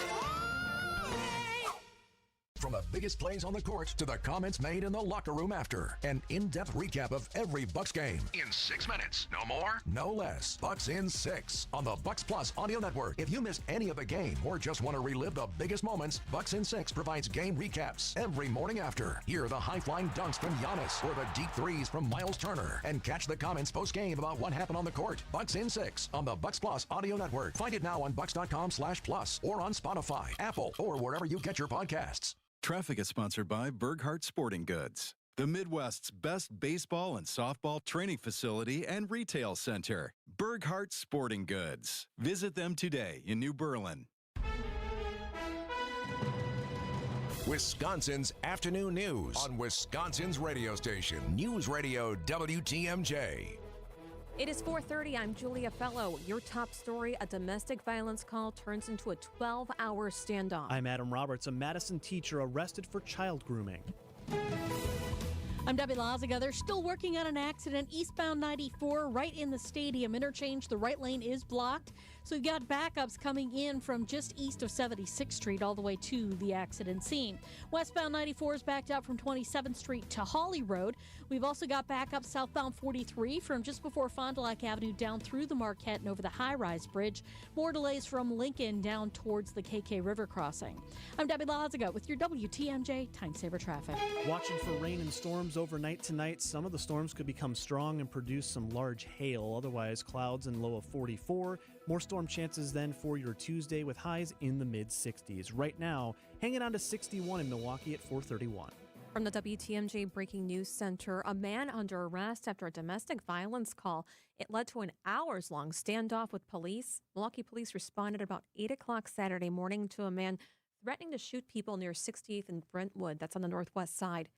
From the biggest plays on the court to the comments made in the locker room after. An in-depth recap of every Bucks game. In 6 minutes. No more, no less. Bucks in 6 on the Bucks Plus audio network. If you missed any of the game or just want to relive the biggest moments, Bucks in 6 provides game recaps every morning after. Hear the high-flying dunks from Giannis or the deep threes from Miles Turner. And catch the comments post-game about what happened on the court. Bucks in 6 on the Bucks Plus audio network. Find it now on bucks.com/plus or on Spotify, Apple, or wherever you get your podcasts. Traffic is sponsored by Burghardt Sporting Goods, the Midwest's best baseball and softball training facility and retail center. Burghardt Sporting Goods. Visit them today in New Berlin. Wisconsin's afternoon news on Wisconsin's radio station, News Radio WTMJ. It is 4:30. I'm Julia Fellow. Your top story, a domestic violence call turns into a 12-hour standoff. I'm Adam Roberts. A Madison teacher arrested for child grooming. I'm Debbie Lazaga. They're still working on an accident eastbound 94 right in the stadium interchange. The right lane is blocked. So you've got backups coming in from just east of 76th Street all the way to the accident scene. Westbound 94 is backed up from 27th Street to Hawley Road. We've also got backup southbound 43 from just before Fond du Lac Avenue down through the Marquette and over the high-rise bridge. More delays from Lincoln down towards the KK River crossing. I'm Debbie Lazaga with your WTMJ Time Saver Traffic. Watching for rain and storms overnight tonight. Some of the storms could become strong and produce some large hail. Otherwise, clouds and low of 44. More storm chances then for your Tuesday with highs in the mid-60s. Right now, hanging on to 61 in Milwaukee at 431. From the WTMJ Breaking News Center, a man under arrest after a domestic violence call. It led to an hours-long standoff with police. Milwaukee police responded about 8 o'clock Saturday morning to a man threatening to shoot people near 68th and Brentwood. That's on the northwest side.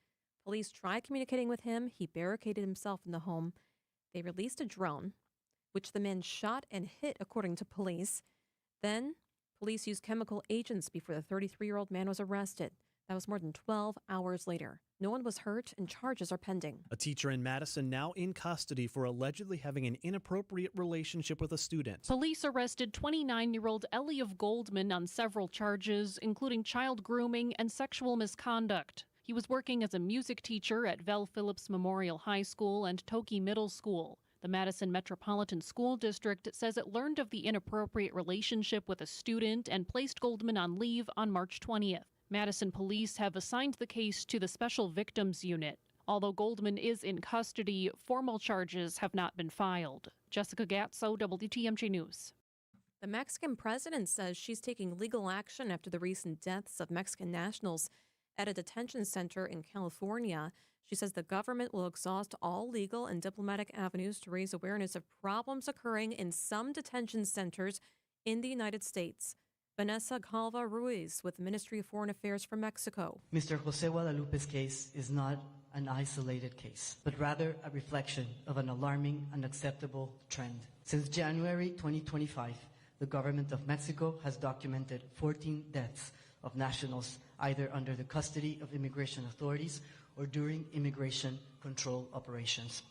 Police tried communicating with him. He barricaded himself in the home. They released a drone, which the man shot and hit, according to police. Then, police used chemical agents before the 33-year-old man was arrested. That was more than 12 hours later. No one was hurt, and charges are pending. A teacher in Madison now in custody for allegedly having an inappropriate relationship with a student. Police arrested 29-year-old Ellie of Goldman on several charges, including child grooming and sexual misconduct. He was working as a music teacher at Vel Phillips Memorial High School and Toki Middle School. The Madison Metropolitan School District says it learned of the inappropriate relationship with a student and placed Goldman on leave on March 20th. Madison police have assigned the case to the Special Victims Unit. Although Goldman is in custody, formal charges have not been filed. Jessica Gatso, WTMJ News. The Mexican president says she's taking legal action after the recent deaths of Mexican nationals at a detention center in California. She says the government will exhaust all legal and diplomatic avenues to raise awareness of problems occurring in some detention centers in the United States. Vanessa Calva Ruiz with the Ministry of Foreign Affairs for Mexico. Mr. Jose Guadalupe's case is not an isolated case, but rather a reflection of an alarming, unacceptable trend. Since January 2025, the government of Mexico has documented 14 deaths of nationals either under the custody of immigration authorities or during immigration control operations.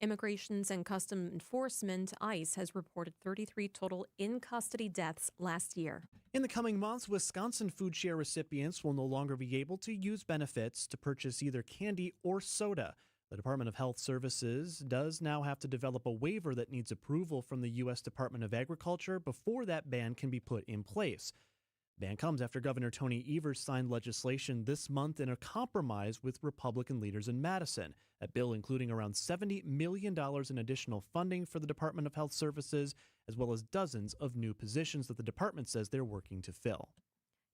Immigrations and Customs Enforcement, ICE, has reported 33 total in-custody deaths last year. In the coming months, Wisconsin food share recipients will no longer be able to use benefits to purchase either candy or soda. The Department of Health Services does now have to develop a waiver that needs approval from the U.S. Department of Agriculture before that ban can be put in place. The ban comes after Governor Tony Evers signed legislation this month in a compromise with Republican leaders in Madison. That bill including around $70 million in additional funding for the Department of Health Services, as well as dozens of new positions that the department says they're working to fill.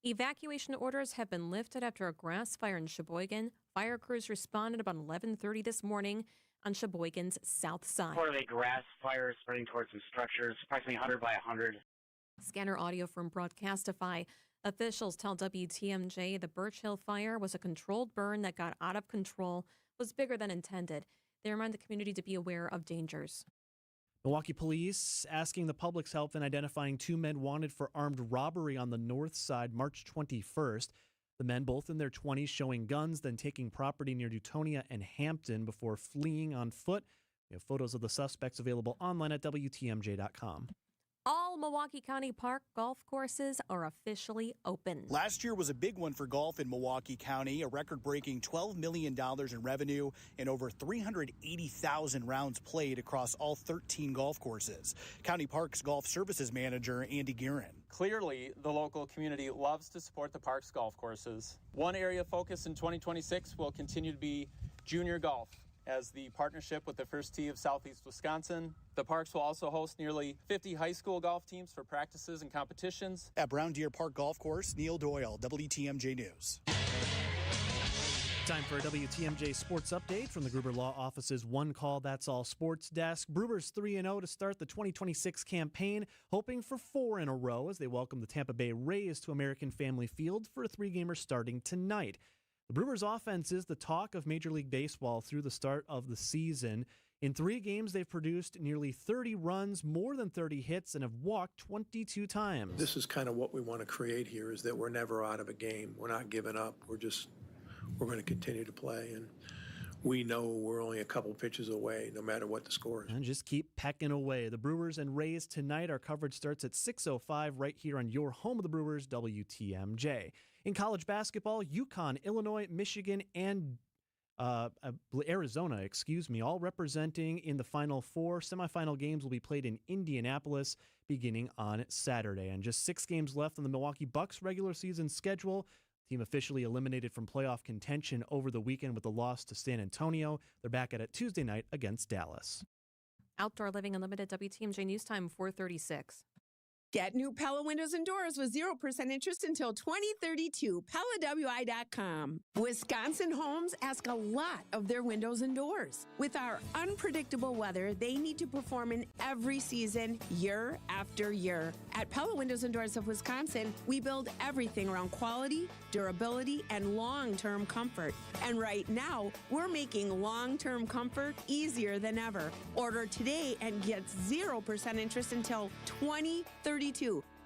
Evacuation orders have been lifted after a grass fire in Sheboygan. Fire crews responded about 11:30 this morning on Sheboygan's south side. Part of a grass fire spreading towards some structures, approximately 100 by 100. Scanner audio from Broadcastify. Officials tell WTMJ the Birch Hill fire was a controlled burn that got out of control, was bigger than intended. They remind the community to be aware of dangers. Milwaukee police asking the public's help in identifying two men wanted for armed robbery on the north side March 21st. The men, both in their 20s, showing guns, then taking property near Newtonia and Hampton before fleeing on foot. We have photos of the suspects available online at WTMJ.com. All Milwaukee County Park golf courses are officially open. Last year was a big one for golf in Milwaukee County, a record-breaking $12 million in revenue and over 380,000 rounds played across all 13 golf courses. County Parks Golf Services Manager Andy Guerin. Clearly, the local community loves to support the park's golf courses. One area of focus in 2026 will continue to be junior golf. As the partnership with the First Tee of Southeast Wisconsin, the parks will also host nearly 50 high school golf teams for practices and competitions. At Brown Deer Park Golf Course, Neil Doyle, WTMJ News. Time for a WTMJ Sports Update from the Gruber Law Office's One Call That's All Sports Desk. Brewers 3-0 to start the 2026 campaign, hoping for 4 in a row as they welcome the Tampa Bay Rays to American Family Field for a 3-gamer starting tonight. The Brewers' offense is the talk of Major League Baseball through the start of the season. In 3 games, they've produced nearly 30 runs, more than 30 hits, and have walked 22 times. This is kind of what we want to create here, is that we're never out of a game. We're not giving up. We're going to continue to play, and we know we're only a couple pitches away, no matter what the score is. And just keep pecking away. The Brewers and Rays tonight. Our coverage starts at 6:05 right here on your home of the Brewers, WTMJ. In college basketball, UConn, Illinois, Michigan, and Arizona, all representing in the Final Four. Semifinal games will be played in Indianapolis beginning on Saturday. And just 6 games left on the Milwaukee Bucks regular season schedule. Team officially eliminated from playoff contention over the weekend with a loss to San Antonio. They're back at it Tuesday night against Dallas. Outdoor Living Unlimited, WTMJ News Time, 4:36. Get new Pella windows and doors with 0% interest until 2032. PellaWI.com. Wisconsin homes ask a lot of their windows and doors. With our unpredictable weather, they need to perform in every season, year after year. At Pella Windows and Doors of Wisconsin, we build everything around quality, durability, and long-term comfort. And right now, we're making long-term comfort easier than ever. Order today and get 0% interest until 2032.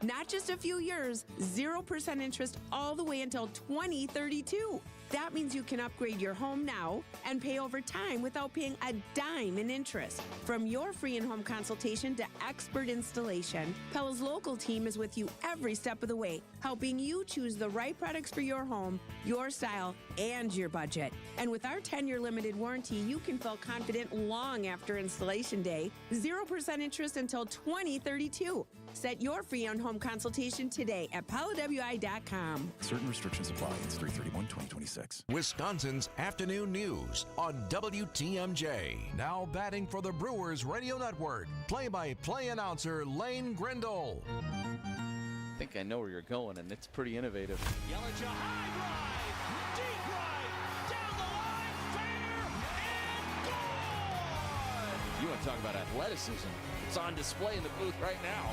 Not just a few years, 0% interest all the way until 2032. That means you can upgrade your home now and pay over time without paying a dime in interest. From your free in-home consultation to expert installation, Pella's local team is with you every step of the way, helping you choose the right products for your home, your style, and your budget. And with our 10-year limited warranty, you can feel confident long after installation day. 0% interest until 2032. Set your free on-home consultation today at PellaWI.com. Certain restrictions apply. It's 3/31/2026. Wisconsin's afternoon news on WTMJ. Now batting for the Brewers Radio Network, play-by-play announcer Lane Grindle. I think I know where you're going, and it's pretty innovative. Yelich, a high drive, deep right, down the line, fair, and You want to talk about athleticism? It's on display in the booth right now.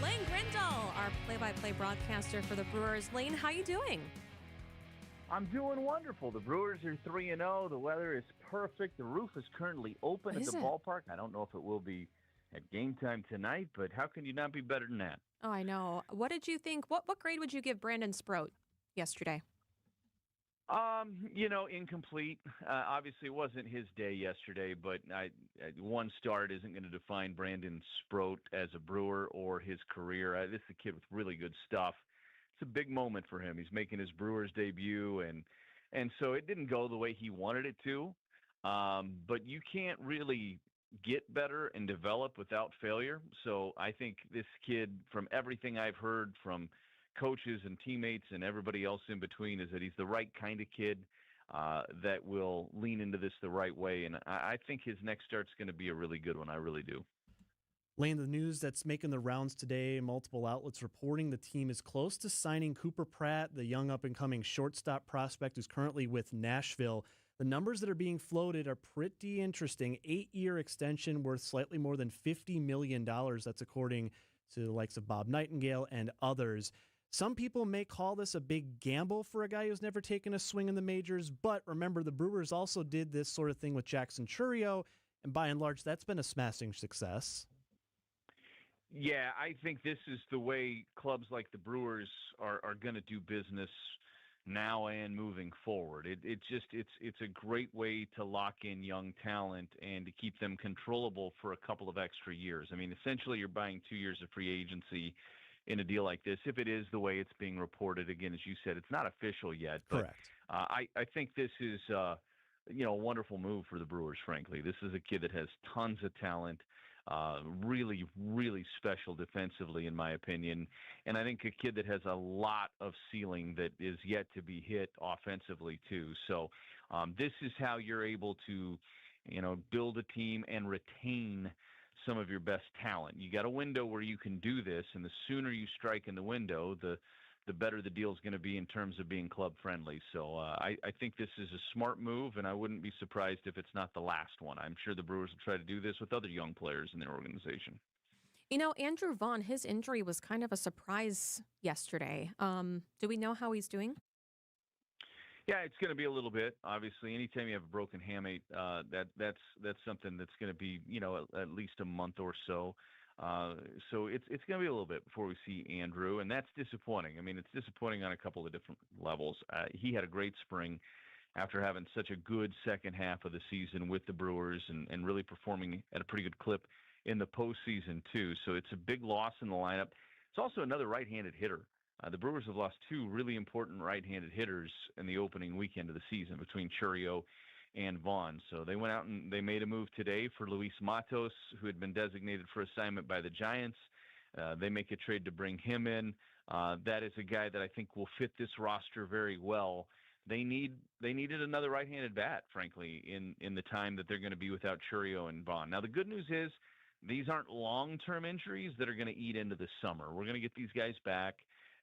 Lane Grindle, our play-by-play broadcaster for the Brewers. Lane, how you doing? I'm doing wonderful. The Brewers are 3-0. The weather is perfect. The roof is currently open at the ballpark. I don't know if it will be at game time tonight, but how can you not be better than that? Oh, I know. What did you think? What grade would you give Brandon Sproat yesterday? Incomplete. Obviously, it wasn't his day yesterday, but one start isn't going to define Brandon Sproat as a Brewer or his career. This is a kid with really good stuff. It's a big moment for him. He's making his Brewers debut, and so it didn't go the way he wanted it to. But you can't really get better and develop without failure. So I think this kid, from everything I've heard from coaches and teammates and everybody else in between, is that he's the right kind of kid that will lean into this the right way. And I think his next start's going to be a really good one. I really do. Lane, the news that's making the rounds today, multiple outlets reporting the team is close to signing Cooper Pratt, the young up-and-coming shortstop prospect who's currently with Nashville. The numbers that are being floated are pretty interesting. 8-year extension worth slightly more than $50 million. That's according to the likes of Bob Nightingale and others. Some people may call this a big gamble for a guy who's never taken a swing in the majors, but remember, the Brewers also did this sort of thing with Jackson Chourio, and by and large, that's been a smashing success. Yeah, I think this is the way clubs like the Brewers are going to do business now and moving forward. It's a great way to lock in young talent and to keep them controllable for a couple of extra years. I mean, essentially, you're buying 2 years of free agency in a deal like this, if it is the way it's being reported. Again, as you said, it's not official yet. But, correct. I think this is a wonderful move for the Brewers, frankly. This is a kid that has tons of talent. Really, really special defensively, in my opinion. And I think a kid that has a lot of ceiling that is yet to be hit offensively, too. So this is how you're able to, build a team and retain some of your best talent. You got a window where you can do this, and the sooner you strike in the window, the better the deal is going to be in terms of being club friendly. So I think this is a smart move, and I wouldn't be surprised if it's not the last one. I'm sure the Brewers will try to do this with other young players in their organization. Andrew Vaughn, his injury was kind of a surprise yesterday. Do we know how he's doing? Yeah, it's going to be a little bit. Obviously, anytime you have a broken hamate, that's something that's going to be, at least a month or so. So it's going to be a little bit before we see Andrew, and that's disappointing. I mean, it's disappointing on a couple of different levels. He had a great spring after having such a good second half of the season with the Brewers and really performing at a pretty good clip in the postseason, too. So it's a big loss in the lineup. It's also another right-handed hitter. The Brewers have lost two really important right-handed hitters in the opening weekend of the season between Chourio and Vaughn. So they went out and they made a move today for Luis Matos, who had been designated for assignment by the Giants. They make a trade to bring him in. That is a guy that I think will fit this roster very well. They needed another right-handed bat, frankly, in the time that they're going to be without Chourio and Vaughn. Now, the good news is these aren't long-term injuries that are going to eat into the summer. We're going to get these guys back,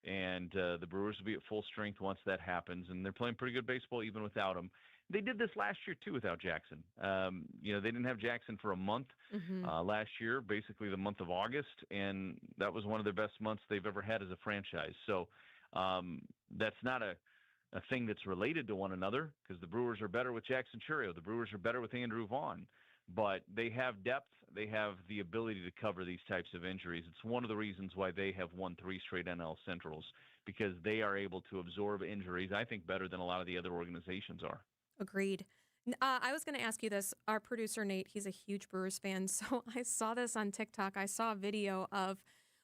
and the Brewers will be at full strength once that happens, and they're playing pretty good baseball even without him. They did this last year, too, without Jackson. They didn't have Jackson for a month last year, basically the month of August, and that was one of their best months they've ever had as a franchise. So that's not a thing that's related to one another, because the Brewers are better with Jackson Chourio. The Brewers are better with Andrew Vaughn. But they have depth. They have the ability to cover these types of injuries. It's one of the reasons why they have won 3 straight NL Centrals, because they are able to absorb injuries, I think, better than a lot of the other organizations are. Agreed. I was going to ask you this. Our producer, Nate, he's a huge Brewers fan, so I saw this on TikTok. I saw a video of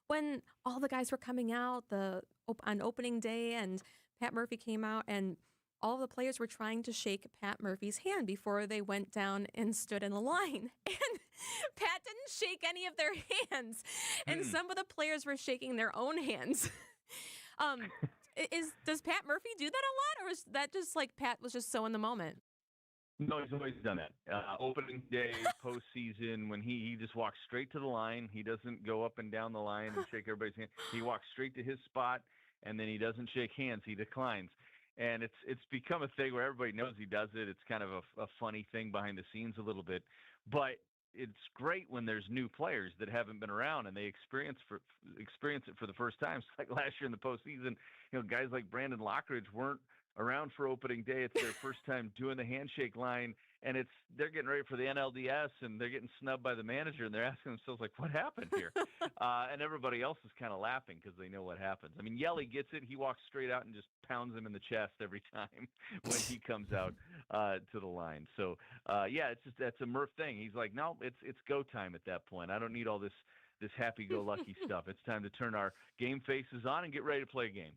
when all the guys were coming out on opening day, and Pat Murphy came out, and all the players were trying to shake Pat Murphy's hand before they went down and stood in the line. And Pat didn't shake any of their hands. And some of the players were shaking their own hands. Does Pat Murphy do that a lot? Or is that just like Pat was just so in the moment? No, he's always done that. Opening day, postseason, when he just walks straight to the line. He doesn't go up and down the line and shake everybody's hand. He walks straight to his spot, and then he doesn't shake hands. He declines. And it's become a thing where everybody knows he does it. It's kind of a funny thing behind the scenes a little bit. But it's great when there's new players that haven't been around and they experience it for the first time. It's like last year in the postseason, guys like Brandon Lockridge weren't around for opening day. It's their first time doing the handshake line, and they're getting ready for the NLDS, and they're getting snubbed by the manager, and they're asking themselves, like, what happened here? And everybody else is kind of laughing because they know what happens. I mean, Yelly gets it. He walks straight out and just pounds him in the chest every time when he comes out to the line. So, that's a Murph thing. He's like, no, it's go time at that point. I don't need all this happy-go-lucky stuff. It's time to turn our game faces on and get ready to play a game.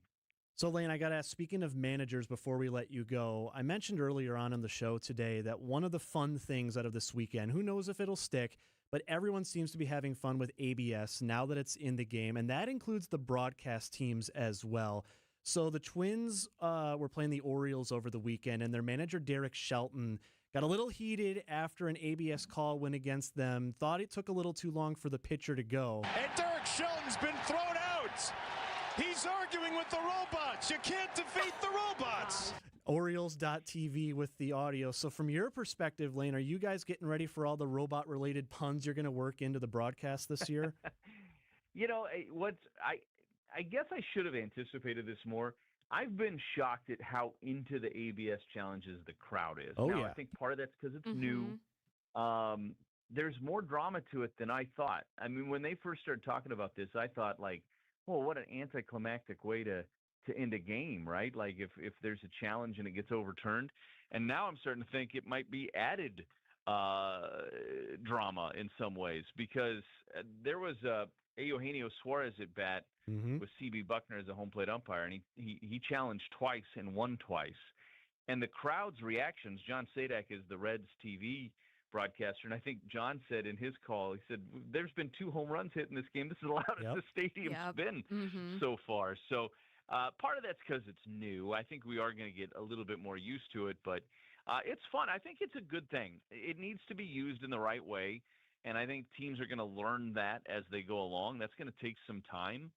So, Lane, I got to ask, speaking of managers, before we let you go, I mentioned earlier on in the show today that one of the fun things out of this weekend, who knows if it'll stick, but everyone seems to be having fun with ABS now that it's in the game, and that includes the broadcast teams as well. So the Twins were playing the Orioles over the weekend, and their manager, Derek Shelton, got a little heated after an ABS call went against them, thought it took a little too long for the pitcher to go. And Derek Shelton's been thrown out. He's arguing with the robots. You can't defeat the robots. Orioles.tv with the audio. So from your perspective, Lane, are you guys getting ready for all the robot-related puns you're going to work into the broadcast this year? I guess I should have anticipated this more. I've been shocked at how into the ABS challenges the crowd is. I think part of that's because it's new. There's more drama to it than I thought. I mean, when they first started talking about this, I thought, like, well, what an anticlimactic way to end a game, right? Like if there's a challenge and it gets overturned. And now I'm starting to think it might be added drama in some ways, because there was Eugenio Suarez at bat with CB Buckner as a home plate umpire, and he challenged twice and won twice. And the crowd's reactions, John Sadak is the Reds TV broadcaster, and I think John said in his call, he said, there's been 2 home runs hit in this game. This is the loudest the stadium's been so far. So part of that's because it's new. I think we are going to get a little bit more used to it, but it's fun. I think it's a good thing. It needs to be used in the right way, and I think teams are going to learn that as they go along. That's going to take some time.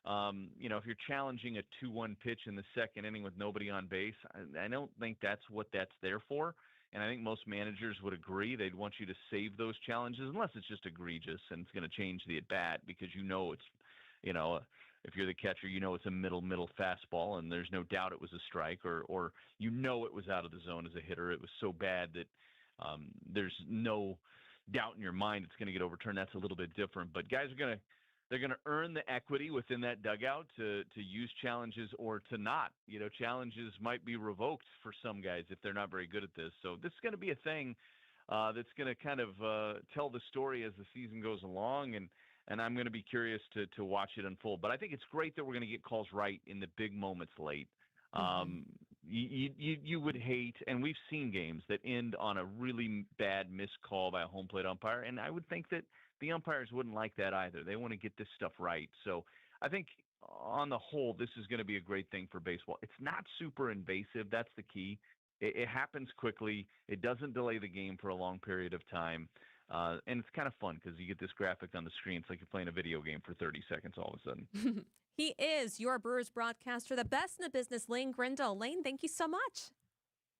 If you're challenging a 2-1 pitch in the second inning with nobody on base, I don't think that's what that's there for. And I think most managers would agree. They'd want you to save those challenges unless it's just egregious and it's going to change the at-bat, because it's, if you're the catcher, it's a middle fastball and there's no doubt it was a strike, or it was out of the zone as a hitter. It was so bad that there's no doubt in your mind it's going to get overturned. That's a little bit different. But guys they're going to earn the equity within that dugout to use challenges or to not. Challenges might be revoked for some guys if they're not very good at this. So this is going to be a thing that's going to kind of tell the story as the season goes along, and I'm going to be curious to watch it unfold. But I think it's great that we're going to get calls right in the big moments late. You would hate, and we've seen games that end on a really bad missed call by a home plate umpire, and I would think that the umpires wouldn't like that either. They want to get this stuff right. So I think on the whole, this is going to be a great thing for baseball. It's not super invasive. That's the key. It happens quickly. It doesn't delay the game for a long period of time. And it's kind of fun because you get this graphic on the screen. It's like you're playing a video game for 30 seconds all of a sudden. He is your Brewers broadcaster, the best in the business, Lane Grindle. Lane, thank you so much.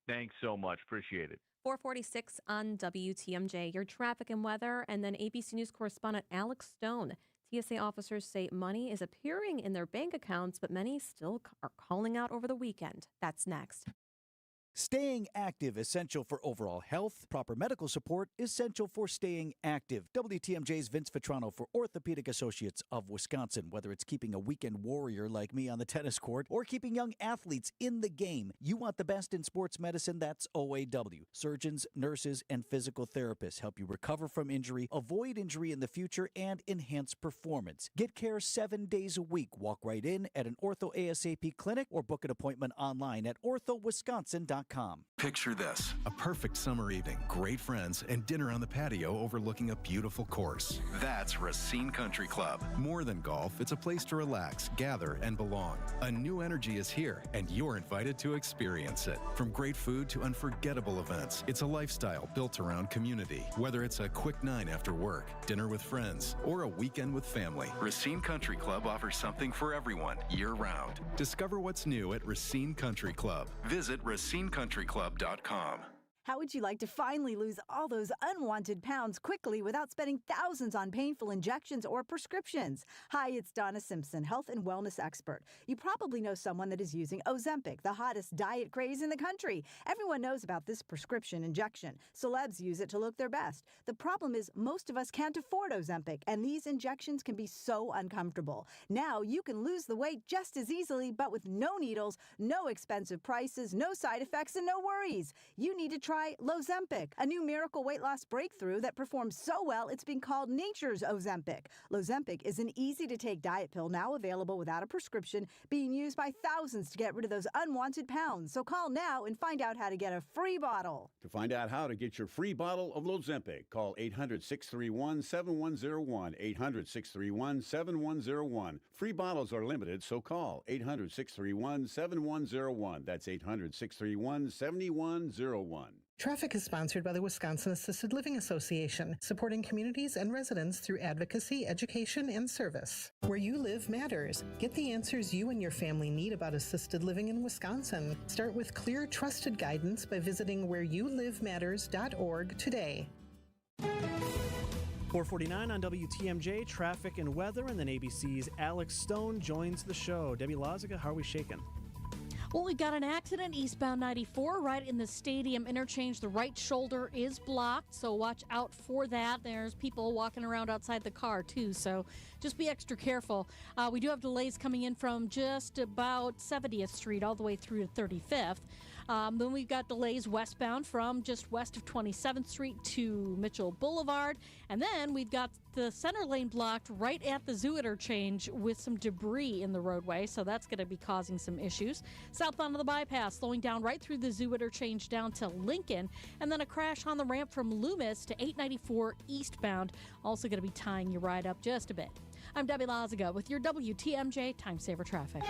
Thanks so much. Appreciate it. 446 on WTMJ, your traffic and weather, and then ABC News correspondent Alex Stone. TSA officers say money is appearing in their bank accounts, but many still are calling out over the weekend. That's next. Staying active, essential for overall health. Proper medical support, essential for staying active. WTMJ's Vince Vitrano for Orthopedic Associates of Wisconsin. Whether it's keeping a weekend warrior like me on the tennis court or keeping young athletes in the game, you want the best in sports medicine, that's OAW. Surgeons, nurses, and physical therapists help you recover from injury, avoid injury in the future, and enhance performance. Get care 7 days a week. Walk right in at an Ortho ASAP clinic or book an appointment online at orthowisconsin.com. Picture this, a perfect summer evening, great friends, and dinner on the patio overlooking a beautiful course. That's Racine Country Club. More than golf, it's a place to relax, gather, and belong. A new energy is here, and you're invited to experience it. From great food to unforgettable events, it's a lifestyle built around community. Whether it's a quick night after work, dinner with friends, or a weekend with family, Racine Country Club offers something for everyone, year-round. Discover what's new at Racine Country Club. Visit RacineCountryClub.com. How would you like to finally lose all those unwanted pounds quickly without spending thousands on painful injections or prescriptions? Hi, it's Donna Simpson, health and wellness expert. You probably know someone that is using Ozempic, the hottest diet craze in the country. Everyone knows about this prescription injection. Celebs use it to look their best. The problem is most of us can't afford Ozempic, and these injections can be so uncomfortable. Now you can lose the weight just as easily, but with no needles, no expensive prices, no side effects, and no worries. You need to try Lozempic, a new miracle weight loss breakthrough that performs so well it's being called nature's Ozempic. Lozempic is an easy-to-take diet pill now available without a prescription, being used by thousands to get rid of those unwanted pounds. So call now and find out how to get a free bottle. To find out how to get your free bottle of Lozempic, call 800-631-7101, 800-631-7101. Free bottles are limited, so call 800-631-7101. That's 800-631-7101. Traffic is sponsored by the Wisconsin Assisted Living Association, supporting communities and residents through advocacy, education, and service. Where you live matters. Get the answers you and your family need about assisted living in Wisconsin. Start with clear, trusted guidance by visiting whereyouLiveMatters.org today. 4:49 on WTMJ, traffic and weather, and then ABC's Alex Stone joins the show. Debbie Lozica, how are we shaking? Well, we got an accident eastbound 94 right in the stadium interchange. The right shoulder is blocked, so watch out for that. There's people walking around outside the car, too, so just be extra careful. We do have delays coming in from just about 70th Street all the way through to 35th. Then we've got delays westbound from just west of 27th Street to Mitchell Boulevard. And then we've got the center lane blocked right at the Zoo interchange with some debris in the roadway, so that's going to be causing some issues. Southbound of the bypass, slowing down right through the Zoo interchange down to Lincoln, and then a crash on the ramp from Loomis to 894 eastbound, also going to be tying your ride up just a bit. I'm Debbie Lozica with your WTMJ Time Saver Traffic.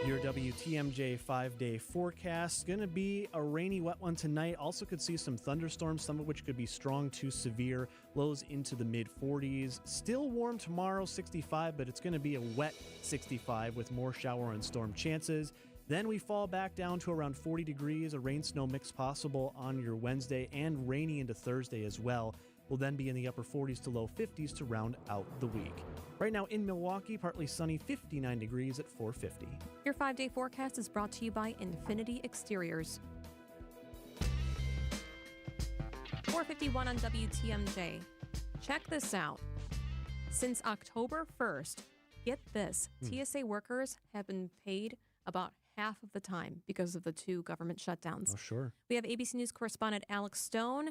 Your WTMJ 5-day forecast. Going to be a rainy, wet one tonight. Also could see some thunderstorms, some of which could be strong to severe. Lows into the mid-40s. Still warm tomorrow, 65, but it's going to be a wet 65 with more shower and storm chances. Then we fall back down to around 40 degrees. A rain-snow mix possible on your Wednesday, and rainy into Thursday as well. Will then be in the upper 40s to low 50s to round out the week. Right now in Milwaukee, partly sunny, 59 degrees at 450. Your 5-day forecast is brought to you by Infinity Exteriors. 4:51 on WTMJ. Check this out. Since October 1st, get this, TSA workers have been paid about half of the time because of the 2 government shutdowns. Oh, sure. We have ABC News correspondent Alex Stone.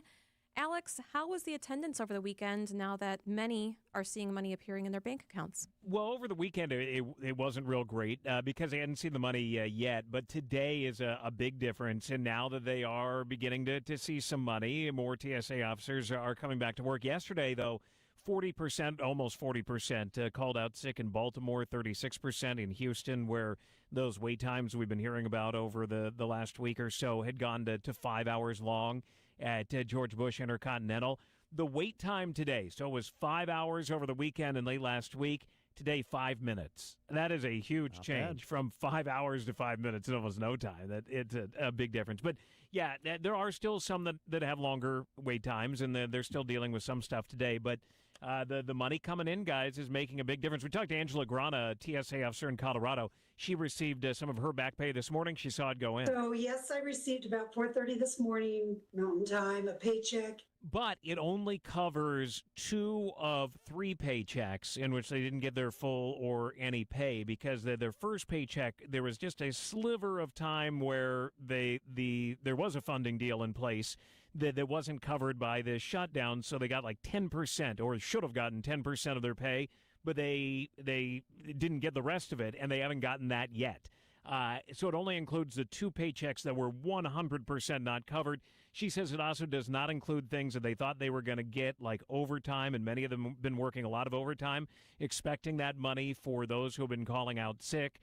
Alex, how was the attendance over the weekend now that many are seeing money appearing in their bank accounts? Well, over the weekend, it wasn't real great because they hadn't seen the money yet. But today is a big difference. And now that they are beginning to see some money, more TSA officers are coming back to work. Yesterday, though, 40%, almost 40% called out sick in Baltimore, 36% in Houston, where those wait times we've been hearing about over the last week or so had gone to 5 hours long at George Bush Intercontinental. The wait time today, so it was 5 hours over the weekend and late last week. Today, 5 minutes. That is a huge change from 5 hours to 5 minutes in almost no time. It's a big difference. But, yeah, there are still some that have longer wait times, and they're still dealing with some stuff today. But the money coming in, guys, is making a big difference. We talked to Angela Grana, a TSA officer in Colorado. She received some of her back pay this morning. She saw it go in. So, yes, I received about 4:30 this morning, Mountain Time, a paycheck. But it only covers 2 of 3 paychecks in which they didn't get their full or any pay because their first paycheck, there was just a sliver of time where there was a funding deal in place that wasn't covered by the shutdown, so they got like 10% or should have gotten 10% of their pay, but they didn't get the rest of it, and they haven't gotten that yet. So it only includes the 2 paychecks that were 100% not covered. She says it also does not include things that they thought they were going to get, like overtime, and many of them have been working a lot of overtime, expecting that money for those who have been calling out sick,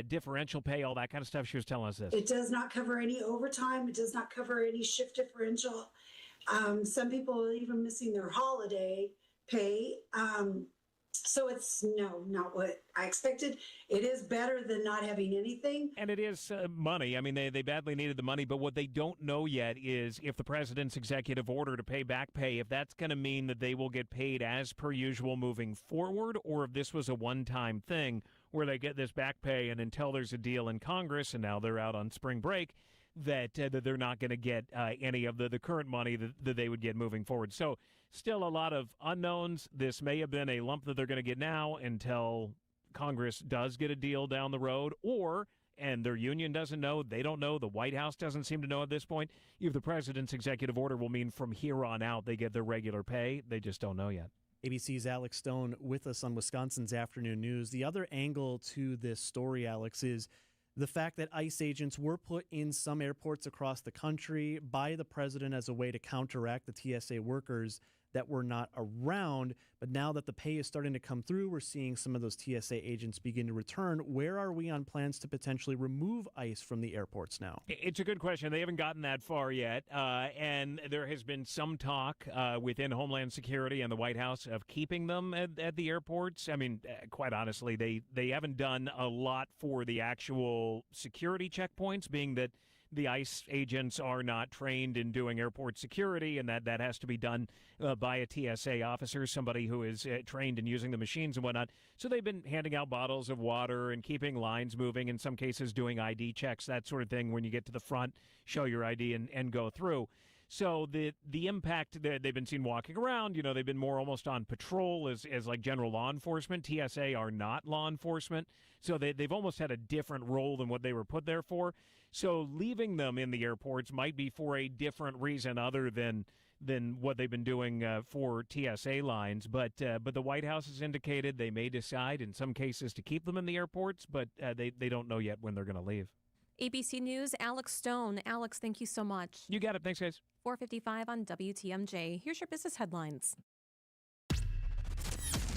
differential pay, all that kind of stuff. She was telling us this. It does not cover any overtime. It does not cover any shift differential. Some people are even missing their holiday pay. So it's not what I expected. It is better than not having anything. And it is money. I mean, they badly needed the money, but what they don't know yet is if the president's executive order to pay back pay, if that's going to mean that they will get paid as per usual moving forward, or if this was a one-time thing where they get this back pay and until there's a deal in Congress and now they're out on spring break, that they're not going to get any of the current money that they would get moving forward. So still a lot of unknowns. This may have been a lump that they're going to get now until Congress does get a deal down the road, and their union doesn't know, they don't know, the White House doesn't seem to know at this point, if the president's executive order will mean from here on out they get their regular pay. They just don't know yet. ABC's Alex Stone with us on Wisconsin's Afternoon News. The other angle to this story, Alex, is the fact that ICE agents were put in some airports across the country by the president as a way to counteract the TSA workers that were not around. But now that the pay is starting to come through, we're seeing some of those TSA agents begin to return. Where are we on plans to potentially remove ICE from the airports now? It's a good question. They haven't gotten that far yet. And there has been some talk within Homeland Security and the White House of keeping them at the airports. I mean, quite honestly, they haven't done a lot for the actual security checkpoints, being that the ICE agents are not trained in doing airport security, and that has to be done by a TSA officer, somebody who is trained in using the machines and whatnot. So they've been handing out bottles of water and keeping lines moving, in some cases doing ID checks, that sort of thing. When you get to the front, show your ID and go through. So the impact, they've been seen walking around. They've been more almost on patrol as like general law enforcement. TSA are not law enforcement. So they've almost had a different role than what they were put there for. So leaving them in the airports might be for a different reason other than what they've been doing for TSA lines. But the White House has indicated they may decide in some cases to keep them in the airports, but they don't know yet when they're going to leave. ABC News, Alex Stone. Alex, thank you so much. You got it. Thanks, guys. 4:55 on WTMJ. Here's your business headlines.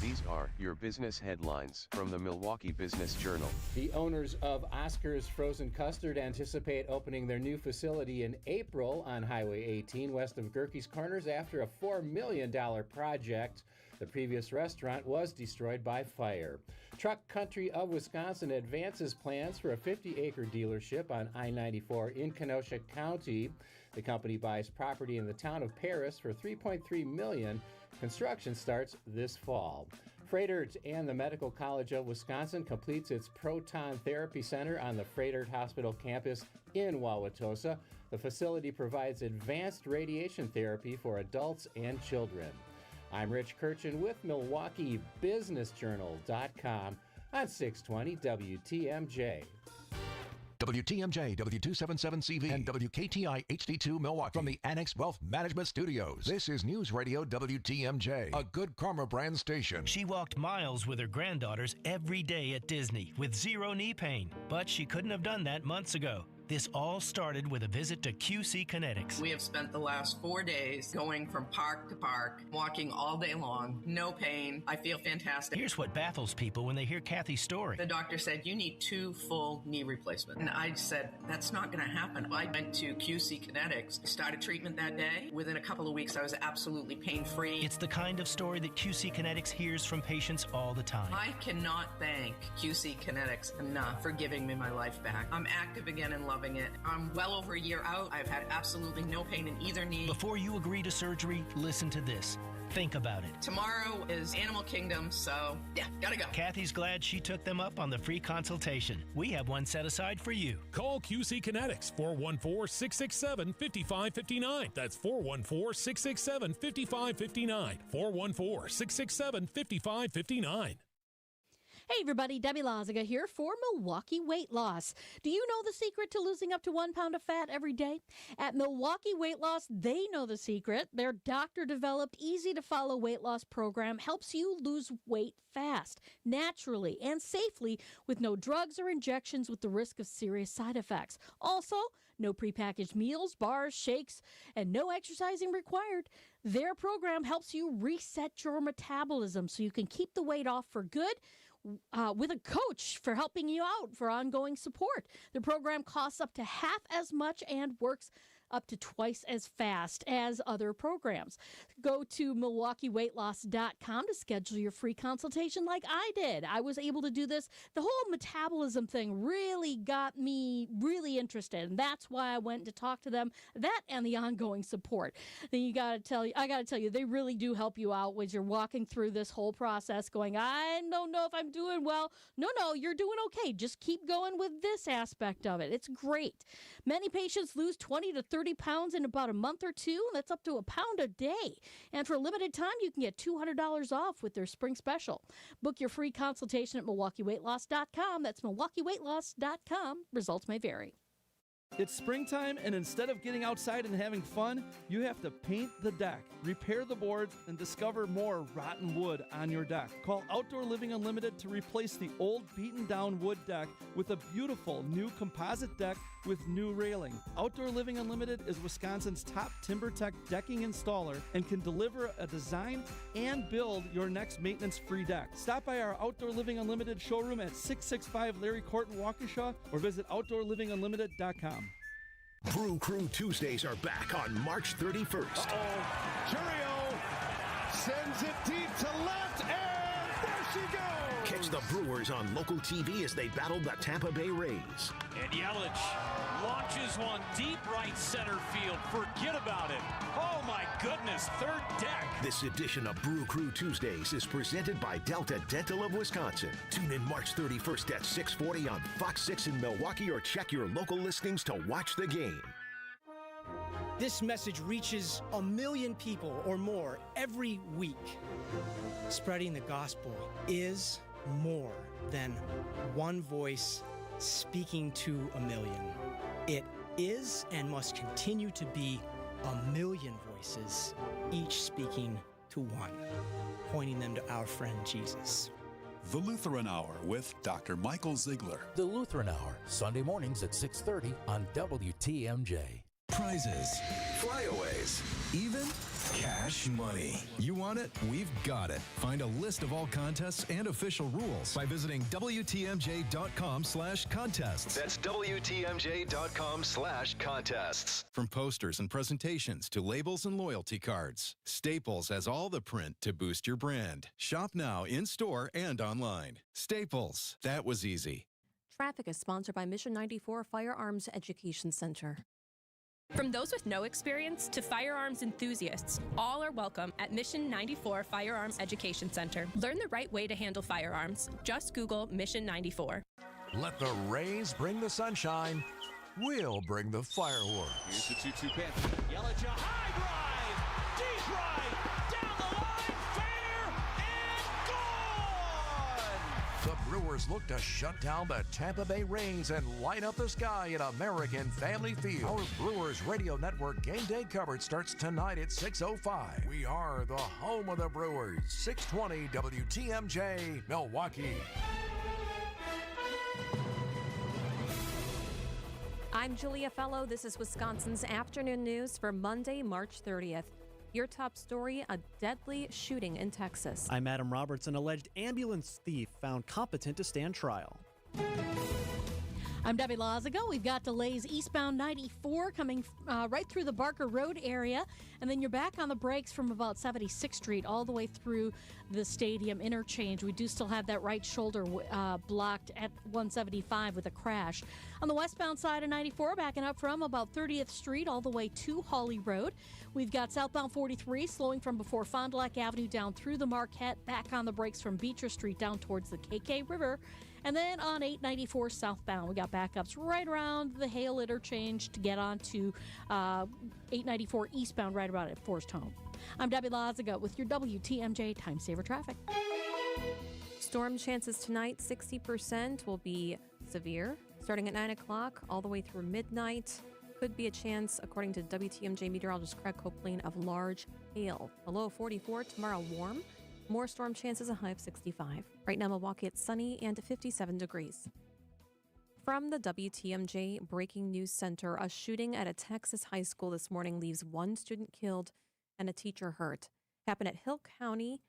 These are your business headlines from the Milwaukee Business Journal. The owners of Oscar's Frozen Custard anticipate opening their new facility in April on Highway 18 west of Gerke's Corners after a $4 million project. The previous restaurant was destroyed by fire. Truck Country of Wisconsin advances plans for a 50-acre dealership on I-94 in Kenosha County. The company buys property in the town of Paris for $3.3 million. Construction starts this fall. Froedtert and the Medical College of Wisconsin completes its Proton Therapy Center on the Froedtert Hospital campus in Wauwatosa. The facility provides advanced radiation therapy for adults and children. I'm Rich Kirchen with MilwaukeeBusinessJournal.com on 620 WTMJ. WTMJ, W277CV, and WKTI HD2 Milwaukee from the Annex Wealth Management Studios. This is News Radio WTMJ, a Good Karma brand station. She walked miles with her granddaughters every day at Disney with zero knee pain, but she couldn't have done that months ago. This all started with a visit to QC Kinetics. We have spent the last 4 days going from park to park, walking all day long, no pain. I feel fantastic. Here's what baffles people when they hear Kathy's story. The doctor said, you need 2 full knee replacements. And I said, that's not going to happen. I went to QC Kinetics, started treatment that day. Within a couple of weeks, I was absolutely pain-free. It's the kind of story that QC Kinetics hears from patients all the time. I cannot thank QC Kinetics enough for giving me my life back. I'm active again and loving it. I'm well over a year out. I've had absolutely no pain in either knee. Before you agree to surgery, listen to this. Think about it. Tomorrow is Animal Kingdom, so yeah, gotta go. Kathy's glad she took them up on the free consultation. We have one set aside for you. Call QC Kinetics, 414-667-5559. That's 414-667-5559. 414-667-5559. Hey everybody, Debbie Loziga here for Milwaukee Weight Loss. Do you know the secret to losing up to 1 pound of fat every day? At Milwaukee Weight Loss, they know the secret. Their doctor-developed, easy-to-follow weight loss program helps you lose weight fast, naturally, and safely with no drugs or injections with the risk of serious side effects. Also, no prepackaged meals, bars, shakes, and no exercising required. Their program helps you reset your metabolism so you can keep the weight off for good, with a coach for helping you out for ongoing support. The program costs up to half as much and works up to twice as fast as other programs. Go to MilwaukeeWeightLoss.com to schedule your free consultation like I did. I was able to do this. The whole metabolism thing really got me really interested, and that's why I went to talk to them. That and the ongoing support. Then I got to tell you, they really do help you out as you're walking through this whole process going, I don't know if I'm doing well. No, you're doing okay. Just keep going with this aspect of it. It's great. Many patients lose 20 to 30 pounds in about a month or two. That's up to a pound a day. And for a limited time, you can get $200 off with their spring special. Book your free consultation at MilwaukeeWeightLoss.com. That's MilwaukeeWeightLoss.com. Results may vary. It's springtime, and instead of getting outside and having fun, you have to paint the deck, repair the boards, and discover more rotten wood on your deck. Call Outdoor Living Unlimited to replace the old beaten-down wood deck with a beautiful new composite deck with new railing. Outdoor Living Unlimited is Wisconsin's top TimberTech decking installer and can deliver a design and build your next maintenance-free deck. Stop by our Outdoor Living Unlimited showroom at 665 Larry Court in Waukesha or visit OutdoorLivingUnlimited.com. Brew Crew Tuesdays are back on March 31st. Churio sends it deep to left, and there she goes! Catch the Brewers on local TV as they battle the Tampa Bay Rays. And Yelich launches one deep right center field. Forget about it. Oh, my goodness, third deck. This edition of Brew Crew Tuesdays is presented by Delta Dental of Wisconsin. Tune in March 31st at 6:40 on Fox 6 in Milwaukee or check your local listings to watch the game. This message reaches 1 million people or more every week. Spreading the gospel is more than one voice speaking to 1 million. It is and must continue to be 1 million voices, each speaking to one, pointing them to our friend Jesus. The Lutheran Hour with Dr. Michael Ziegler. The Lutheran Hour, Sunday mornings at 6:30 on WTMJ. Prizes, flyaways, even cash money. You want it? We've got it. Find a list of all contests and official rules by visiting WTMJ.com/contests. That's WTMJ.com/contests. From posters and presentations to labels and loyalty cards, Staples has all the print to boost your brand. Shop now in-store and online. Staples. That was easy. Traffic is sponsored by Mission 94 Firearms Education Center. From those with no experience to firearms enthusiasts, all are welcome at Mission 94 Firearms Education Center. Learn the right way to handle firearms. Just Google Mission 94. Let the Rays bring the sunshine. We'll bring the fireworks. Here's the 2-2 pitch. Yelich, a high drive, deep right, down the line, fair, and gone! The Brewers look to shut down the Tampa Bay Rays and light up the sky at American Family Field. Our Brewers Radio Network game day coverage starts tonight at 6:05. We are the home of the Brewers. 620 WTMJ, Milwaukee. I'm Julia Fellow. This is Wisconsin's afternoon news for Monday, March 30th. Your top story, a deadly shooting in Texas. I'm Adam Roberts. An alleged ambulance thief found competent to stand trial. I'm Debbie Lazago. We've got delays eastbound 94 coming right through the Barker Road area. And then you're back on the brakes from about 76th Street all the way through the stadium interchange. We do still have that right shoulder blocked at 175 with a crash. On the westbound side of 94, backing up from about 30th Street all the way to Hawley Road. We've got southbound 43 slowing from before Fond du Lac Avenue down through the Marquette, back on the brakes from Beecher Street down towards the KK River. And then on 894 southbound, we got backups right around the Hale interchange to get on to 894 eastbound right about at Forest Home. I'm Debbie Lazaga with your WTMJ Time Saver Traffic. Storm chances tonight, 60% will be severe, starting at 9 o'clock all the way through midnight. Could be a chance, according to WTMJ meteorologist Craig Copeland, of large hail. A low of 44, tomorrow warm. More storm chances, a high of 65. Right now, Milwaukee, it's sunny and 57 degrees. From the WTMJ Breaking News Center, a shooting at a Texas high school this morning leaves one student killed and a teacher hurt. Happened at Hill County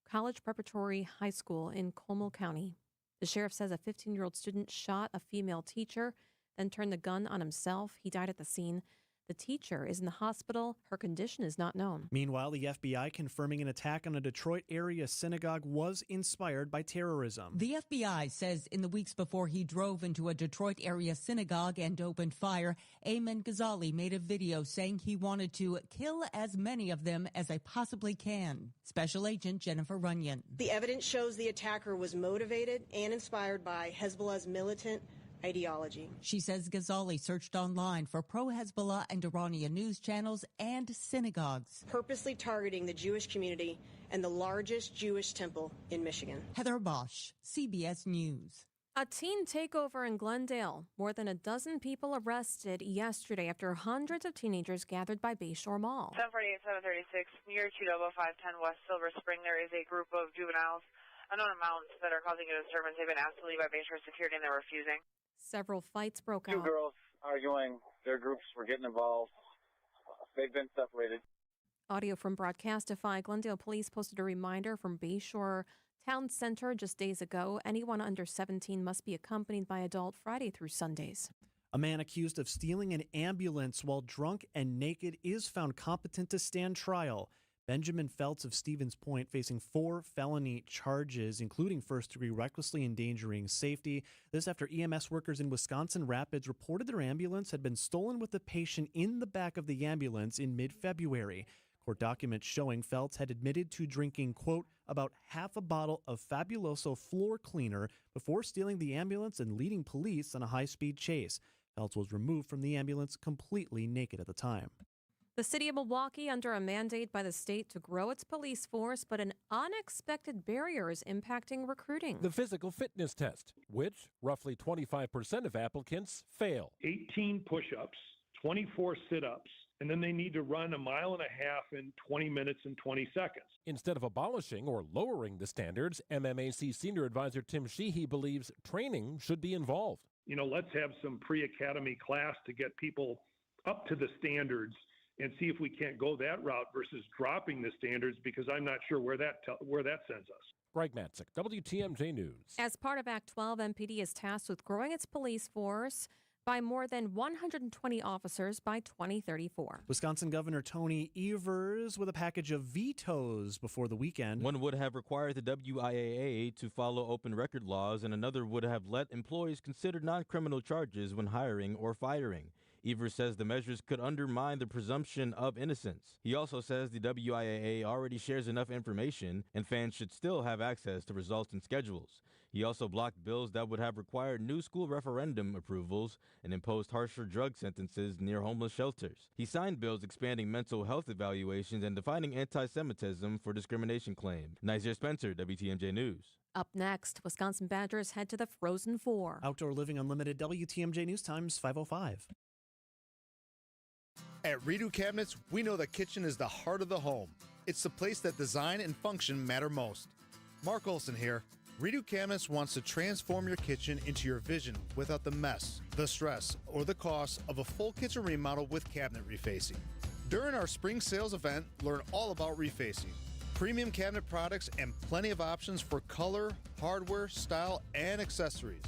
College Preparatory High School in Comal County. The sheriff says a 15-year-old student shot a female teacher, then turned the gun on himself. He died at the scene. The teacher is in the hospital. Her condition is not known. Meanwhile, the FBI confirming an attack on a Detroit area synagogue was inspired by terrorism. The FBI says in the weeks before he drove into a Detroit area synagogue and opened fire, Ayman Ghazali made a video saying he wanted to kill as many of them as I possibly can. Special Agent Jennifer Runyon. The evidence shows the attacker was motivated and inspired by Hezbollah's militant ideology. She says Ghazali searched online for pro-Hezbollah and Iranian news channels and synagogues, purposely targeting the Jewish community and the largest Jewish temple in Michigan. Heather Bosch, CBS News. A teen takeover in Glendale. More than a dozen people arrested yesterday after hundreds of teenagers gathered by Bayshore Mall. 748, 736, near 20510 West Silver Spring, there is a group of juveniles, unknown amounts, that are causing a disturbance. They've been asked to leave by Bayshore Security and they're refusing. Several fights broke out. Two girls arguing. Their groups were getting involved. They've been separated. Audio from Broadcastify. Glendale police posted a reminder from Bayshore Town Center just days ago. Anyone under 17 must be accompanied by adult Friday through Sundays. A man accused of stealing an ambulance while drunk and naked is found competent to stand trial. Benjamin Feltz of Stevens Point facing 4 felony charges, including first-degree recklessly endangering safety. This after EMS workers in Wisconsin Rapids reported their ambulance had been stolen with the patient in the back of the ambulance in mid-February. Court documents showing Feltz had admitted to drinking, quote, about half a bottle of Fabuloso floor cleaner before stealing the ambulance and leading police on a high-speed chase. Feltz was removed from the ambulance completely naked at the time. The city of Milwaukee under a mandate by the state to grow its police force, but an unexpected barrier is impacting recruiting. The physical fitness test, which roughly 25% of applicants fail. 18 push-ups, 24 sit-ups, and then they need to run 1.5 miles in 20 minutes and 20 seconds. Instead of abolishing or lowering the standards, MMAC Senior Advisor Tim Sheehy believes training should be involved. You know, let's have some pre-academy class to get people up to the standards and see if we can't go that route versus dropping the standards, because I'm not sure where that sends us. Greg Matzik, WTMJ News. As part of Act 12, MPD is tasked with growing its police force by more than 120 officers by 2034. Wisconsin Governor Tony Evers with a package of vetoes before the weekend. One would have required the WIAA to follow open record laws, and another would have let employees consider non-criminal charges when hiring or firing. Evers says the measures could undermine the presumption of innocence. He also says the WIAA already shares enough information and fans should still have access to results and schedules. He also blocked bills that would have required new school referendum approvals and imposed harsher drug sentences near homeless shelters. He signed bills expanding mental health evaluations and defining anti-Semitism for discrimination claims. Nizer Spencer, WTMJ News. Up next, Wisconsin Badgers head to the Frozen Four. Outdoor Living Unlimited, WTMJ News Times 5:05. At Redo Cabinets, we know the kitchen is the heart of the home. It's the place that design and function matter most. Mark Olson here. Redo Cabinets wants to transform your kitchen into your vision without the mess, the stress, or the cost of a full kitchen remodel with cabinet refacing. During our spring sales event, learn all about refacing, premium cabinet products, and plenty of options for color, hardware, style, and accessories.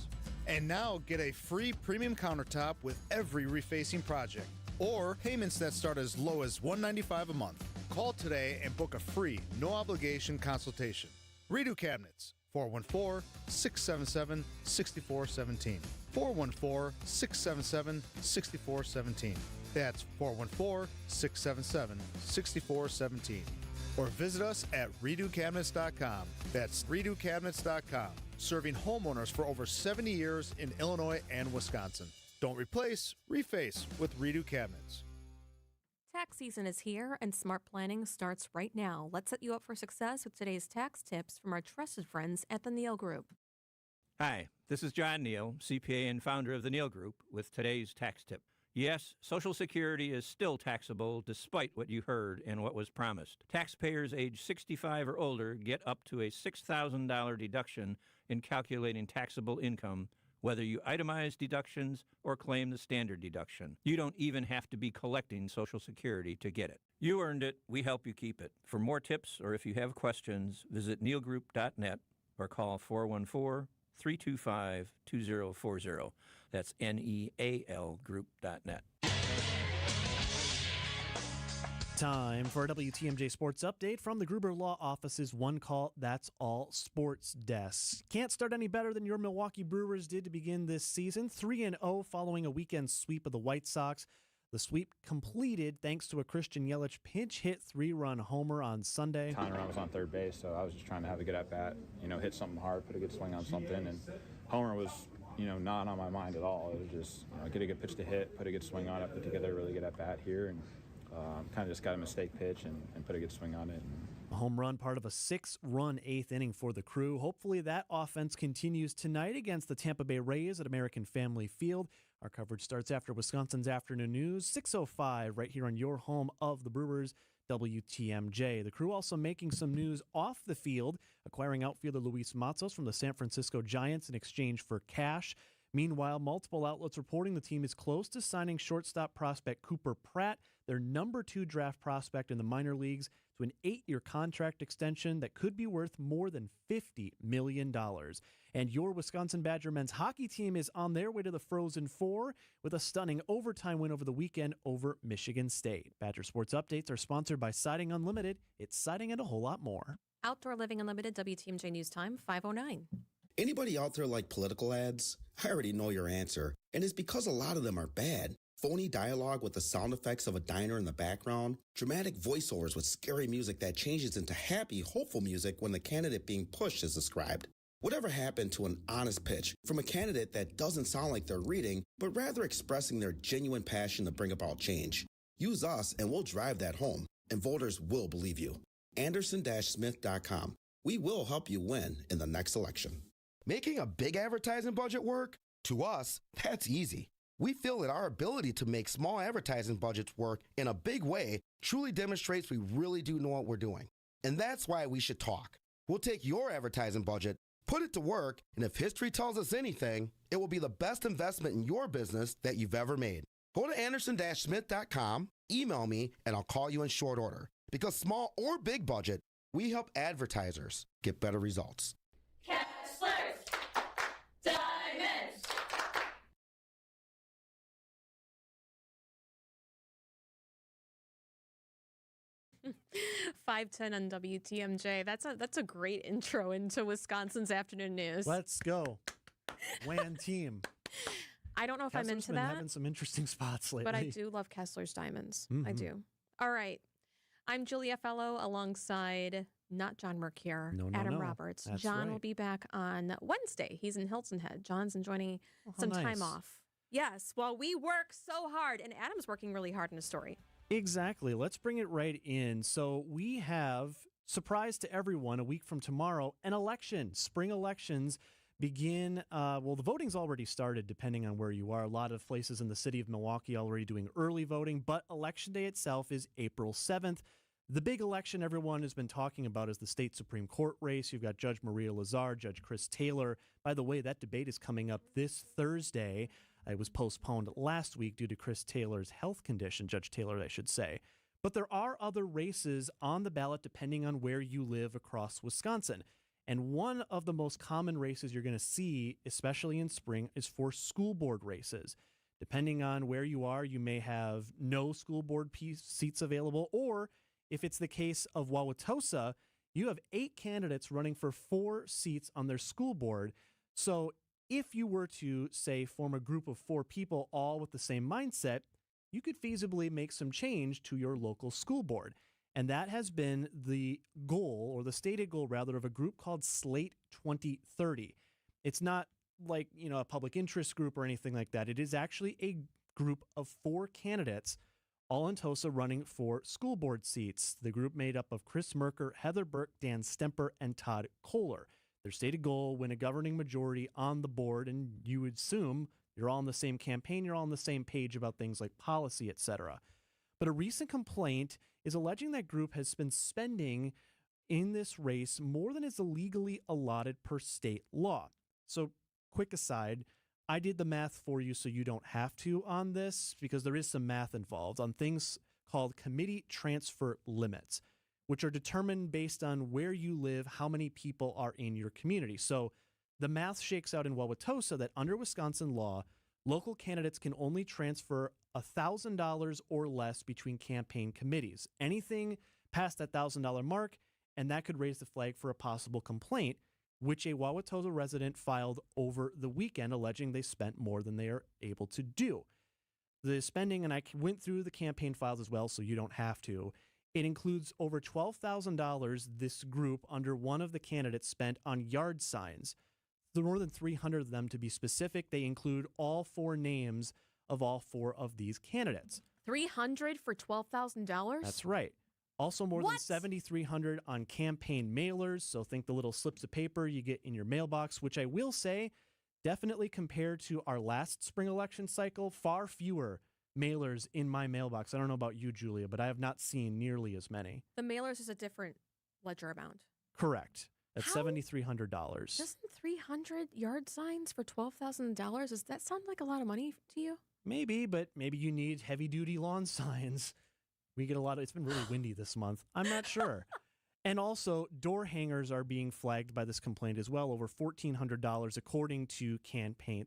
And now get a free premium countertop with every refacing project, or payments that start as low as $195 a month. Call today and book a free, no-obligation consultation. Redo Cabinets, 414-677-6417. 414-677-6417. That's 414-677-6417. Or visit us at redocabinets.com. That's redocabinets.com. Serving homeowners for over 70 years in Illinois and Wisconsin. Don't replace, reface with Redo Cabinets. Tax season is here and smart planning starts right now. Let's set you up for success with today's tax tips from our trusted friends at the Neal Group. Hi, this is John Neal, CPA and founder of the Neal Group, with today's tax tip. Yes, Social Security is still taxable despite what you heard and what was promised. Taxpayers age 65 or older get up to a $6,000 deduction in calculating taxable income, whether you itemize deductions or claim the standard deduction. You don't even have to be collecting Social Security to get it. You earned it. We help you keep it. For more tips or if you have questions, visit nealgroup.net or call 414-325-2040. That's NEAL group.net. Time for a WTMJ Sports Update from the Gruber Law Office's One Call, That's All Sports Desk. Can't start any better than your Milwaukee Brewers did to begin this season. 3-0 following a weekend sweep of the White Sox. The sweep completed thanks to a Christian Yelich pinch hit 3-run homer on Sunday. Conrad was on third base, so I was just trying to have a good at-bat, hit something hard, put a good swing on something, and homer was, not on my mind at all. It was just, get a good pitch to hit, put a good swing on it, put together a really good at-bat here, and kind of just got a mistake pitch and put a good swing on it. A home run, part of a 6-run eighth inning for the Crew. Hopefully that offense continues tonight against the Tampa Bay Rays at American Family Field. Our coverage starts after Wisconsin's afternoon news, 6:05, right here on your home of the Brewers, WTMJ. The Crew also making some news off the field, acquiring outfielder Luis Matzos from the San Francisco Giants in exchange for cash. Meanwhile, multiple outlets reporting the team is close to signing shortstop prospect Cooper Pratt, their number 2 draft prospect in the minor leagues, to an 8-year contract extension that could be worth more than $50 million. And your Wisconsin Badger men's hockey team is on their way to the Frozen Four with a stunning overtime win over the weekend over Michigan State. Badger Sports Updates are sponsored by Siding Unlimited. It's siding and a whole lot more. Outdoor Living Unlimited, WTMJ News Time, 5:09. Anybody out there like political ads? I already know your answer, and it's because a lot of them are bad. Phony dialogue with the sound effects of a diner in the background, dramatic voiceovers with scary music that changes into happy, hopeful music when the candidate being pushed is described. Whatever happened to an honest pitch from a candidate that doesn't sound like they're reading, but rather expressing their genuine passion to bring about change? Use us and we'll drive that home, and voters will believe you. Anderson-Smith.com. We will help you win in the next election. Making a big advertising budget work? To us, that's easy. We feel that our ability to make small advertising budgets work in a big way truly demonstrates we really do know what we're doing. And that's why we should talk. We'll take your advertising budget, put it to work, and if history tells us anything, it will be the best investment in your business that you've ever made. Go to Anderson-Smith.com, email me, and I'll call you in short order. Because small or big budget, we help advertisers get better results. Kessler's Diamonds. $5:10 on WTMJ. That's a great intro into Wisconsin's afternoon news. Let's go. WAN team. I don't know if Kessler's I'm into been that. having some interesting spots lately. But I do love Kessler's Diamonds. I Mhm. do. All right. I'm Julia Fellow alongside not John Mercure, No, Adam no. Roberts. That's John will right. be back on Wednesday. He's in Hilton Head. John's enjoying how some time nice. off. Yes, while we work so hard, and Adam's working really hard in his story. Exactly. Let's bring it right in. So we have, surprise to everyone, a week from tomorrow, an election. Spring elections begin, the voting's already started depending on where you are. A lot of places in the city of Milwaukee already doing early voting, but Election Day itself is April 7th. The big election everyone has been talking about is the state Supreme Court race. You've got Judge Maria Lazar, Judge Chris Taylor. By the way, that debate is coming up this Thursday. It was postponed last week due to Chris Taylor's health condition, Judge Taylor, I should say. But there are other races on the ballot depending on where you live across Wisconsin. And one of the most common races you're going to see, especially in spring, is for school board races. Depending on where you are, you may have no school board seats available, or if it's the case of Wauwatosa, you have 8 candidates running for 4 seats on their school board. So if you were to, say, form a group of 4 people all with the same mindset, you could feasibly make some change to your local school board. And that has been the goal, or the stated goal, rather, of a group called Slate 2030. It's not like, a public interest group or anything like that. It is actually a group of 4 candidates, all in Tosa, running for school board seats. The group made up of Chris Merker, Heather Burke, Dan Stemper, and Todd Kohler. Their stated goal, win a governing majority on the board, and you would assume you're all on the same campaign, you're all on the same page about things like policy, etc. But a recent complaint is alleging that group has been spending in this race more than is legally allotted per state law. So, quick aside, I did the math for you so you don't have to on this, because there is some math involved on things called committee transfer limits, which are determined based on where you live, how many people are in your community. So the math shakes out in Wauwatosa that under Wisconsin law, Local candidates can only transfer $1,000 or less between campaign committees. Anything past that $1,000 mark, and that could raise the flag for a possible complaint, which a Wauwatosa resident filed over the weekend, alleging they spent more than they are able to do. The spending, and I went through the campaign files as well, so you don't have to. It includes over $12,000 this group under one of the candidates spent on yard signs. There are more than 300 of them to be specific. They include all 4 names of all 4 of these candidates. $300 for $12,000? That's right. Also more than 7,300 on campaign mailers. So think the little slips of paper you get in your mailbox, which I will say, definitely compared to our last spring election cycle, far fewer mailers in my mailbox. I don't know about you, Julia, but I have not seen nearly as many. The mailers is a different ledger amount. Correct. That's $7,300. Doesn't 300 yard signs for $12,000, does that sound like a lot of money to you? Maybe, but maybe you need heavy-duty lawn signs. We get a lot of, it's been really windy this month. I'm not sure. And also, door hangers are being flagged by this complaint as well, over $1,400 according to campaign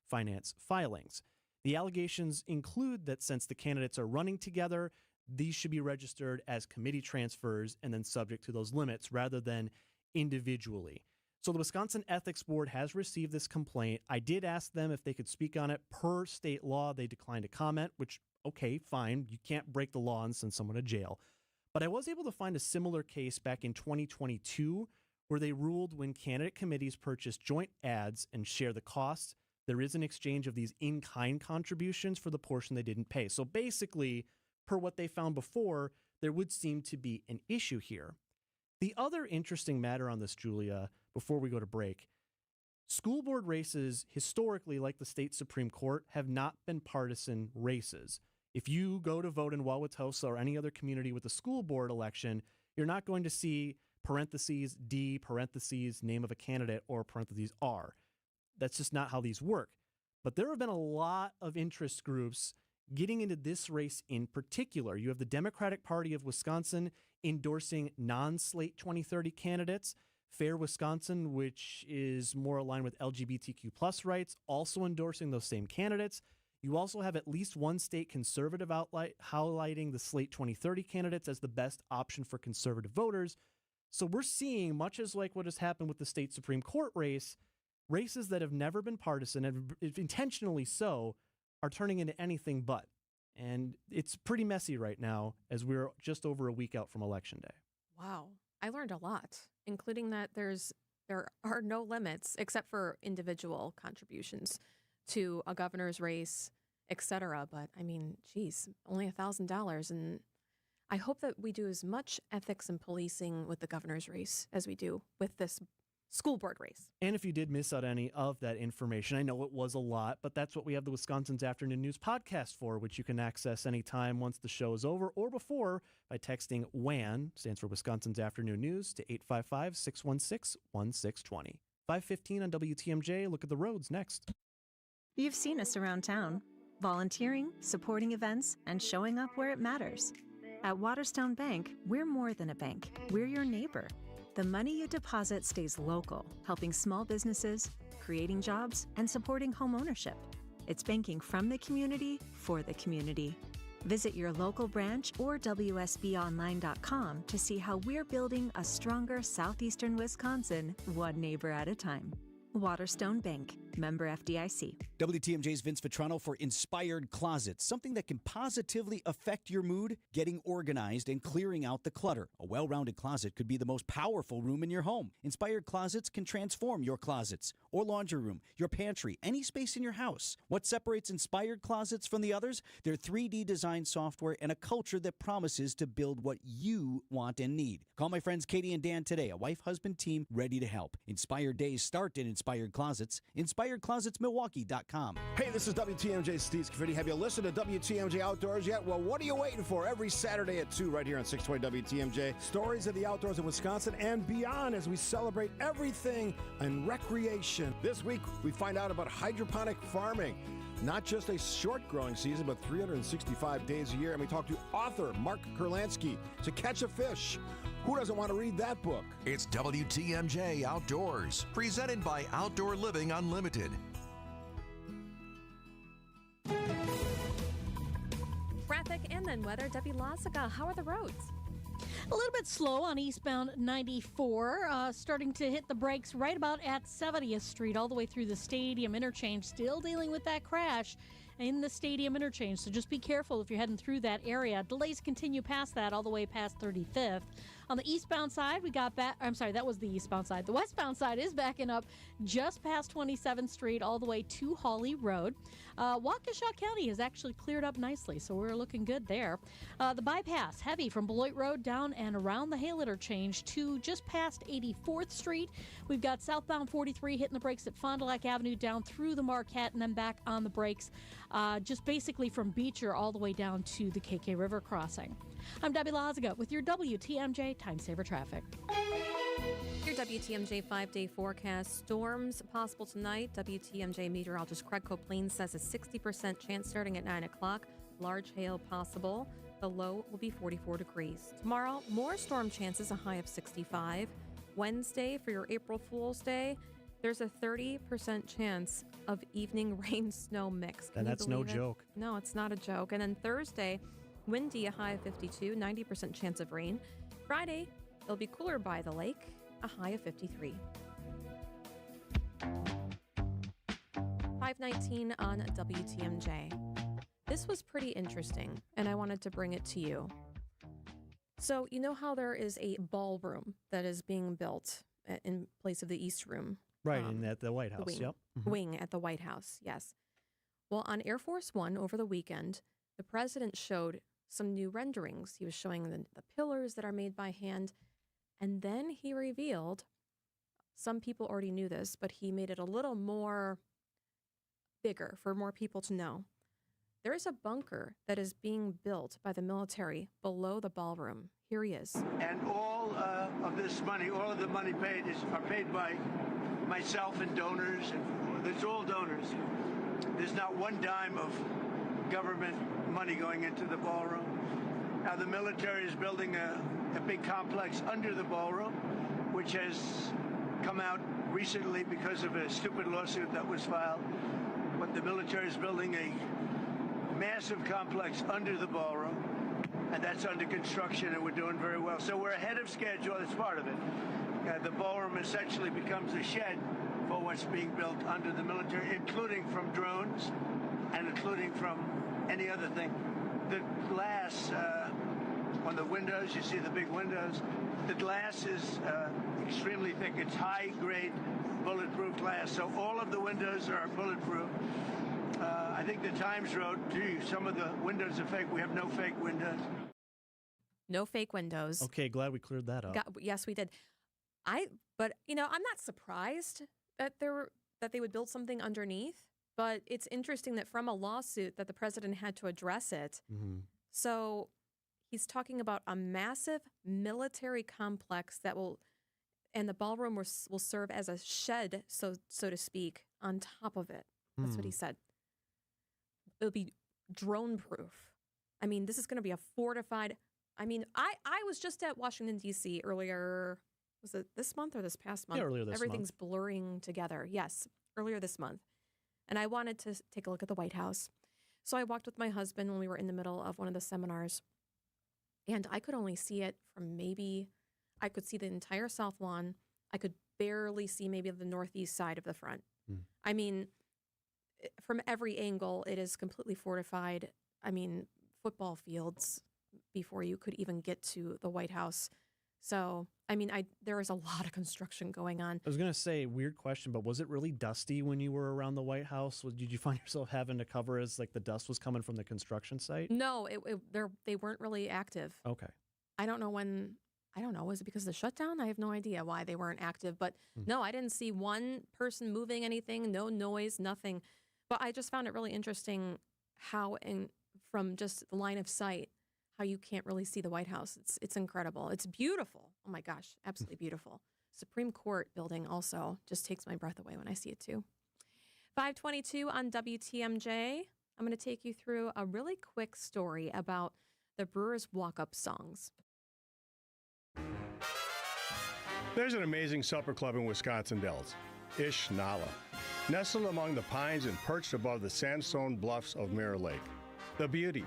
finance filings. The allegations include that since the candidates are running together, these should be registered as committee transfers and then subject to those limits rather than individually. So the Wisconsin Ethics Board has received this complaint. I did ask them if they could speak on it. Per state law, they declined to comment, which, okay, fine. You can't break the law and send someone to jail. But I was able to find a similar case back in 2022 where they ruled when candidate committees purchase joint ads and share the costs, there is an exchange of these in-kind contributions for the portion they didn't pay. So basically, per what they found before, there would seem to be an issue here. The other interesting matter on this, Julia, before we go to break, school board races, historically, like the state Supreme Court, have not been partisan races. If you go to vote in Wauwatosa or any other community with a school board election, you're not going to see parentheses D, parentheses name of a candidate, or parentheses R. That's just not how these work. But there have been a lot of interest groups getting into this race in particular. You have the Democratic Party of Wisconsin endorsing non-Slate 2030 candidates. Fair Wisconsin, which is more aligned with LGBTQ plus rights, also endorsing those same candidates. You also have at least one state conservative highlighting the Slate 2030 candidates as the best option for conservative voters. So we're seeing, much as like what has happened with the state Supreme Court race, races that have never been partisan, and intentionally so, are turning into anything but. And it's pretty messy right now as we're just over a week out from Election Day. Wow. I learned a lot, including that there are no limits except for individual contributions to a governor's race, etc. But I mean, geez, only $1,000. And I hope that we do as much ethics and policing with the governor's race as we do with this school board race. And if you did miss out any of that information, I know it was a lot, but that's what we have the Wisconsin's Afternoon News podcast for, which you can access anytime once the show is over or before by texting WAN, stands for Wisconsin's Afternoon News, to 855-616-1620. 5:15 on WTMJ. Look at the roads next. You've seen us around town, volunteering, supporting events, and showing up where it matters. At Waterstone Bank, we're more than a bank. We're your neighbor. The money you deposit stays local, helping small businesses, creating jobs, and supporting home ownership. It's banking from the community for the community. Visit your local branch or WSBOnline.com to see how we're building a stronger southeastern Wisconsin, one neighbor at a time. Waterstone Bank, member FDIC. WTMJ's Vince Vitrano for Inspired Closets, something that can positively affect your mood, getting organized and clearing out the clutter. A well-rounded closet could be the most powerful room in your home. Inspired Closets can transform your closets or laundry room, your pantry, any space in your house. What separates Inspired Closets from the others? Their 3D design software and a culture that promises to build what you want and need. Call my friends Katie and Dan today, a wife-husband team ready to help. Inspired Days start in Inspired Closets, InspiredClosetsMilwaukee.com. Hey, this is WTMJ Steve Scaffidi. Have you listened to WTMJ Outdoors yet? Well, what are you waiting for? Every Saturday at 2 right here on 620 WTMJ. Stories of the outdoors in Wisconsin and beyond as we celebrate everything in recreation. This week, we find out about hydroponic farming. Not just a short growing season, but 365 days a year. And we talk to author Mark Kurlansky to Catch a Fish. Who doesn't want to read that book? It's WTMJ Outdoors, presented by Outdoor Living Unlimited. And then weather, Debbie Lazaga, how are the roads? A little bit slow on eastbound 94, starting to hit the brakes right about at 70th Street, all the way through the Stadium Interchange. Still dealing with that crash in the Stadium Interchange, so just be careful if you're heading through that area. Delays continue past that, all the way past 35th. On the eastbound side, we got back. I'm sorry, that was the eastbound side. The westbound side is backing up just past 27th Street, all the way to Hawley Road. Waukesha County has actually cleared up nicely, so we're looking good there. The bypass, heavy from Beloit Road down and around the Hale Interchange to just past 84th Street. We've got southbound 43 hitting the brakes at Fond du Lac Avenue down through the Marquette and then back on the brakes, just basically from Beecher all the way down to the KK River crossing. I'm Debbie Lazaga with your WTMJ Time Saver Traffic. Your WTMJ 5-day forecast. Storms possible tonight. WTMJ meteorologist Craig Coplain says a 60% chance starting at 9 o'clock. Large hail possible. The low will be 44 degrees. Tomorrow, more storm chances, a high of 65. Wednesday, for your April Fool's Day, there's a 30% chance of evening rain-snow mix. And that's no joke. No, it's not a joke. And then Thursday, windy, a high of 52, 90% chance of rain. Friday, it'll be cooler by the lake, a high of 53. 5:19 on WTMJ. This was pretty interesting, and I wanted to bring it to you. So, you know how there is a ballroom that is being built in place of the East Room? Right, and at the White House, wing, yep. Wing at the White House, yes. Well, on Air Force One over the weekend, the president showed some new renderings. He was showing the pillars that are made by hand, and then he revealed, some people already knew this, but he made it a little more bigger for more people to know. There is a bunker that is being built by the military below the ballroom. Here he is. And all of this money, all of the money paid are paid by myself and donors, and it's all donors. There's not one dime of government money going into the ballroom. Now the military is building a big complex under the ballroom, which has come out recently because of a stupid lawsuit that was filed. But the military is building a massive complex under the ballroom, and that's under construction, and we're doing very well. So we're ahead of schedule. That's part of it. The ballroom essentially becomes a shed for what's being built under the military, including from drones and including from any other thing. The glass on the windows, you see the big windows, the glass is extremely thick. It's high-grade bulletproof glass, so all of the windows are bulletproof. I think the Times wrote, gee, some of the windows are fake. We have no fake windows. No fake windows. Okay, glad we cleared that up. Yes, we did. But I'm not surprised that they would build something underneath. But it's interesting that from a lawsuit that the president had to address it. Mm-hmm. So he's talking about a massive military complex that and the ballroom will serve as a shed, so to speak, on top of it. That's what he said. It'll be drone proof. I mean, this is going to be a fortified. I mean, I was just at Washington, D.C. earlier. Was it this month or this past month? Yeah, earlier this Everything's month. blurring together. Yes, earlier this month. And I wanted to take a look at the White House. So I walked with my husband when we were in the middle of one of the seminars. And I could only see it from I could see the entire South Lawn. I could barely see maybe the northeast side of the front. I mean, from every angle, it is completely fortified. I mean, football fields before you could even get to the White House. So, I mean, there is a lot of construction going on. I was going to say, weird question, but was it really dusty when you were around the White House? Did you find yourself having to cover as like the dust was coming from the construction site? No, they weren't really active. Okay. I don't know when. I don't know. Was it because of the shutdown? I have no idea why they weren't active. But no, I didn't see one person moving anything, no noise, nothing. But I just found it really interesting how, from just the line of sight, how you can't really see the White House. It's incredible. It's beautiful. Oh, my gosh. Absolutely beautiful. Supreme Court building also just takes my breath away when I see it, too. 5:22 on WTMJ. I'm going to take you through a really quick story about the Brewers walk-up songs. There's an amazing supper club in Wisconsin Dells, Ish Nala, nestled among the pines and perched above the sandstone bluffs of Mirror Lake. The beauty,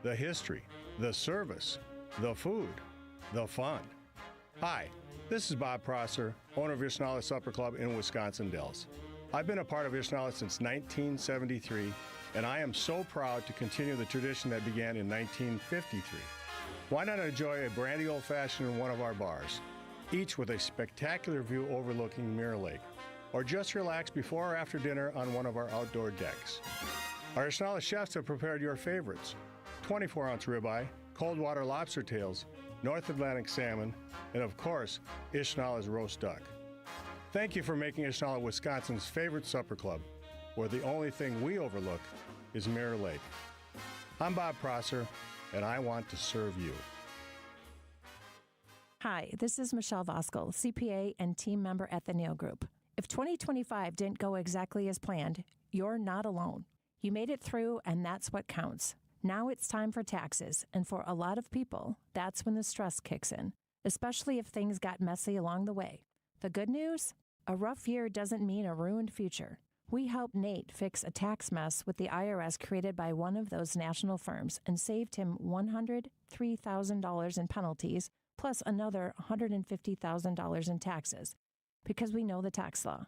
the history, the service, the food, the fun. Hi, this is Bob Prosser, owner of Ishnala Supper Club in Wisconsin Dells. I've been a part of Ishnala since 1973, and I am so proud to continue the tradition that began in 1953. Why not enjoy a brandy old-fashioned in one of our bars, each with a spectacular view overlooking Mirror Lake, or just relax before or after dinner on one of our outdoor decks. Our Ishnala chefs have prepared your favorites: 24-ounce ribeye, cold water lobster tails, North Atlantic salmon, and of course, Ishnala's roast duck. Thank you for making Ishnala Wisconsin's favorite supper club, where the only thing we overlook is Mirror Lake. I'm Bob Prosser, and I want to serve you. Hi, this is Michelle Voskel, CPA and team member at the Neal Group. If 2025 didn't go exactly as planned, you're not alone. You made it through, and that's what counts. Now it's time for taxes, and for a lot of people, that's when the stress kicks in, especially if things got messy along the way. The good news? A rough year doesn't mean a ruined future. We helped Nate fix a tax mess with the IRS created by one of those national firms and saved him $103,000 in penalties, plus another $150,000 in taxes, because we know the tax law.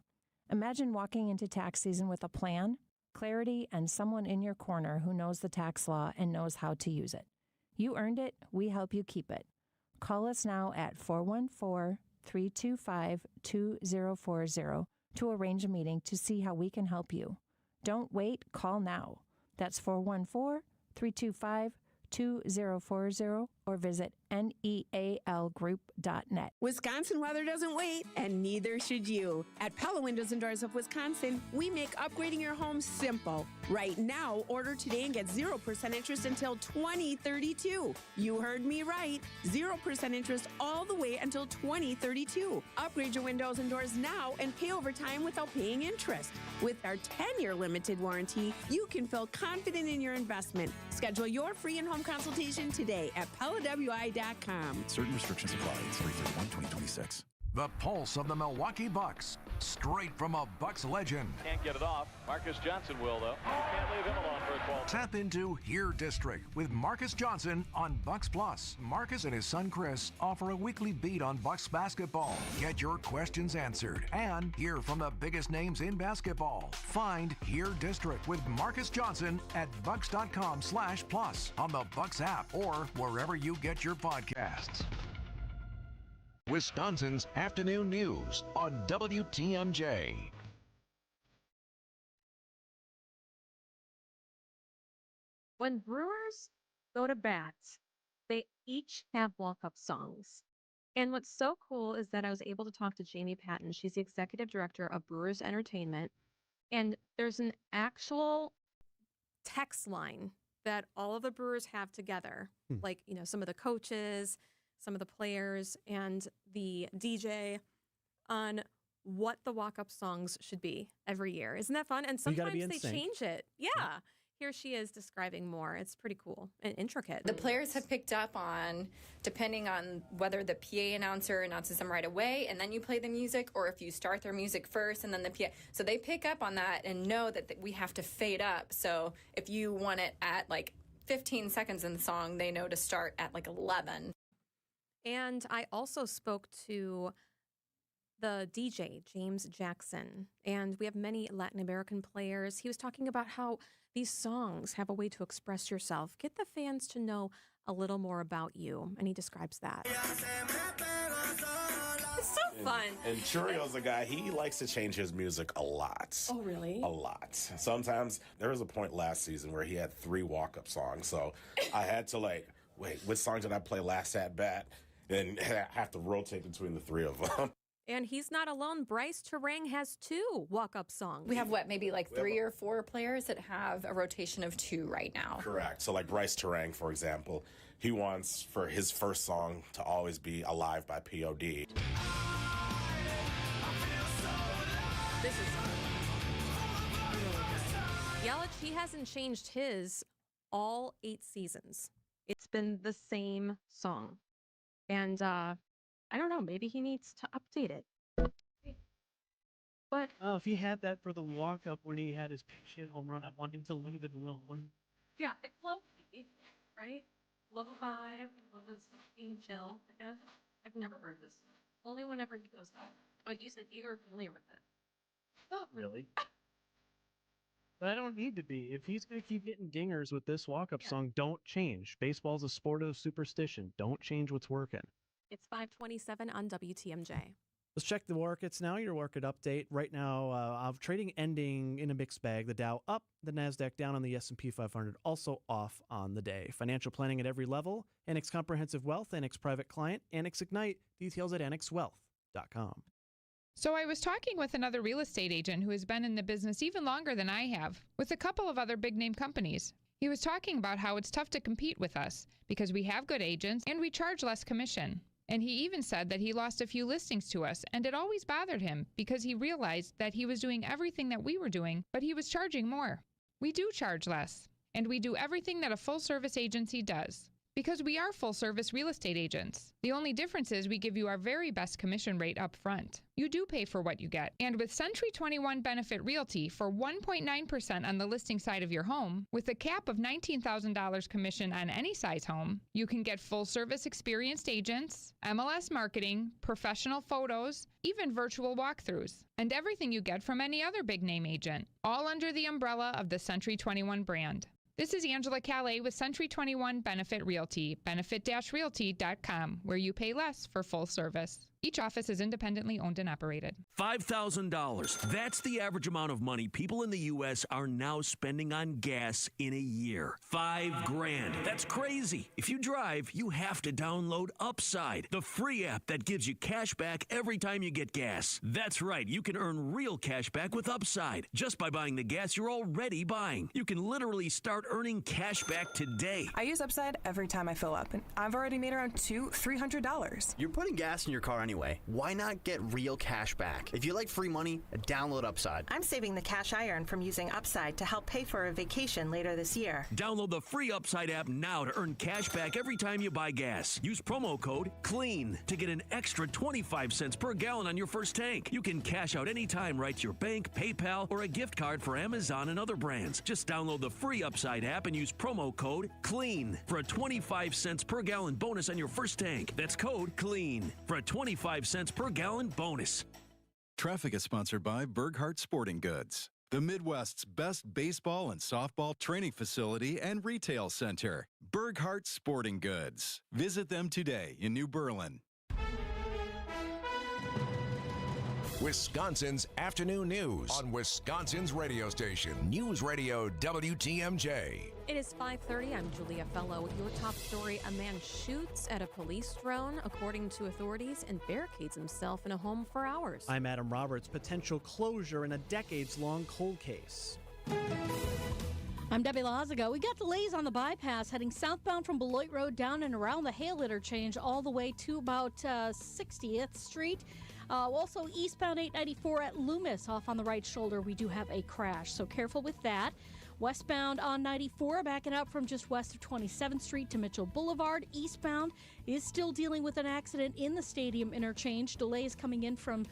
Imagine walking into tax season with a plan, clarity, and someone in your corner who knows the tax law and knows how to use it. You earned it. We help you keep it. Call us now at 414-325-2040 to arrange a meeting to see how we can help you. Don't wait. Call now. That's 414-325-2040 or visit nealgroup.net. Wisconsin weather doesn't wait, and neither should you. At Pella Windows and Doors of Wisconsin, we make upgrading your home simple. Right now, order today and get 0% interest until 2032. You heard me right. 0% interest all the way until 2032. Upgrade your windows and doors now and pay over time without paying interest. With our 10-year limited warranty, you can feel confident in your investment. Schedule your free in-home consultation today at PellaWI.com. Certain restrictions apply. 3/31/2026. The pulse of the Milwaukee Bucks, straight from a Bucks legend. Can't get it off. Marcus Johnson will, though. Can't leave him alone for a 12. Tap into Here District with Marcus Johnson on Bucks Plus. Marcus and his son Chris offer a weekly beat on Bucks basketball. Get your questions answered and hear from the biggest names in basketball. Find Here District with Marcus Johnson at bucks.com/plus on the Bucks app or wherever you get your podcasts. Wisconsin's afternoon news on WTMJ. When Brewers go to bat, they each have walk-up songs. And what's so cool is that I was able to talk to Jamie Patton. She's the executive director of Brewers Entertainment. And there's an actual text line that all of the Brewers have together. Like, you know, some of the coaches, some of the players, and the DJ on what the walk-up songs should be every year. Isn't that fun? And sometimes they change it. Yeah. Here she is describing more. It's pretty cool and intricate. The players have picked up on, depending on whether the PA announcer announces them right away and then you play the music, or if you start their music first and then the PA. So they pick up on that and know that we have to fade up. So if you want it at like 15 seconds in the song, they know to start at like 11. And I also spoke to the DJ, James Jackson, and we have many Latin American players. He was talking about how these songs have a way to express yourself, get the fans to know a little more about you, and he describes that. It's so fun. And Churio's a guy, he likes to change his music a lot. Oh, really? A lot. Sometimes, there was a point last season where he had 3 walk-up songs, so I had to wait, which song did I play last at bat? And have to rotate between the 3 of them. And he's not alone. Bryce Terang has 2 walk-up songs. We have maybe like 3 or 4 players that have a rotation of 2 right now. Correct. So like Bryce Terang, for example, he wants for his first song to always be Alive by P.O.D. This is Yelich, he hasn't changed his all 8 seasons. It's been the same song. And I don't know, maybe he needs to update it. But if he had that for the walk-up when he had his pitch hit home run, I want him to leave it alone. yeah, it's low-key, right? Low five, love is being chill. I've never heard this. Only whenever he goes up. But you said you were familiar with it. Not really. But I don't need to be. If he's going to keep getting dingers with this walk-up song, don't change. Baseball's a sport of superstition. Don't change what's working. It's 5:27 on WTMJ. Let's check the markets now. Your market update right now. Trading ending in a mixed bag. The Dow up, the Nasdaq down, on the S&P 500 also off on the day. Financial planning at every level. Annex Comprehensive Wealth, Annex Private Client, Annex Ignite. Details at annexwealth.com. So I was talking with another real estate agent who has been in the business even longer than I have, with a couple of other big name companies. He was talking about how it's tough to compete with us because we have good agents and we charge less commission. And he even said that he lost a few listings to us, and it always bothered him because he realized that he was doing everything that we were doing, but he was charging more. We do charge less, and we do everything that a full-service agency does. Because we are full-service real estate agents. The only difference is we give you our very best commission rate up front. You do pay for what you get. And with Century 21 Benefit Realty for 1.9% on the listing side of your home, with a cap of $19,000 commission on any size home, you can get full-service experienced agents, MLS marketing, professional photos, even virtual walkthroughs, and everything you get from any other big-name agent, all under the umbrella of the Century 21 brand. This is Angela Calais with Century 21 Benefit Realty, benefit-realty.com, where you pay less for full service. Each office is independently owned and operated. $5,000. That's the average amount of money people in the U.S. are now spending on gas in a year. $5,000. That's crazy. If you drive, you have to download Upside, the free app that gives you cash back every time you get gas. That's right. You can earn real cash back with Upside just by buying the gas you're already buying. You can literally start earning cash back today. I use Upside every time I fill up, and I've already made around $200-$300. You're putting gas in your car anyway. Why not get real cash back? If you like free money, download Upside. I'm saving the cash I earn from using Upside to help pay for a vacation later this year. Download the free Upside app now to earn cash back every time you buy gas. Use promo code CLEAN to get an extra 25 cents per gallon on your first tank. You can cash out anytime right to your bank, PayPal, or a gift card for Amazon and other brands. Just download the free Upside app and use promo code CLEAN for a 25 cents per gallon bonus on your first tank. That's code CLEAN for a 25 cents per gallon bonus. Traffic is sponsored by Burghardt Sporting Goods, the Midwest's best baseball and softball training facility and retail center. Burghardt Sporting Goods. Visit them today in New Berlin. Wisconsin's afternoon news on Wisconsin's radio station, News Radio WTMJ. It is 5:30. I'm Julia Fellow. Your top story: a man shoots at a police drone, according to authorities, and barricades himself in a home for hours. I'm Adam Roberts. Potential closure in a decades-long cold case. I'm Debbie Lazago. We got delays on the bypass heading southbound from Beloit Road down and around the Hale interchange all the way to about 60th Street. Also, eastbound 894 at Loomis off on the right shoulder, we do have a crash, so careful with that. Westbound on 94, backing up from just west of 27th Street to Mitchell Boulevard. Eastbound is still dealing with an accident in the Stadium interchange. Delays coming in from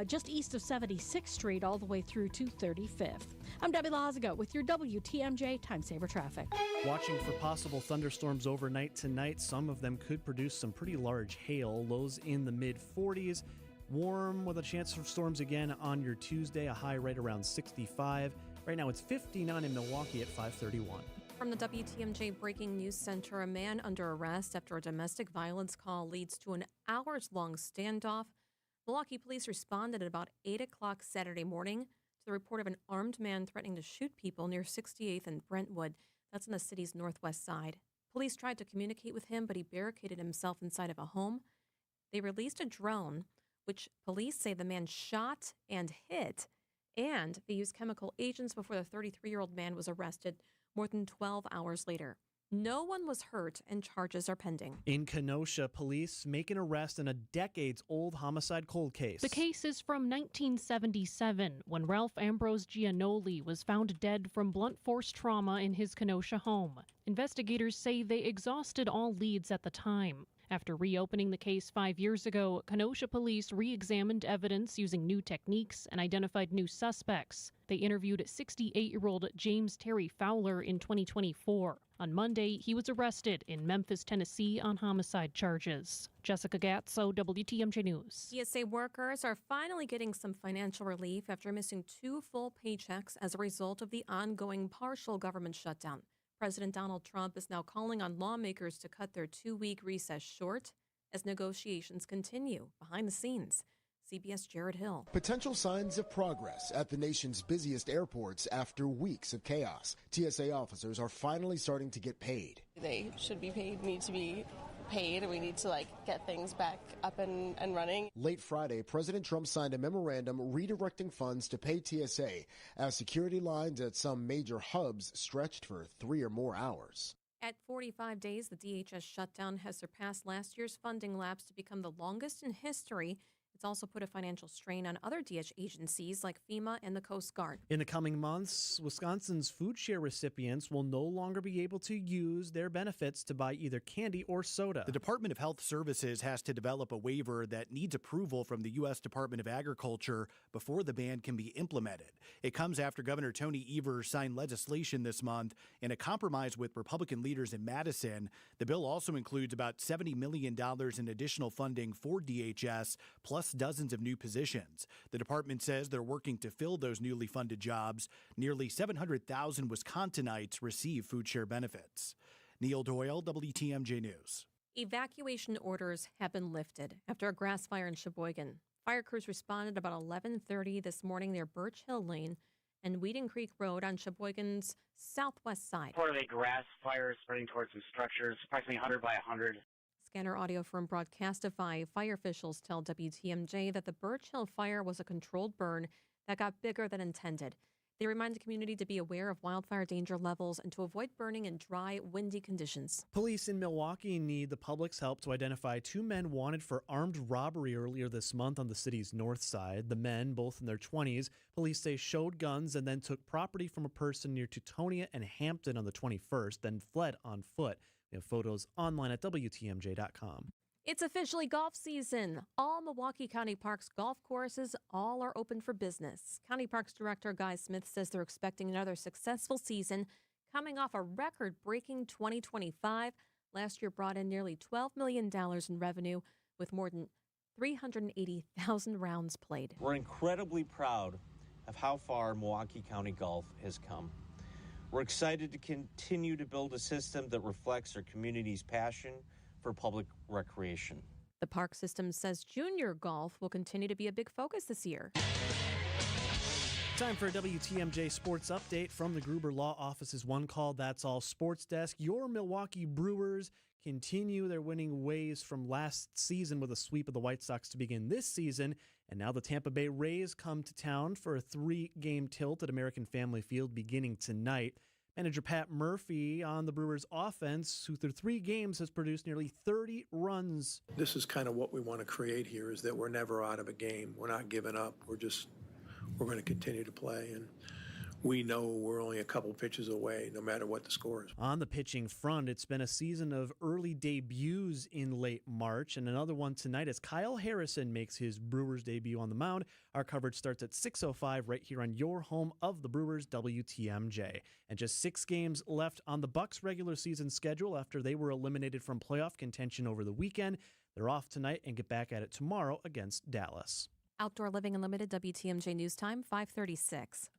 just east of 76th Street all the way through to 35th. I'm Debbie Lazago with your WTMJ Time Saver Traffic. Watching for possible thunderstorms overnight tonight. Some of them could produce some pretty large hail. Lows in the mid-40s. Warm with a chance for storms again on your Tuesday, a high right around 65. Right now it's 59 in Milwaukee at 5:31. From the WTMJ Breaking News Center, a man under arrest after a domestic violence call leads to an hours-long standoff. Milwaukee police responded at about 8 o'clock Saturday morning to the report of an armed man threatening to shoot people near 68th and Brentwood. That's on the city's northwest side. Police tried to communicate with him, but he barricaded himself inside of a home. They released a drone, which police say the man shot and hit, and they used chemical agents before the 33-year-old man was arrested more than 12 hours later. No one was hurt, and charges are pending. In Kenosha, police make an arrest in a decades-old homicide cold case. The case is from 1977, when Ralph Ambrose Giannoli was found dead from blunt force trauma in his Kenosha home. Investigators say they exhausted all leads at the time. After reopening the case 5 years ago, Kenosha police re-examined evidence using new techniques and identified new suspects. They interviewed 68-year-old James Terry Fowler in 2024. On Monday, he was arrested in Memphis, Tennessee on homicide charges. Jessica Gatso, WTMJ News. TSA workers are finally getting some financial relief after missing 2 full paychecks as a result of the ongoing partial government shutdown. President Donald Trump is now calling on lawmakers to cut their 2-week recess short as negotiations continue behind the scenes. CBS Jared Hill. Potential signs of progress at the nation's busiest airports after weeks of chaos. TSA officers are finally starting to get paid. They should be paid, need to be paid, and we need to get things back up and running. Late Friday, President Trump signed a memorandum redirecting funds to pay TSA as security lines at some major hubs stretched for 3 or more hours. At 45 days, the DHS shutdown has surpassed last year's funding lapse to become the longest in history. It's also put a financial strain on other DH agencies like FEMA and the Coast Guard. In the coming months, Wisconsin's food share recipients will no longer be able to use their benefits to buy either candy or soda. The Department of Health Services has to develop a waiver that needs approval from the U.S. Department of Agriculture before the ban can be implemented. It comes after Governor Tony Evers signed legislation this month in a compromise with Republican leaders in Madison. The bill also includes about $70 million in additional funding for DHS, plus dozens of new positions. The department says they're working to fill those newly funded jobs. Nearly 700,000 Wisconsinites receive food share benefits. Neil Doyle, WTMJ News. Evacuation orders have been lifted after a grass fire in Sheboygan. Fire crews responded about 11:30 this morning near Birch Hill Lane and Wheaton Creek Road on Sheboygan's southwest side. Part of a grass fire spreading towards some structures, approximately 100 by 100. Scanner audio from Broadcastify. Fire officials tell WTMJ that the Birch Hill fire was a controlled burn that got bigger than intended. They remind the community to be aware of wildfire danger levels and to avoid burning in dry, windy conditions. Police in Milwaukee need the public's help to identify 2 men wanted for armed robbery earlier this month on the city's north side. The men, both in their 20s, police say showed guns and then took property from a person near Teutonia and Hampton on the 21st, then fled on foot. We have photos online at WTMJ.com. It's officially golf season. All Milwaukee County Parks golf courses all are open for business. County Parks Director Guy Smith says they're expecting another successful season coming off a record-breaking 2025. Last year brought in nearly $12 million in revenue with more than 380,000 rounds played. We're incredibly proud of how far Milwaukee County Golf has come. We're excited to continue to build a system that reflects our community's passion for public recreation. The park system says junior golf will continue to be a big focus this year. Time for a WTMJ Sports Update from the Gruber Law Office's One Call That's All Sports Desk. Your Milwaukee Brewers continue their winning ways from last season with a sweep of the White Sox to begin this season. And now the Tampa Bay Rays come to town for a 3-game tilt at American Family Field beginning tonight. Manager Pat Murphy on the Brewers offense, who through 3 games has produced nearly 30 runs. This is kind of what we want to create here, is that we're never out of a game. We're not giving up. We're going to continue to play. And we know we're only a couple pitches away, no matter what the score is. On the pitching front, it's been a season of early debuts in late March, and another one tonight as Kyle Harrison makes his Brewers debut on the mound. Our coverage starts at 6:05 right here on your home of the Brewers, WTMJ. And just 6 games left on the Bucks' regular season schedule after they were eliminated from playoff contention over the weekend. They're off tonight and get back at it tomorrow against Dallas. Outdoor Living Unlimited, WTMJ News Time, 5:36.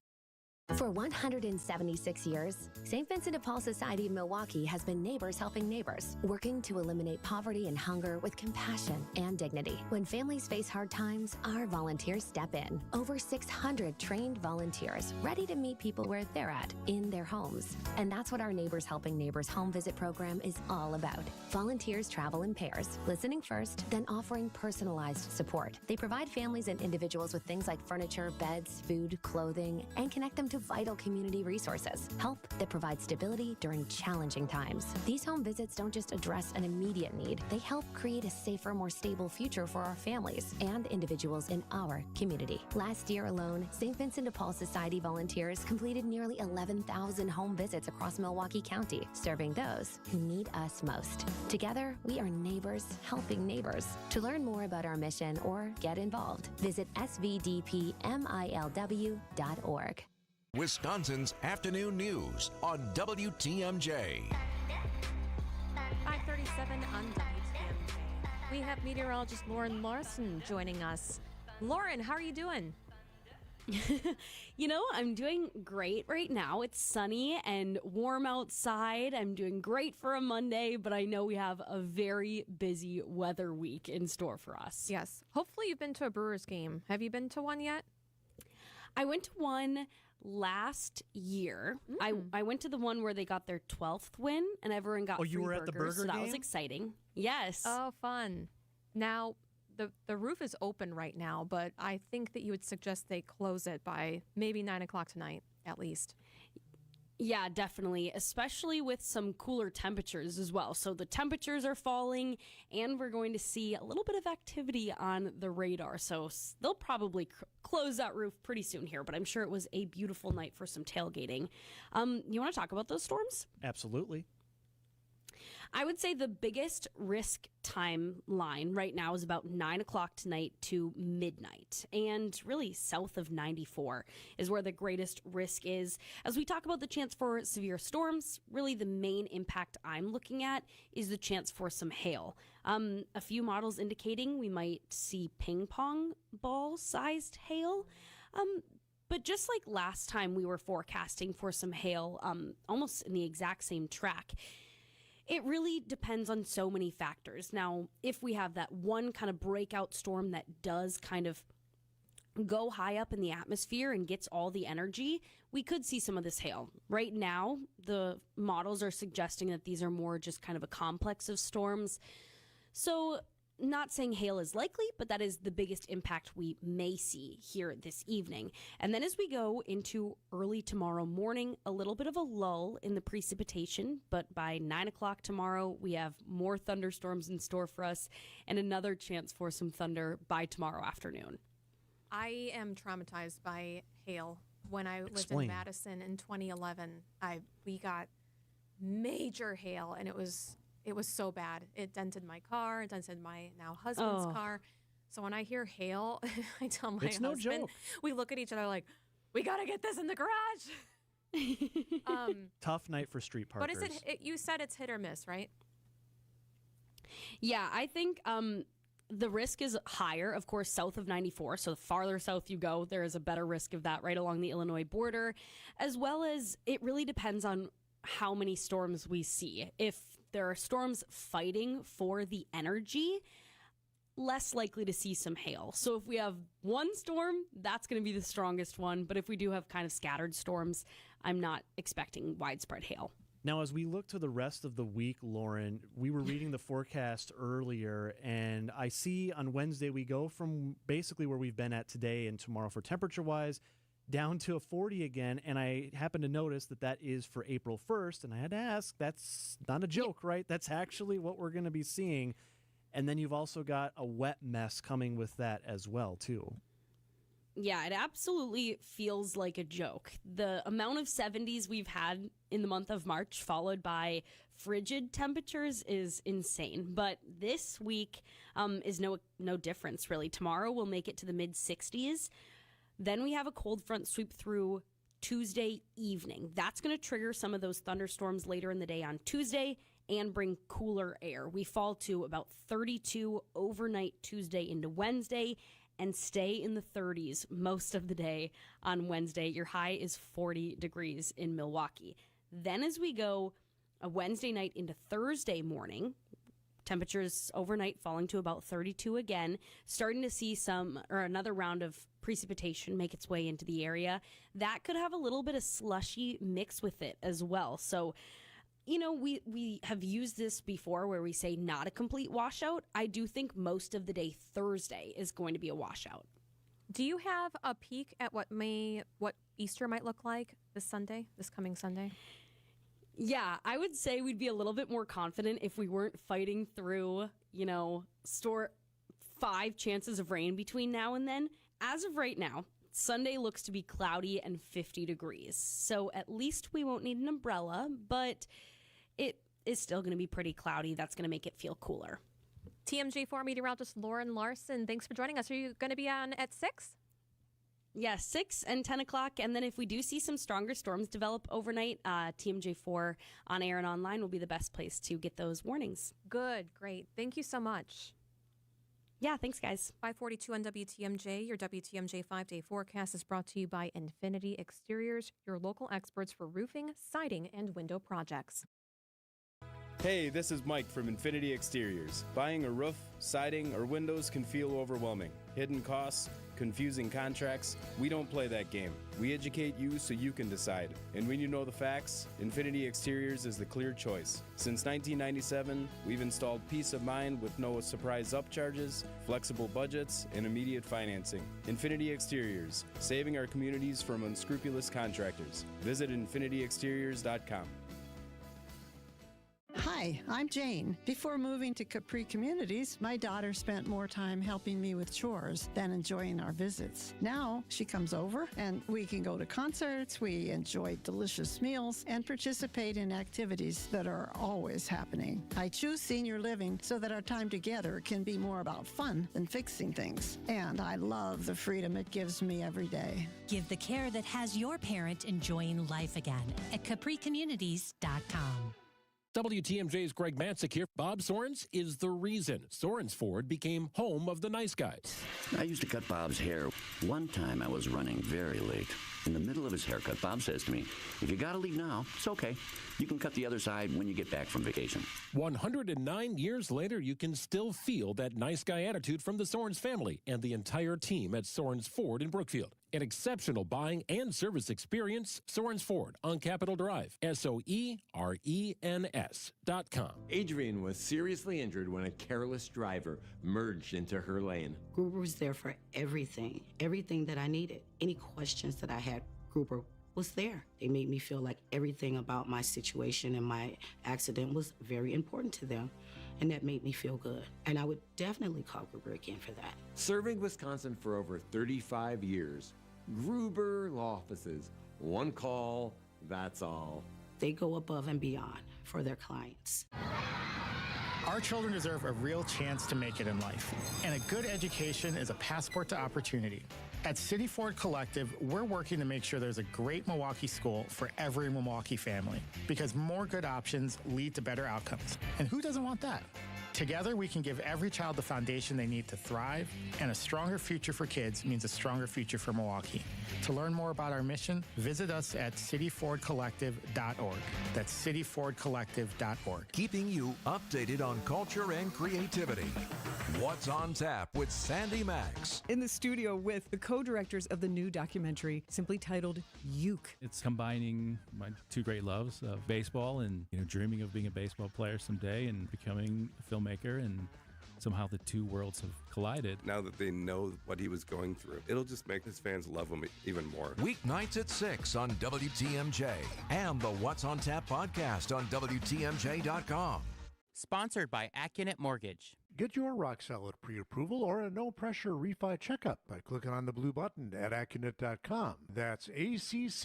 For 176 years, St. Vincent de Paul Society of Milwaukee has been neighbors helping neighbors, working to eliminate poverty and hunger with compassion and dignity. When families face hard times, our volunteers step in. Over 600 trained volunteers ready to meet people where they're at, in their homes. And that's what our Neighbors Helping Neighbors home visit program is all about. Volunteers travel in pairs, listening first, then offering personalized support. They provide families and individuals with things like furniture, beds, food, clothing, and connect them to to vital community resources, help that provides stability during challenging times. These home visits don't just address an immediate need, they help create a safer, more stable future for our families and individuals in our community. Last year alone, St. Vincent de Paul Society volunteers completed nearly 11,000 home visits across Milwaukee County, serving those who need us most. Together, we are neighbors helping neighbors. To learn more about our mission or get involved, visit svdpmilw.org. Wisconsin's Afternoon News on WTMJ. 5:37 on WTMJ. We have meteorologist Lauren Larson joining us. Lauren, how are you doing? I'm doing great right now. It's sunny and warm outside. I'm doing great for a Monday, but I know we have a very busy weather week in store for us. Yes. Hopefully you've been to a Brewers game. Have you been to one yet? I went to one last year. I went to the one where they got their 12th win and everyone got free you were at the burger so that game? was exciting. Yes. Oh, fun. Now, the roof is open right now, but I think that you would suggest they close it by maybe 9 o'clock tonight, at least. Yeah, definitely, especially with some cooler temperatures as well. So the temperatures are falling, and we're going to see a little bit of activity on the radar. So they'll probably close that roof pretty soon here, but I'm sure it was a beautiful night for some tailgating. You want to talk about those storms? Absolutely. I would say the biggest risk timeline right now is about 9 o'clock tonight to midnight. And really south of 94 is where the greatest risk is. As we talk about the chance for severe storms, really the main impact I'm looking at is the chance for some hail. A few models indicating we might see ping pong ball sized hail. But just like last time we were forecasting for some hail, almost in the exact same track, it really depends on so many factors. Now, if we have that one kind of breakout storm that does kind of go high up in the atmosphere and gets all the energy, we could see some of this hail. Right now, the models are suggesting that these are more just kind of a complex of storms. So, not saying hail is likely, but that is the biggest impact we may see here this evening. And then as we go into early tomorrow morning, a little bit of a lull in the precipitation, but by 9 o'clock tomorrow, we have more thunderstorms in store for us and another chance for some thunder by tomorrow afternoon. I am traumatized by hail. When I lived Explain. in Madison in 2011, we got major hail, and it was so bad. It dented my car. It dented my now husband's car. So when I hear hail, I tell my It's no husband, joke. we look at each other like, we got to get this in the garage. Tough night for street But parkers. is it, you said it's hit or miss, right? Yeah, I think the risk is higher, of course, south of 94. So the farther south you go, there is a better risk of that right along the Illinois border, as well as it really depends on how many storms we see. If there are storms fighting for the energy, less likely to see some hail. So if we have one storm, that's going to be the strongest one. But if we do have kind of scattered storms, I'm not expecting widespread hail. Now, as we look to the rest of the week, Lauren, we were reading the forecast earlier, and I see on Wednesday we go from basically where we've been at today and tomorrow for temperature-wise down to a 40 again, and I happen to notice that is for April 1st, and I had to ask, that's not a joke, right? That's actually what we're going to be seeing. And then you've also got a wet mess coming with that as well, too. Yeah, it absolutely feels like a joke. The amount of 70s we've had in the month of March, followed by frigid temperatures, is insane. But this week is no difference, really. Tomorrow we'll make it to the mid-60s. Then we have a cold front sweep through Tuesday evening. That's going to trigger some of those thunderstorms later in the day on Tuesday and bring cooler air. We fall to about 32 overnight Tuesday into Wednesday and stay in the 30s most of the day on Wednesday. Your high is 40 degrees in Milwaukee. Then as we go a Wednesday night into Thursday morning, temperatures overnight falling to about 32 again, starting to see another round of precipitation make its way into the area. That could have a little bit of slushy mix with it as well. So, we have used this before where we say not a complete washout. I do think most of the day Thursday is going to be a washout. Do you have a peek at what Easter might look like this coming Sunday? Yeah, I would say we'd be a little bit more confident if we weren't fighting through, store 5 chances of rain between now and then. As of right now, Sunday looks to be cloudy and 50 degrees. So at least we won't need an umbrella, but it is still going to be pretty cloudy. That's going to make it feel cooler. TMJ4 meteorologist Lauren Larson, thanks for joining us. Are you going to be on at 6? Yeah, 6 and 10 o'clock. And then if we do see some stronger storms develop overnight, TMJ4 on air and online will be the best place to get those warnings. Good, great. Thank you so much. Yeah, thanks, guys. 542 on WTMJ. Your WTMJ 5-day forecast is brought to you by Infinity Exteriors, your local experts for roofing, siding, and window projects. Hey, this is Mike from Infinity Exteriors. Buying a roof, siding, or windows can feel overwhelming. Hidden costs, confusing contracts. We don't play that game. We educate you so you can decide. And when you know the facts, Infinity Exteriors is the clear choice. Since 1997, we've installed peace of mind with no surprise upcharges, flexible budgets, and immediate financing. Infinity Exteriors, saving our communities from unscrupulous contractors. Visit infinityexteriors.com. Hi, I'm Jane. Before moving to Capri Communities, my daughter spent more time helping me with chores than enjoying our visits. Now she comes over and we can go to concerts, we enjoy delicious meals, and participate in activities that are always happening. I choose senior living so that our time together can be more about fun than fixing things. And I love the freedom it gives me every day. Give the care that has your parent enjoying life again at CapriCommunities.com. WTMJ's Greg Matzik here. Bob Sorens is the reason Sorens Ford became home of the nice guys. I used to cut Bob's hair. One time I was running very late. In the middle of his haircut, Bob says to me, "If you gotta leave now, it's okay. You can cut the other side when you get back from vacation." 109 years later, you can still feel that nice guy attitude from the Sorens family and the entire team at Sorens Ford in Brookfield. An exceptional buying and service experience. Sorens Ford on Capitol Drive. SOERENS.com. Adrian was seriously injured when a careless driver merged into her lane. Gruber was there for everything that I needed. Any questions that I had, Gruber was there. They made me feel like everything about my situation and my accident was very important to them, and that made me feel good. And I would definitely call Gruber again for that. Serving Wisconsin for over 35 years, Gruber Law Offices. One call, that's all. They go above and beyond for their clients. Our children deserve a real chance to make it in life, and a good education is a passport to opportunity. At City Ford Collective, we're working to make sure there's a great Milwaukee school for every Milwaukee family, because more good options lead to better outcomes. And who doesn't want that? Together, we can give every child the foundation they need to thrive, and a stronger future for kids means a stronger future for Milwaukee. To learn more about our mission, visit us at cityfordcollective.org. That's cityfordcollective.org. Keeping you updated on culture and creativity. What's on Tap with Sandy Max. In the studio with the co-directors of the new documentary simply titled Uke. It's combining my two great loves of baseball and dreaming of being a baseball player someday and becoming a filmmaker, and somehow the two worlds have collided. Now that they know what he was going through, it'll just make his fans love him even more. Weeknights at 6 on WTMJ and the What's on Tap podcast on WTMJ.com. Sponsored by Accunet Mortgage. Get your rock solid pre-approval or a no-pressure refi checkup by clicking on the blue button at Accunet.com. That's ACCUNET.com.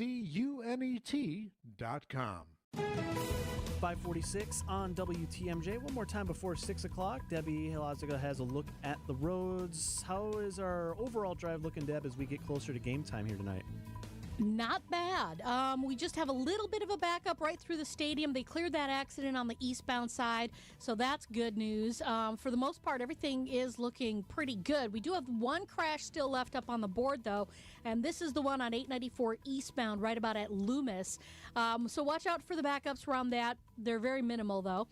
546 on WTMJ. One more time before 6 o'clock. Debbie Hilaziga has a look at the roads. How is our overall drive looking, Deb, as we get closer to game time here tonight? Not bad. We just have a little bit of a backup right through the stadium. They cleared that accident on the eastbound side, so that's good news. For the most part, everything is looking pretty good. We do have one crash still left up on the board, though, and this is the one on 894 eastbound, right about at Loomis. So watch out for the backups around that. They're very minimal, though.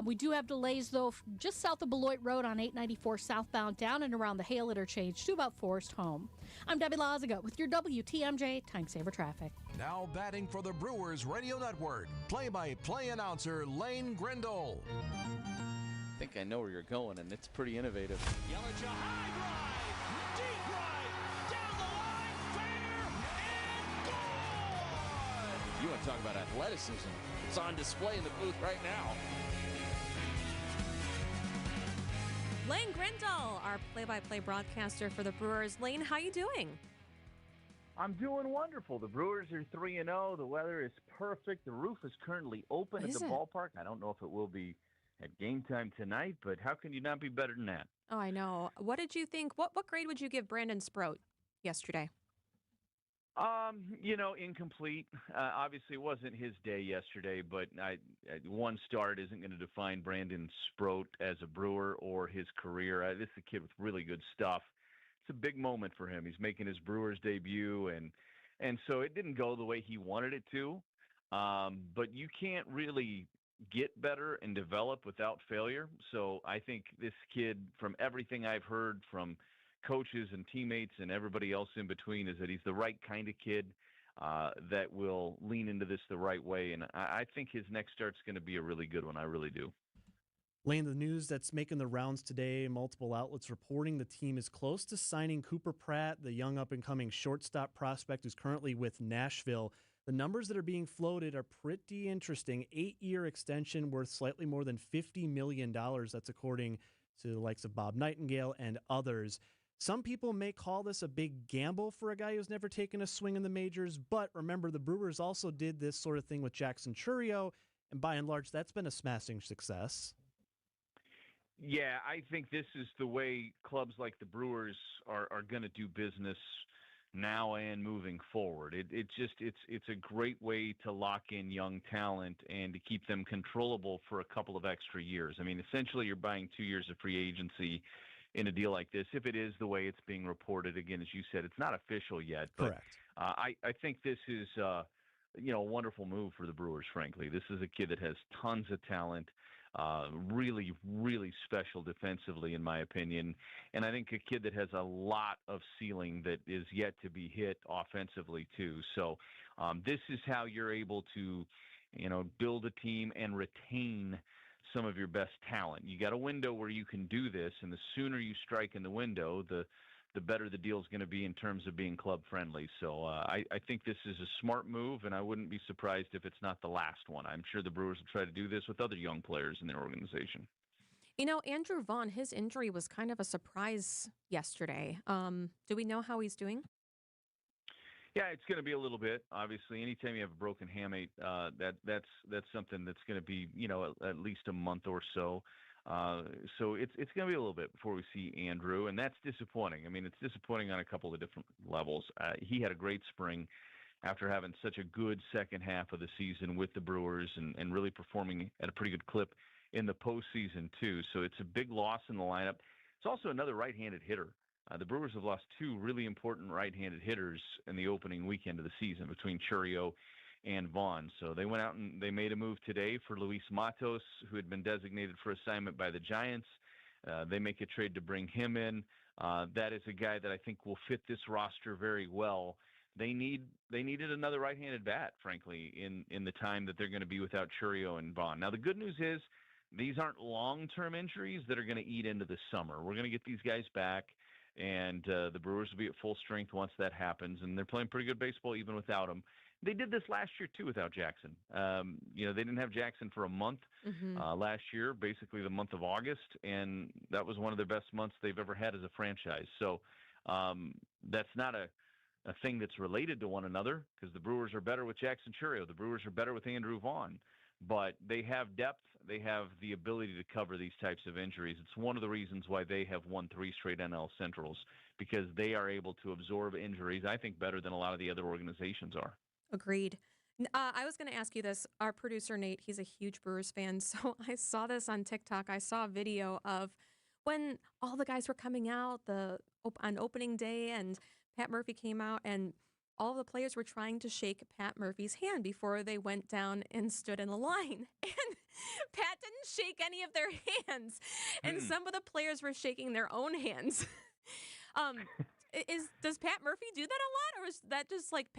We do have delays, though, just south of Beloit Road on 894 southbound, down and around the Hale interchange to about Forest Home. I'm Debbie Laziga with your WTMJ Time Saver Traffic. Now batting for the Brewers Radio Network, play-by-play announcer Lane Grindle. I think I know where you're going, and it's pretty innovative. Yelich, a high drive, deep right, want to talk about athleticism? It's on display in the booth right now. Lane Grindle, our play-by-play broadcaster for the Brewers. Lane, how you doing? I'm doing wonderful. The Brewers are 3-0. The weather is perfect. The roof is currently open at the ballpark. I don't know if it will be at game time tonight, but how can you not be better than that? Oh, I know. What did you think? What grade would you give Brandon Sproat yesterday? Incomplete. Obviously, it wasn't his day yesterday, but one start isn't going to define Brandon Sproat as a Brewer or his career. This is a kid with really good stuff. It's a big moment for him. He's making his Brewers debut, and so it didn't go the way he wanted it to. But you can't really get better and develop without failure. So I think this kid, from everything I've heard from coaches and teammates and everybody else in between, is that he's the right kind of kid that will lean into this the right way. And I think his next start's going to be a really good one. I really do. Lane, the news that's making the rounds today, multiple outlets reporting the team is close to signing Cooper Pratt, the young up-and-coming shortstop prospect who's currently with Nashville. The numbers that are being floated are pretty interesting. 8-year extension worth slightly more than $50 million. That's according to the likes of Bob Nightingale and others. Some people may call this a big gamble for a guy who's never taken a swing in the majors, but remember, the Brewers also did this sort of thing with Jackson Chourio, and by and large, that's been a smashing success. Yeah, I think this is the way clubs like the Brewers are going to do business now and moving forward. It's a great way to lock in young talent and to keep them controllable for a couple of extra years. I mean, essentially, you're buying 2 years of free agency in a deal like this, if it is the way it's being reported. Again, as you said, it's not official yet. But, correct. I think this is a wonderful move for the Brewers, frankly. This is a kid that has tons of talent, really, really special defensively, in my opinion. And I think a kid that has a lot of ceiling that is yet to be hit offensively, too. So this is how you're able to, build a team and retain some of your best talent. You got a window where you can do this, and the sooner you strike in the window, the better the deal is going to be in terms of being club friendly. So I think this is a smart move, and I wouldn't be surprised if it's not the last one. I'm sure the Brewers will try to do this with other young players in their organization. Andrew Vaughn, his injury was kind of a surprise yesterday. Do we know how he's doing? Yeah, it's going to be a little bit. Obviously, anytime you have a broken hamate, that's something that's going to be, at least a month or so. So it's going to be a little bit before we see Andrew, and that's disappointing. I mean, it's disappointing on a couple of different levels. He had a great spring after having such a good second half of the season with the Brewers and really performing at a pretty good clip in the postseason, too. So it's a big loss in the lineup. It's also another right-handed hitter. The Brewers have lost two really important right-handed hitters in the opening weekend of the season between Chourio and Vaughn. So they went out and they made a move today for Luis Matos, who had been designated for assignment by the Giants. They make a trade to bring him in. That is a guy that I think will fit this roster very well. They needed another right-handed bat, frankly, in the time that they're going to be without Chourio and Vaughn. Now, the good news is these aren't long-term injuries that are going to eat into the summer. We're going to get these guys back, and the Brewers will be at full strength once that happens, and they're playing pretty good baseball even without him. They did this last year, too, without Jackson. They didn't have Jackson for a month last year, basically the month of August, and that was one of their best months they've ever had as a franchise. So that's not a thing that's related to one another, because the Brewers are better with Jackson Chourio. The Brewers are better with Andrew Vaughn. But they have depth. They have the ability to cover these types of injuries. It's one of the reasons why they have won 3 straight NL Centrals, because they are able to absorb injuries, I think, better than a lot of the other organizations are. Agreed. I was going to ask you this. Our producer, Nate, he's a huge Brewers fan. So I saw this on TikTok. I saw a video of when all the guys were coming out on opening day, and Pat Murphy came out, and all the players were trying to shake Pat Murphy's hand before they went down and stood in the line. And Pat didn't shake any of their hands. And some of the players were shaking their own hands. Does Pat Murphy do that a lot, or is that just like